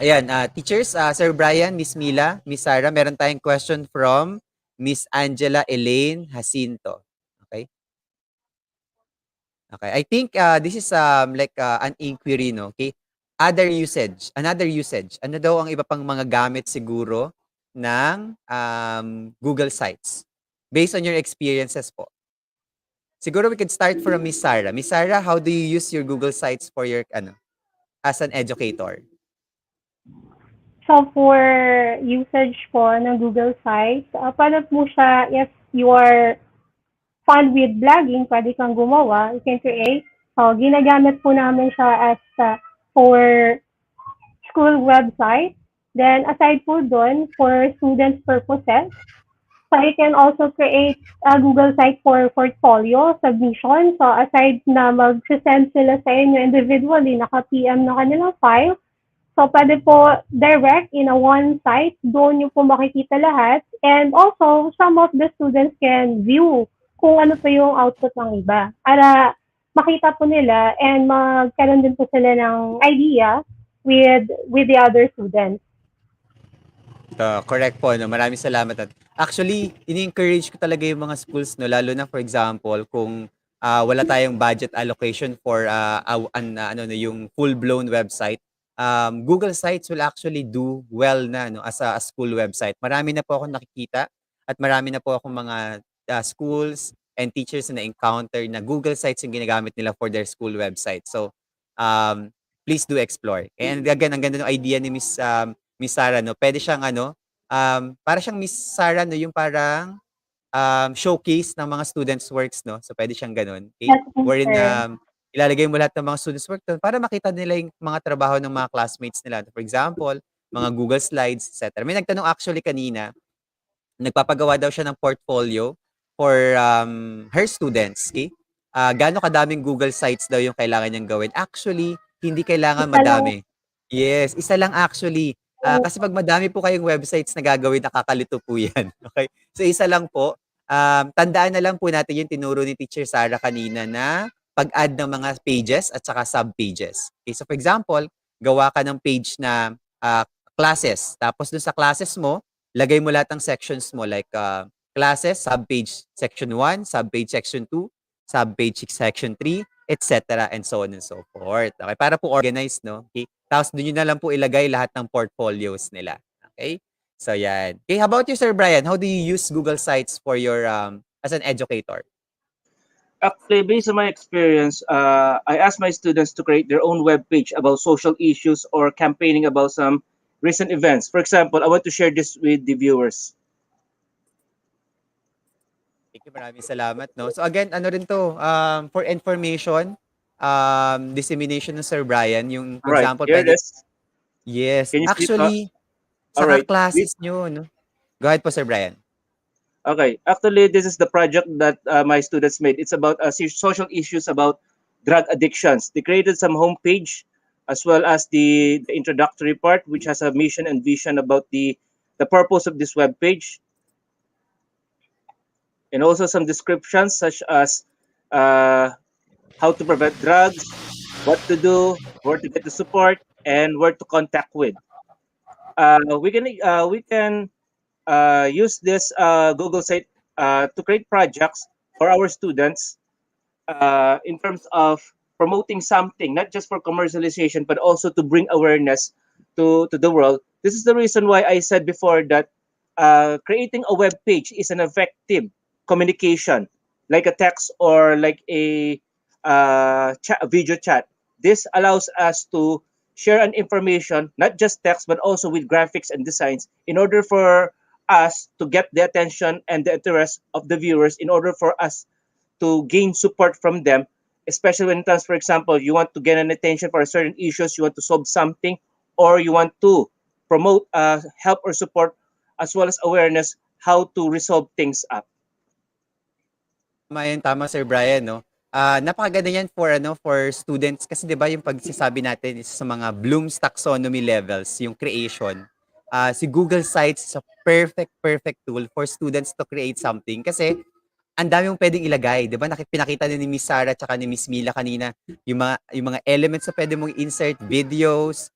ayan, teachers, Sir Brian, Miss Mila, Miss Sarah, meron tayong question from Miss Angela Elaine Jacinto. Okay? Okay. I think this is like an inquiry, no? Okay? Another usage. Ano daw ang iba pang mga gamit siguro ng Google Sites? Based on your experiences po. Siguro we could start from Miss Sarah. Miss Sarah, how do you use your Google Sites for your, as an educator? So for usage po ng Google Sites, paano po siya if you are fun with blogging, pwede kang gumawa, you can create. So ginagamit po namin siya as for school website. Then aside po doon, for students purposes, so you can also create a Google site for portfolio submission. So aside na mag-send sila sa inyo individually, naka-PM na kanilang file, so pwede po direct in a one site, doon nyo po makikita lahat. And also, some of the students can view kung ano po yung output ng iba. Para makita po nila and magkaroon din po sila ng idea with the other students. Correct po, no? Maraming salamat. At actually, ini-encourage ko talaga yung mga schools, no? Lalo na, for example, kung wala tayong budget allocation for yung full-blown website, Google Sites will actually do well na, no, as a school website. Marami na po akong nakikita at marami na po akong mga schools and teachers na encounter na Google Sites yung ginagamit nila for their school website. So, please do explore. And again, ang ganda ng idea ni Miss Sarah, no? Pwede siyang para siyang Miss Sarah, no, yung parang showcase ng mga students' works, no? So pwede siyang ganun. Okay? Yes, Wherein sir. ilalagay mo lahat ng mga students' work doon para makita nila yung mga trabaho ng mga classmates nila. For example, mga Google Slides, etc. May nagtanong actually kanina, nagpapagawa daw siya ng portfolio for her students. Okay? Gaano kadaming Google Sites daw yung kailangan niyang gawin? Actually, hindi kailangan Isa lang madami. Yes, isa lang actually. po. Kasi pag madami po kayong websites na gagawin, nakakalito po yan. Okay? So isa lang po. Tandaan na lang po natin yung tinuro ni Teacher Sarah kanina na pag-add ng mga pages at saka sub-pages. Okay? So for example, gawa ka ng page na classes. Tapos dun sa classes mo, lagay mo lahat ng sections mo like classes, subpage section 1, subpage section 2, subpage section 3, etc. and so on and so forth. Okay, para po organized, no? Okay? Tapos doon nyo na lang po ilagay lahat ng portfolios nila. Okay? So yan. Okay, how about you, Sir Brian? How do you use Google Sites for your as an educator? Actually, based on my experience, I ask my students to create their own web page about social issues or campaigning about some recent events. For example, I want to share this with the viewers. Thank you, maraming salamat, no? So again, ano rin to, for information, dissemination ng Sir Brian, yung All for right, example, here it pwede, is. yes, Can you see? actually, All sa right. classes nyo, no? Go ahead po, Sir Brian. Okay. Actually, this is the project that my students made. It's about social issues about drug addictions. They created some homepage as well as the introductory part, which has a mission and vision about the purpose of this web page, and also some descriptions such as how to prevent drugs, what to do, where to get the support, and where to contact with. We can use this Google site to create projects for our students in terms of promoting something, not just for commercialization, but also to bring awareness to the world. This is the reason why I said before that creating a web page is an effective communication, like a text or like a video chat. This allows us to share an information, not just text, but also with graphics and designs, in order for us to get the attention and the interest of the viewers, in order for us to gain support from them, especially when it comes, for example, you want to get an attention for a certain issues, you want to solve something, or you want to promote help or support as well as awareness how to resolve things up. Tama yun, tama Sir Brian, no? Napakaganda yan for ano for students kasi 'di ba yung pagsasabi natin is sa mga Bloom's taxonomy levels, yung creation. Si Google Sites is a perfect tool for students to create something kasi ang dami mong pwedeng ilagay, 'di ba? Pinakita ni Miss Sarah at ni Miss Mila kanina yung mga elements na pwede mong insert, videos,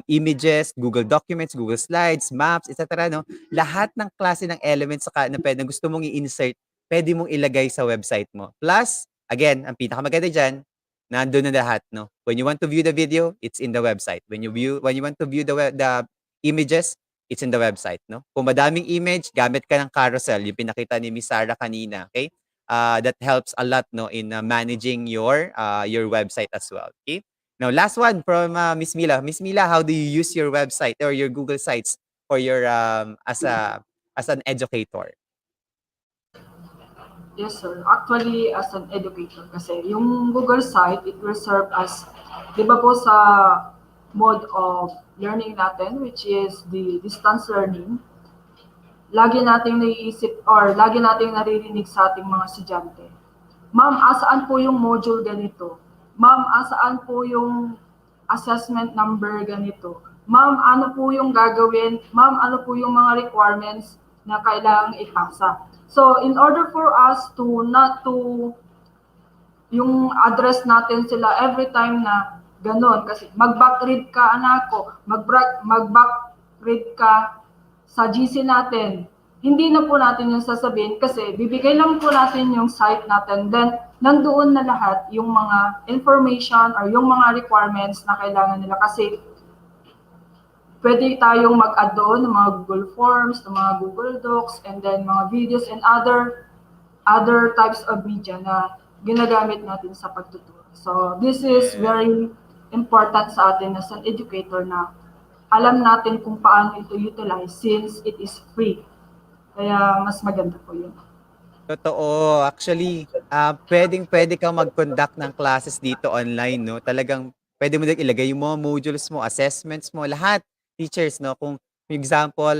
images, Google Documents, Google Slides, Maps, etc. no? Lahat ng klase ng elements na pwede gusto mong i-insert, pwede mong ilagay sa website mo. Plus, again, ang pinakamaganda diyan, nandoon na lahat, no? When you want to view the video, it's in the website. When you want to view the images, it's in the website, no? Kung madaming image, gamit ka ng carousel, yung pinakita ni Miss Sarah kanina, okay? That helps a lot, no, in managing your website as well, okay? Now, last one from Miss Mila. Miss Mila, how do you use your website or your Google Sites for your as an educator? Yes, sir. Actually, as an educator, kasi yung Google site, it will serve as, di ba po sa mode of learning natin, which is the distance learning, lagi nating naiisip or lagi nating naririnig sa ating mga estudyante. Ma'am, asaan po yung module ganito? Ma'am, asaan po yung assessment number ganito? Ma'am, ano po yung gagawin? Ma'am, ano po yung mga requirements na kailangang ipasa? So, in order for us to not to yung address natin sila every time na ganun. Kasi mag-backread ka, anak ko, mag-backread ka sa GC natin. Hindi na po natin yung sasabihin kasi bibigay lang po natin yung site natin. Then, nandoon na lahat yung mga information or yung mga requirements na kailangan nila. Kasi pwede tayong mag-add doon ng mga Google Forms, ng mga Google Docs, and then mga videos and other types of media na ginagamit natin sa pagtuturo. So, this is very important sa atin as an educator na alam natin kung paano ito utilize since it is free. Kaya mas maganda po yun. Totoo. Actually, pwedeng-pwede kang mag-conduct ng classes dito online, no? Talagang pwede mo din ilagay yung mga modules mo, assessments mo, lahat. Teachers, no? Kung for example,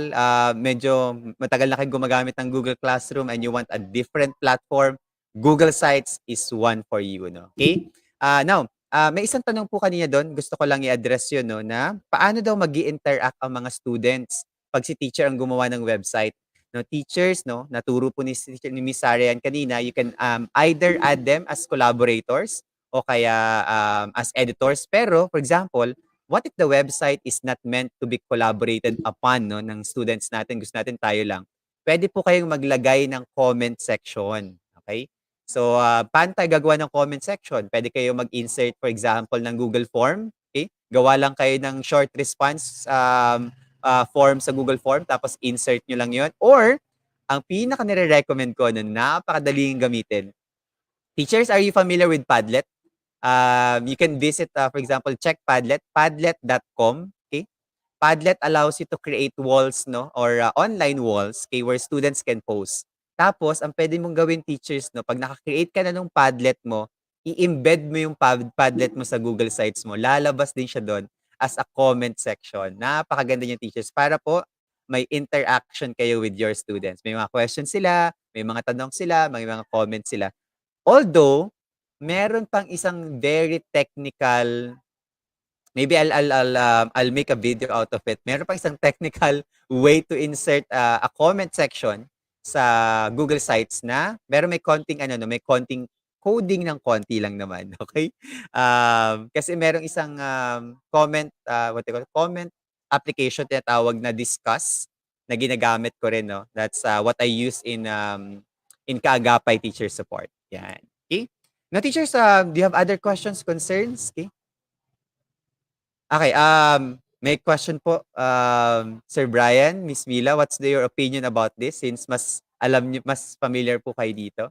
medyo matagal na kayo gumagamit ng Google Classroom and you want a different platform, Google Sites is one for you, no? Okay? Now, may isang tanong po kanina doon, gusto ko lang i-address yun, no? Na paano daw mag-i-interact ang mga students pag si teacher ang gumawa ng website? No, teachers, no, naturo po ni Miss Sarah yan kanina, you can either add them as collaborators o kaya as editors. Pero, for example, what if the website is not meant to be collaborated upon, no, ng students natin, gusto natin tayo lang. Pwede po kayong maglagay ng comment section. Okay? So, paano tayo gagawa ng comment section? Pwede kayo mag-insert, for example, ng Google Form. Okay? Gawa lang kayo ng short response form sa Google Form, tapos insert nyo lang yon. Or, ang pinaka nire-recommend ko na napakadaling gamitin, teachers, are you familiar with Padlet? You can visit, for example, check Padlet, padlet.com. Okay? Padlet allows you to create walls, no? Or online walls, okay, where students can post. Tapos, ang pwede mong gawin, teachers, no? Pag naka-create ka na ng Padlet mo, i-embed mo yung Padlet mo sa Google Sites mo. Lalabas din siya doon as a comment section. Napakaganda niya, teachers, para po may interaction kayo with your students. May mga questions sila, may mga tanong sila, may mga comments sila. Although, meron pang isang very technical, maybe I'll make a video out of it. Meron pang isang technical way to insert a comment section sa Google Sites na meron may konting may konting coding ng konti lang naman, okay? Kasi merong isang comment what they call it, comment application tinatawag na Discuss na ginagamit ko rin, no. That's what I use in Kaagapay teacher support. Yan. Okay? Now, teachers, do you have other questions, concerns? Okay. Okay, may question po, Sir Brian, Miss Mila, what's your opinion about this since mas alam niyo, mas familiar po kayo dito?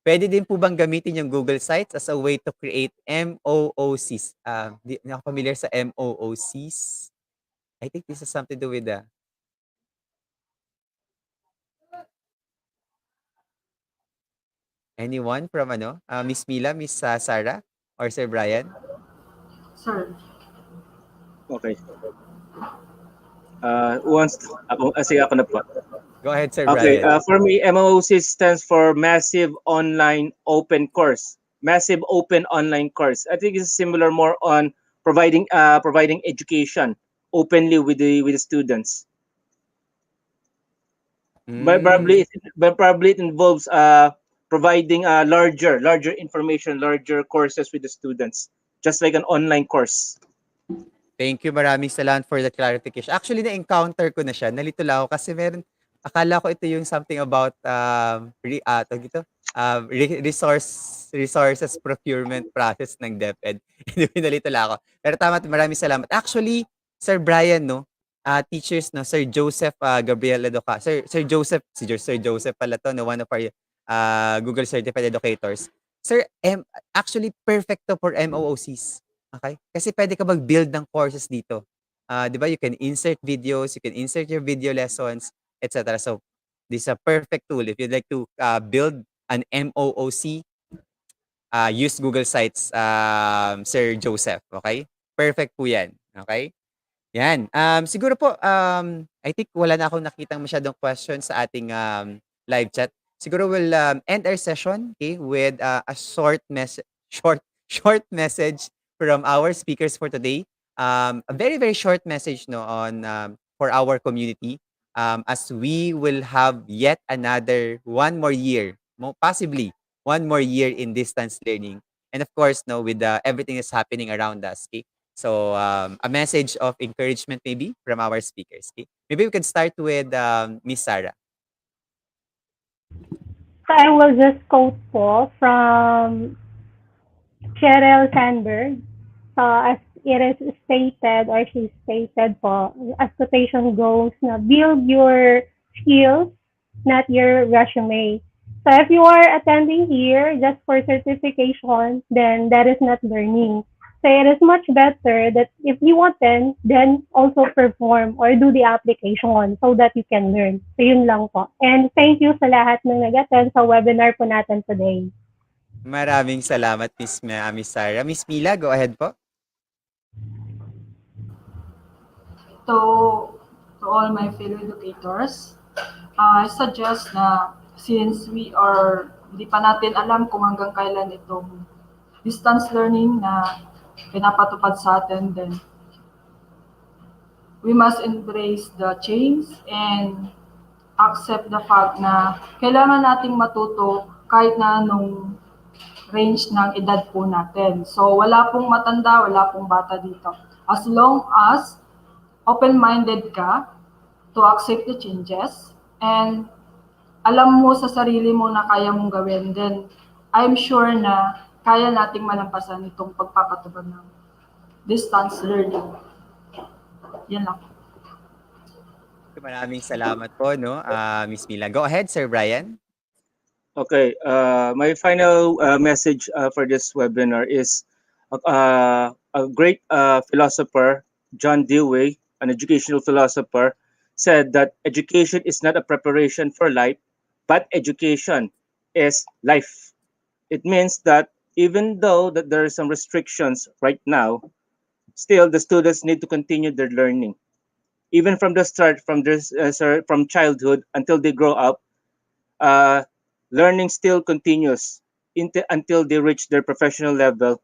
Pwede din po bang gamitin yung Google Sites as a way to create MOOCs? Di ako familiar sa MOOCs. I think this has something to do with the anyone from Miss Mila, Miss Sarah, or Sir Brian? Sir. Okay. Once ako, sige ako na po. Go ahead, Sir Okay, Brian. for me, MOOC stands for Massive Online Open Course. Massive Open Online Course. I think it's similar more on providing education openly with the students. But probably it involves providing larger information, larger courses with the students, just like an online course. Thank you, maraming salamat for the clarification. Actually, na-encounter ko na siya. Nalito lang ako kasi akala ko ito yung something about tawag dito, resources procurement process ng DepEd. Anyway, nalito lang ako. Pero tama, maraming salamat. Actually, Sir Brian, no, teachers, no, Sir Joseph Gabriel Edoca. Sir Joseph, Sir Joseph pala to, no, one of our Google Certified Educators. Sir, actually, perfect to for MOOCs. Okay? Kasi pwede ka mag-build ng courses dito. 'Di ba? You can insert videos, you can insert your video lessons, etc. So, this is a perfect tool if you'd like to build an MOOC. Use Google Sites, Sir Joseph. Okay? Perfect po 'yan. Okay? Yan. Siguro po, I think wala na akong nakitang masyadong questions sa ating live chat. Siguro we'll end our session, okay, with a short short message from our speakers for today. A very very short message, no, on for our community, as we will have yet another one more year, possibly one more year in distance learning, and of course, no, with everything that's happening around us. Okay. So, a message of encouragement maybe from our speakers. Okay? Maybe we can start with Miss Sarah. So I will just quote po from Sheryl Sandberg. So as it is stated or she stated po, as quotation goes na build your skills, not your resume. So if you are attending here just for certification, then that is not learning. So it is much better that if you attend, then also perform or do the application so that you can learn. So yun lang po. And thank you sa lahat ng nag-attend sa webinar po natin today. Maraming salamat, Miss Sarah. Miss Mila, go ahead po. To all my fellow educators, I suggest na since hindi pa natin alam kung hanggang kailan itong distance learning na pinapatupad sa atin, then we must embrace the change and accept the fact na kailangan nating matuto kahit na anong range ng edad po natin. So wala pong matanda, wala pong bata dito. As long as open-minded ka to accept the changes and alam mo sa sarili mo na kaya mong gawin, then I'm sure na kaya nating malampasan itong pagpapatupad ng distance learning. Yan lang. Maraming salamat po, no, Miss Mila. Go ahead, Sir Brian. Okay, my final message for this webinar is a great philosopher, John Dewey, an educational philosopher, said that education is not a preparation for life, but education is life. It means that even though that there are some restrictions right now, still the students need to continue their learning. Even from the start, from childhood until they grow up, learning still continues until they reach their professional level.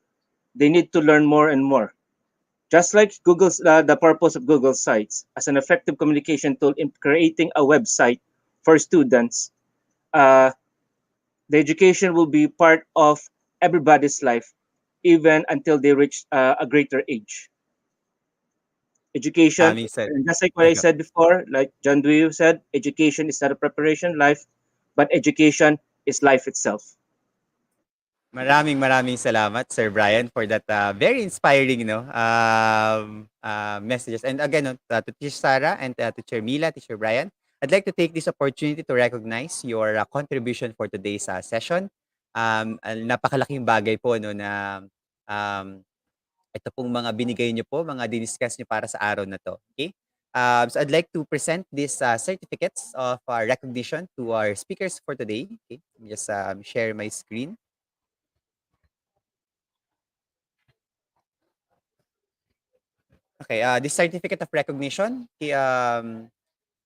They need to learn more and more. Just like the purpose of Google Sites as an effective communication tool in creating a website for students, the education will be part of everybody's life, even until they reach a greater age. Education, and just like what I said before, like John Dewey said, education is not a preparation life, but education is life itself. Maraming salamat, Sir Brian, for that very inspiring, messages. And again, no, to Teacher Sarah and to Teacher Mila, Teacher Brian, I'd like to take this opportunity to recognize your contribution for today's session. Napakalaking bagay po no na um, ito pong mga binigay niyo po, mga diniscuss niyo para sa araw na 'to, okay? So I'd like to present these certificates of recognition to our speakers for today. Okay, let me just share my screen. Okay, this certificate of recognition,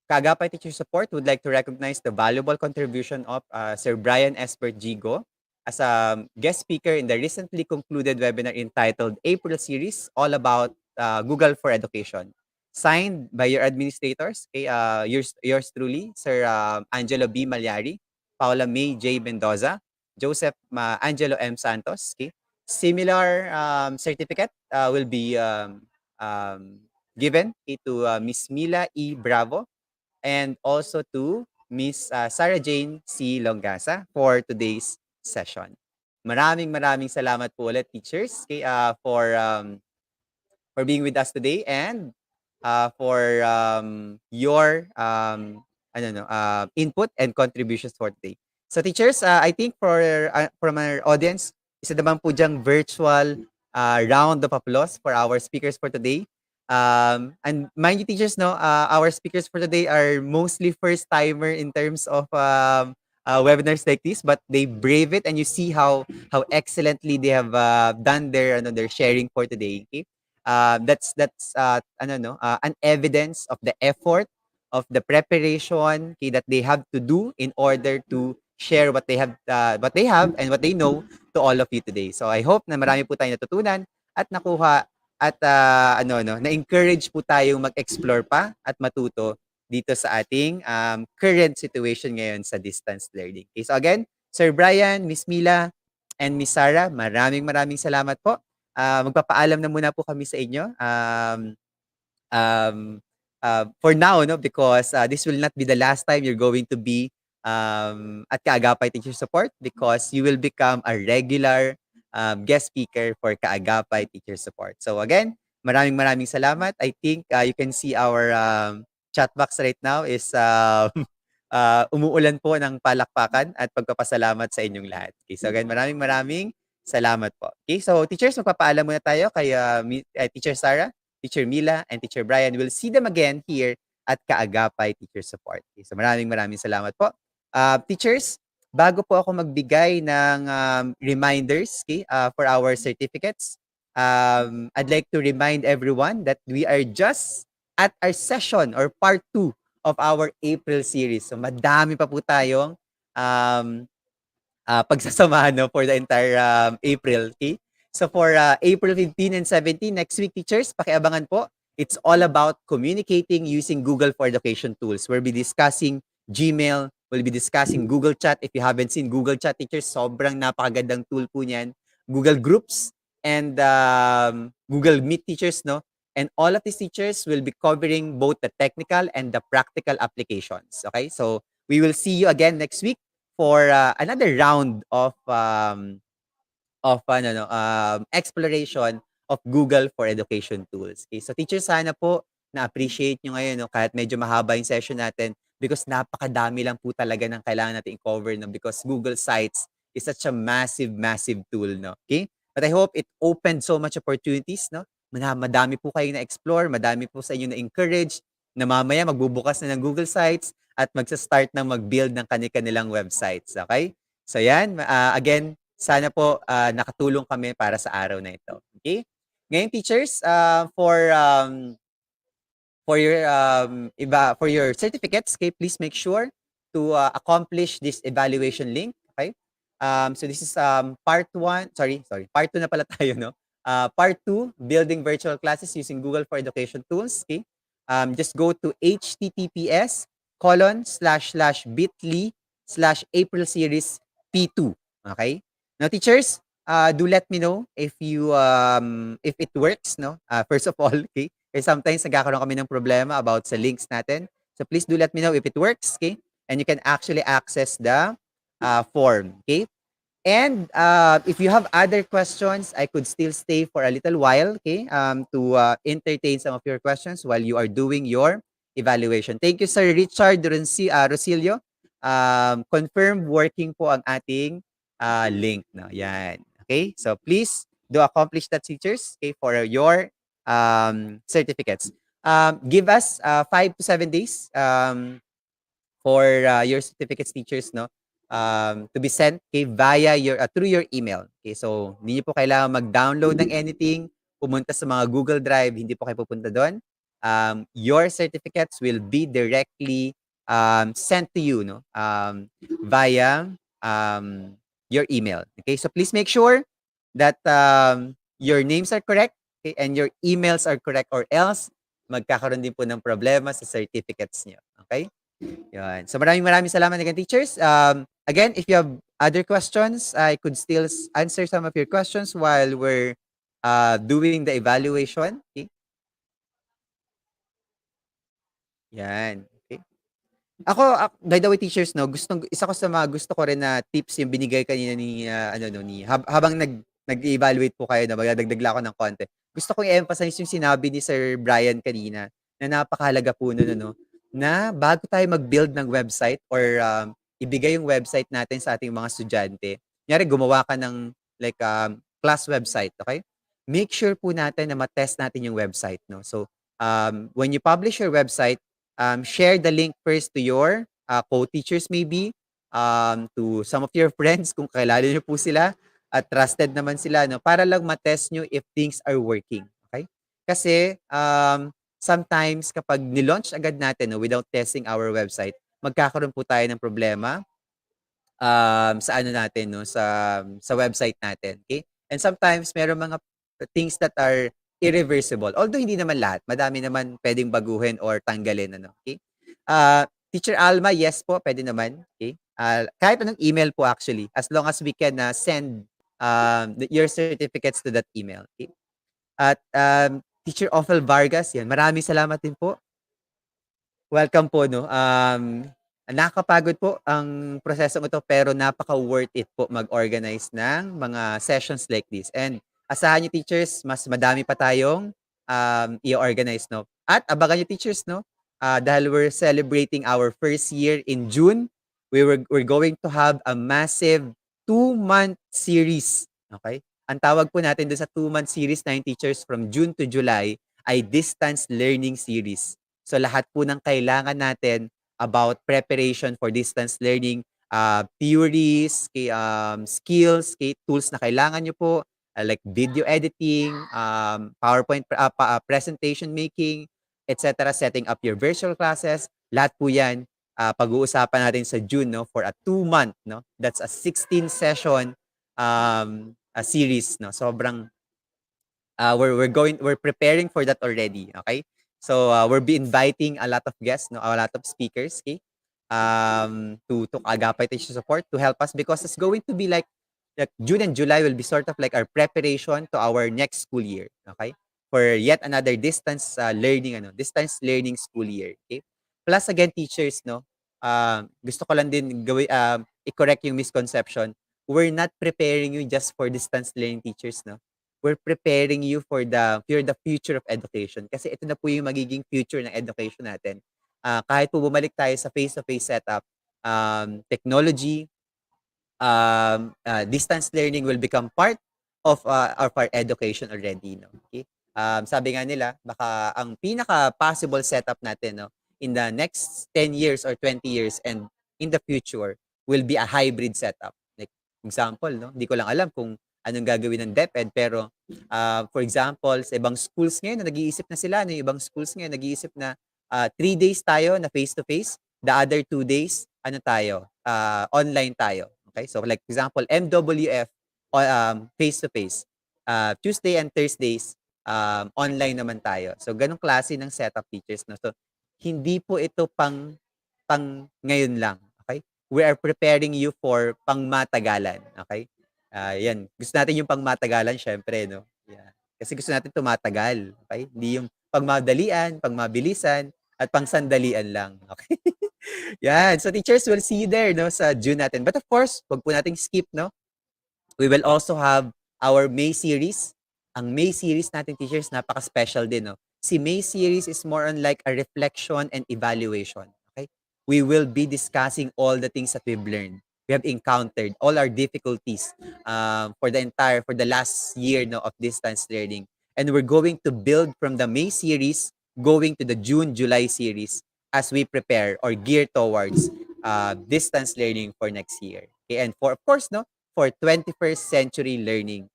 Kaagapay Teacher Support would like to recognize the valuable contribution of Sir Brian Esbert Gigo as a guest speaker in the recently concluded webinar entitled April Series, all about Google for Education. Signed by your administrators, okay, yours truly, Sir Angelo B. Malyari, Paula May J. Mendoza, Joseph Angelo M. Santos. Okay. Similar certificate will be given to Miss Mila E. Bravo and also to Miss Sarah Jane C. Longasa for today's session. Maraming salamat po ulit, teachers, okay, for being with us today and for your input and contributions for today. So teachers, I think from our audience, isa naman po diyang virtual round of applause for our speakers for today. And mind you, teachers, no, our speakers for today are mostly first timer in terms of webinars like this, but they brave it, and you see how excellently they have done their sharing for today. Okay? That's an evidence of the effort, of the preparation, okay, that they have to do in order to share what they have and what they know to all of you today. So I hope na marami po tayong natutunan at nakuha at na-encourage po tayong mag-explore pa at matuto dito sa ating current situation ngayon sa distance learning. Okay, so again, Sir Brian, Miss Mila, and Miss Sarah, maraming salamat po. Magpapaalam na muna po kami sa inyo. Um, for now, no, because this will not be the last time you're going to be at Kaagapay Teacher Support, because you will become a regular guest speaker for Kaagapay Teacher Support. So again, maraming salamat. I think you can see our chat box right now is umuulan po ng palakpakan at pagpapasalamat sa inyong lahat. Okay, so again, maraming salamat po. Okay, so teachers, magpapaalam muna tayo kay Teacher Sarah, Teacher Mila, and Teacher Brian. We'll see them again here at Kaagapay Teacher Support. Okay, so maraming salamat po. Teachers, bago po ako magbigay ng reminders, okay, for our certificates, I'd like to remind everyone that we are just at our session or part 2 of our April series. So madami pa po tayong pagsasamahan, no, for the entire April. Okay? So for April 15 and 17, next week, teachers, pakiabangan po. It's all about communicating using Google for Education tools. We'll be discussing Gmail, we'll be discussing Google Chat. If you haven't seen Google Chat, teachers, sobrang napakagandang tool po niyan. Google Groups and Google Meet, teachers, no? And all of these teachers will be covering both the technical and the practical applications. Okay, so we will see you again next week for another round of exploration of Google for Education tools. Okay, so teachers, sana po na-appreciate nyo ngayon, no, kahit medyo mahaba yung session natin, because napakadami lang po talaga ng kailangan natin i-cover, no, because Google Sites is such a massive tool, no. Okay? But I hope it opened so much opportunities, no. Madami po kayong na-explore, madami po sa inyo na-encourage, na mamaya magbubukas na ng Google Sites at magsa-start na mag-build ng kanilang websites. Okay? So yan, again, sana po nakatulong kami para sa araw na ito. Okay? Ngayon, teachers, for your certificates, okay, please make sure to accomplish this evaluation link. Okay? So this is part 1. Part 2 na pala tayo, no? Part 2, building virtual classes using Google for Education tools. Okay? Just go to https://bit.ly/April series P2. Okay? Now, teachers, do let me know if it works, no? First of all, okay? Kasi sometimes nagkakaroon kami ng problema about sa links natin. So please do let me know if it works, okay? And you can actually access the form, okay? And if you have other questions, I could still stay for a little while, okay, to entertain some of your questions while you are doing your evaluation. Thank you, Sir Richard Rosilio. Confirm working po ang ating link. No? Yan. Okay, so please do accomplish that, teachers, okay, for your certificates. Give us 5 to 7 days for your certificates, teachers, no, to be sent, okay, via your through your email. Okay, so hindi niyo po kailangan mag-download ng anything, pumunta sa mga Google Drive, hindi po kayo pupunta doon. Your certificates will be directly sent to you, no, via your email. Okay, so please make sure that your names are correct, okay, and your emails are correct, or else magkakaroon din po ng problema sa certificates niyo. Okay? Yan. So maraming salamat again, teachers. Again, if you have other questions, I could still answer some of your questions while we're doing the evaluation. Okay? Yan. Okay. By the way, teachers, no, isa ko sa mga gusto ko rin na tips yung binigay kanina ni habang nag-evaluate po kayo, na magdadagdag lang ako ng konti. Gusto kong i-emphasize yung sinabi ni Sir Brian kanina na napakahalaga po nun, no, na bago tayo mag-build ng website or ibigay yung website natin sa ating mga estudyante. Kunyari, gumawa ka ng like class website, okay? Make sure po natin na ma-test natin yung website, no? So, when you publish your website, share the link first to your co-teachers, maybe, to some of your friends kung kilala niyo po sila at trusted naman sila, no, para lang ma-test nyo if things are working. Okay? Kasi sometimes kapag nilaunch agad natin, no, without testing our website, magkakaroon po tayo ng problema sa ano natin, no, sa website natin. Okay? And sometimes meron mga things that are irreversible. Although hindi naman lahat, madami naman pwedeng baguhin or tanggalin, ano. Okay? Teacher Alma, yes po, pwede naman. Okay? Kahit anong email po, actually, as long as we can send your certificates to that email. Okay? At Teacher Ophel Vargas, yan, maraming salamat din po. Welcome po, no. Nakakapagod po ang prosesong ito, pero napaka-worth it po mag-organize ng mga sessions like this. And asahan niyo, teachers, mas madami pa tayong i-organize, no. At abangan niyo, teachers, no, dahil we're celebrating our first year in June, we're going to have a massive 2-month series. Okay? Ang tawag po natin doon sa 2-month series na yung, teachers, from June to July ay distance learning series. So lahat po ng kailangan natin about preparation for distance learning, theories, skills, tools na kailangan nyo po, like video editing, PowerPoint presentation making, etc., setting up your virtual classes, lahat po yan pag-uusapan natin sa June, no, for a 2-month, no. That's a 16 session a series, no. Sobrang we're preparing for that already, okay? So we'll be inviting a lot of guests, no, a lot of speakers, okay? To Agapay Teacher Support to help us, because it's going to be like June and July will be sort of like our preparation to our next school year, okay? For yet another distance learning school year, okay? Plus again, teachers, no, gusto ko lang din i-correct yung misconception. We're not preparing you just for distance learning, teachers, no. We're preparing you for the future of education. Kasi ito na po yung magiging future ng education natin. Kahit po bumalik tayo sa face-to-face setup, technology, distance learning will become part of our education already, no? Okay? Sabi nga nila, baka ang pinaka-possible setup natin, no, in the next 10 years or 20 years and in the future will be a hybrid setup. Like, example, no, hindi ko lang alam kung anong gagawin ng DepEd, pero for example, sa ibang schools ngayon, nag-iisip na sila, no, yung ibang schools ngayon, nag-iisip na 3 days tayo na face-to-face, the other 2 days, online tayo. Okay? So like example, MWF, face-to-face. Tuesday and Thursdays, online naman tayo. So ganong klase ng setup, teachers, no? So hindi po ito pang ngayon lang. Okay? We are preparing you for pangmatagalan. Okay? Yan. Gusto natin yung pangmatagalan, syempre, no? Yeah. Kasi gusto natin tumatagal. Okay? Hindi yung pangmadalian, pangmabilisan, at pangsandalian lang. Okay? Yan. So teachers, we'll see you there, no, sa June natin. But of course, wag po nating skip, no, We will also have our May series. Ang May series natin, teachers, napaka-special din, no? Si May series is more on like a reflection and evaluation. Okay? We will be discussing all the things that we've learned. We have encountered all our difficulties for the last year, no, of distance learning. And we're going to build from the May series going to the June-July series as we prepare or gear towards distance learning for next year. Okay? And for, of course, no, for 21st century learning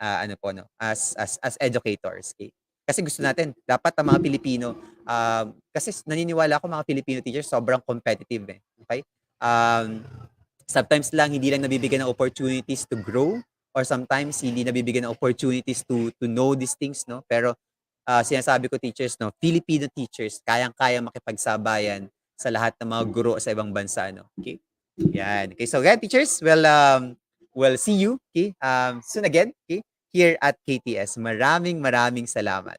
ano po no as educators, okay? Kasi gusto natin dapat ang mga Pilipino kasi naniniwala ako mga Filipino teachers sobrang competitive okay? Sometimes lang hindi lang nabibigyan ng opportunities to grow or sometimes hindi nabibigyan ng opportunities to know these things, no? Pero sinasabi ko teachers, no, Filipino teachers kayang-kaya makipagsabayan sa lahat ng mga guro sa ibang bansa, no? Okay? Yan. Okay, so again, teachers, we'll see you, okay, soon again, okay, here at KTS. Maraming salamat.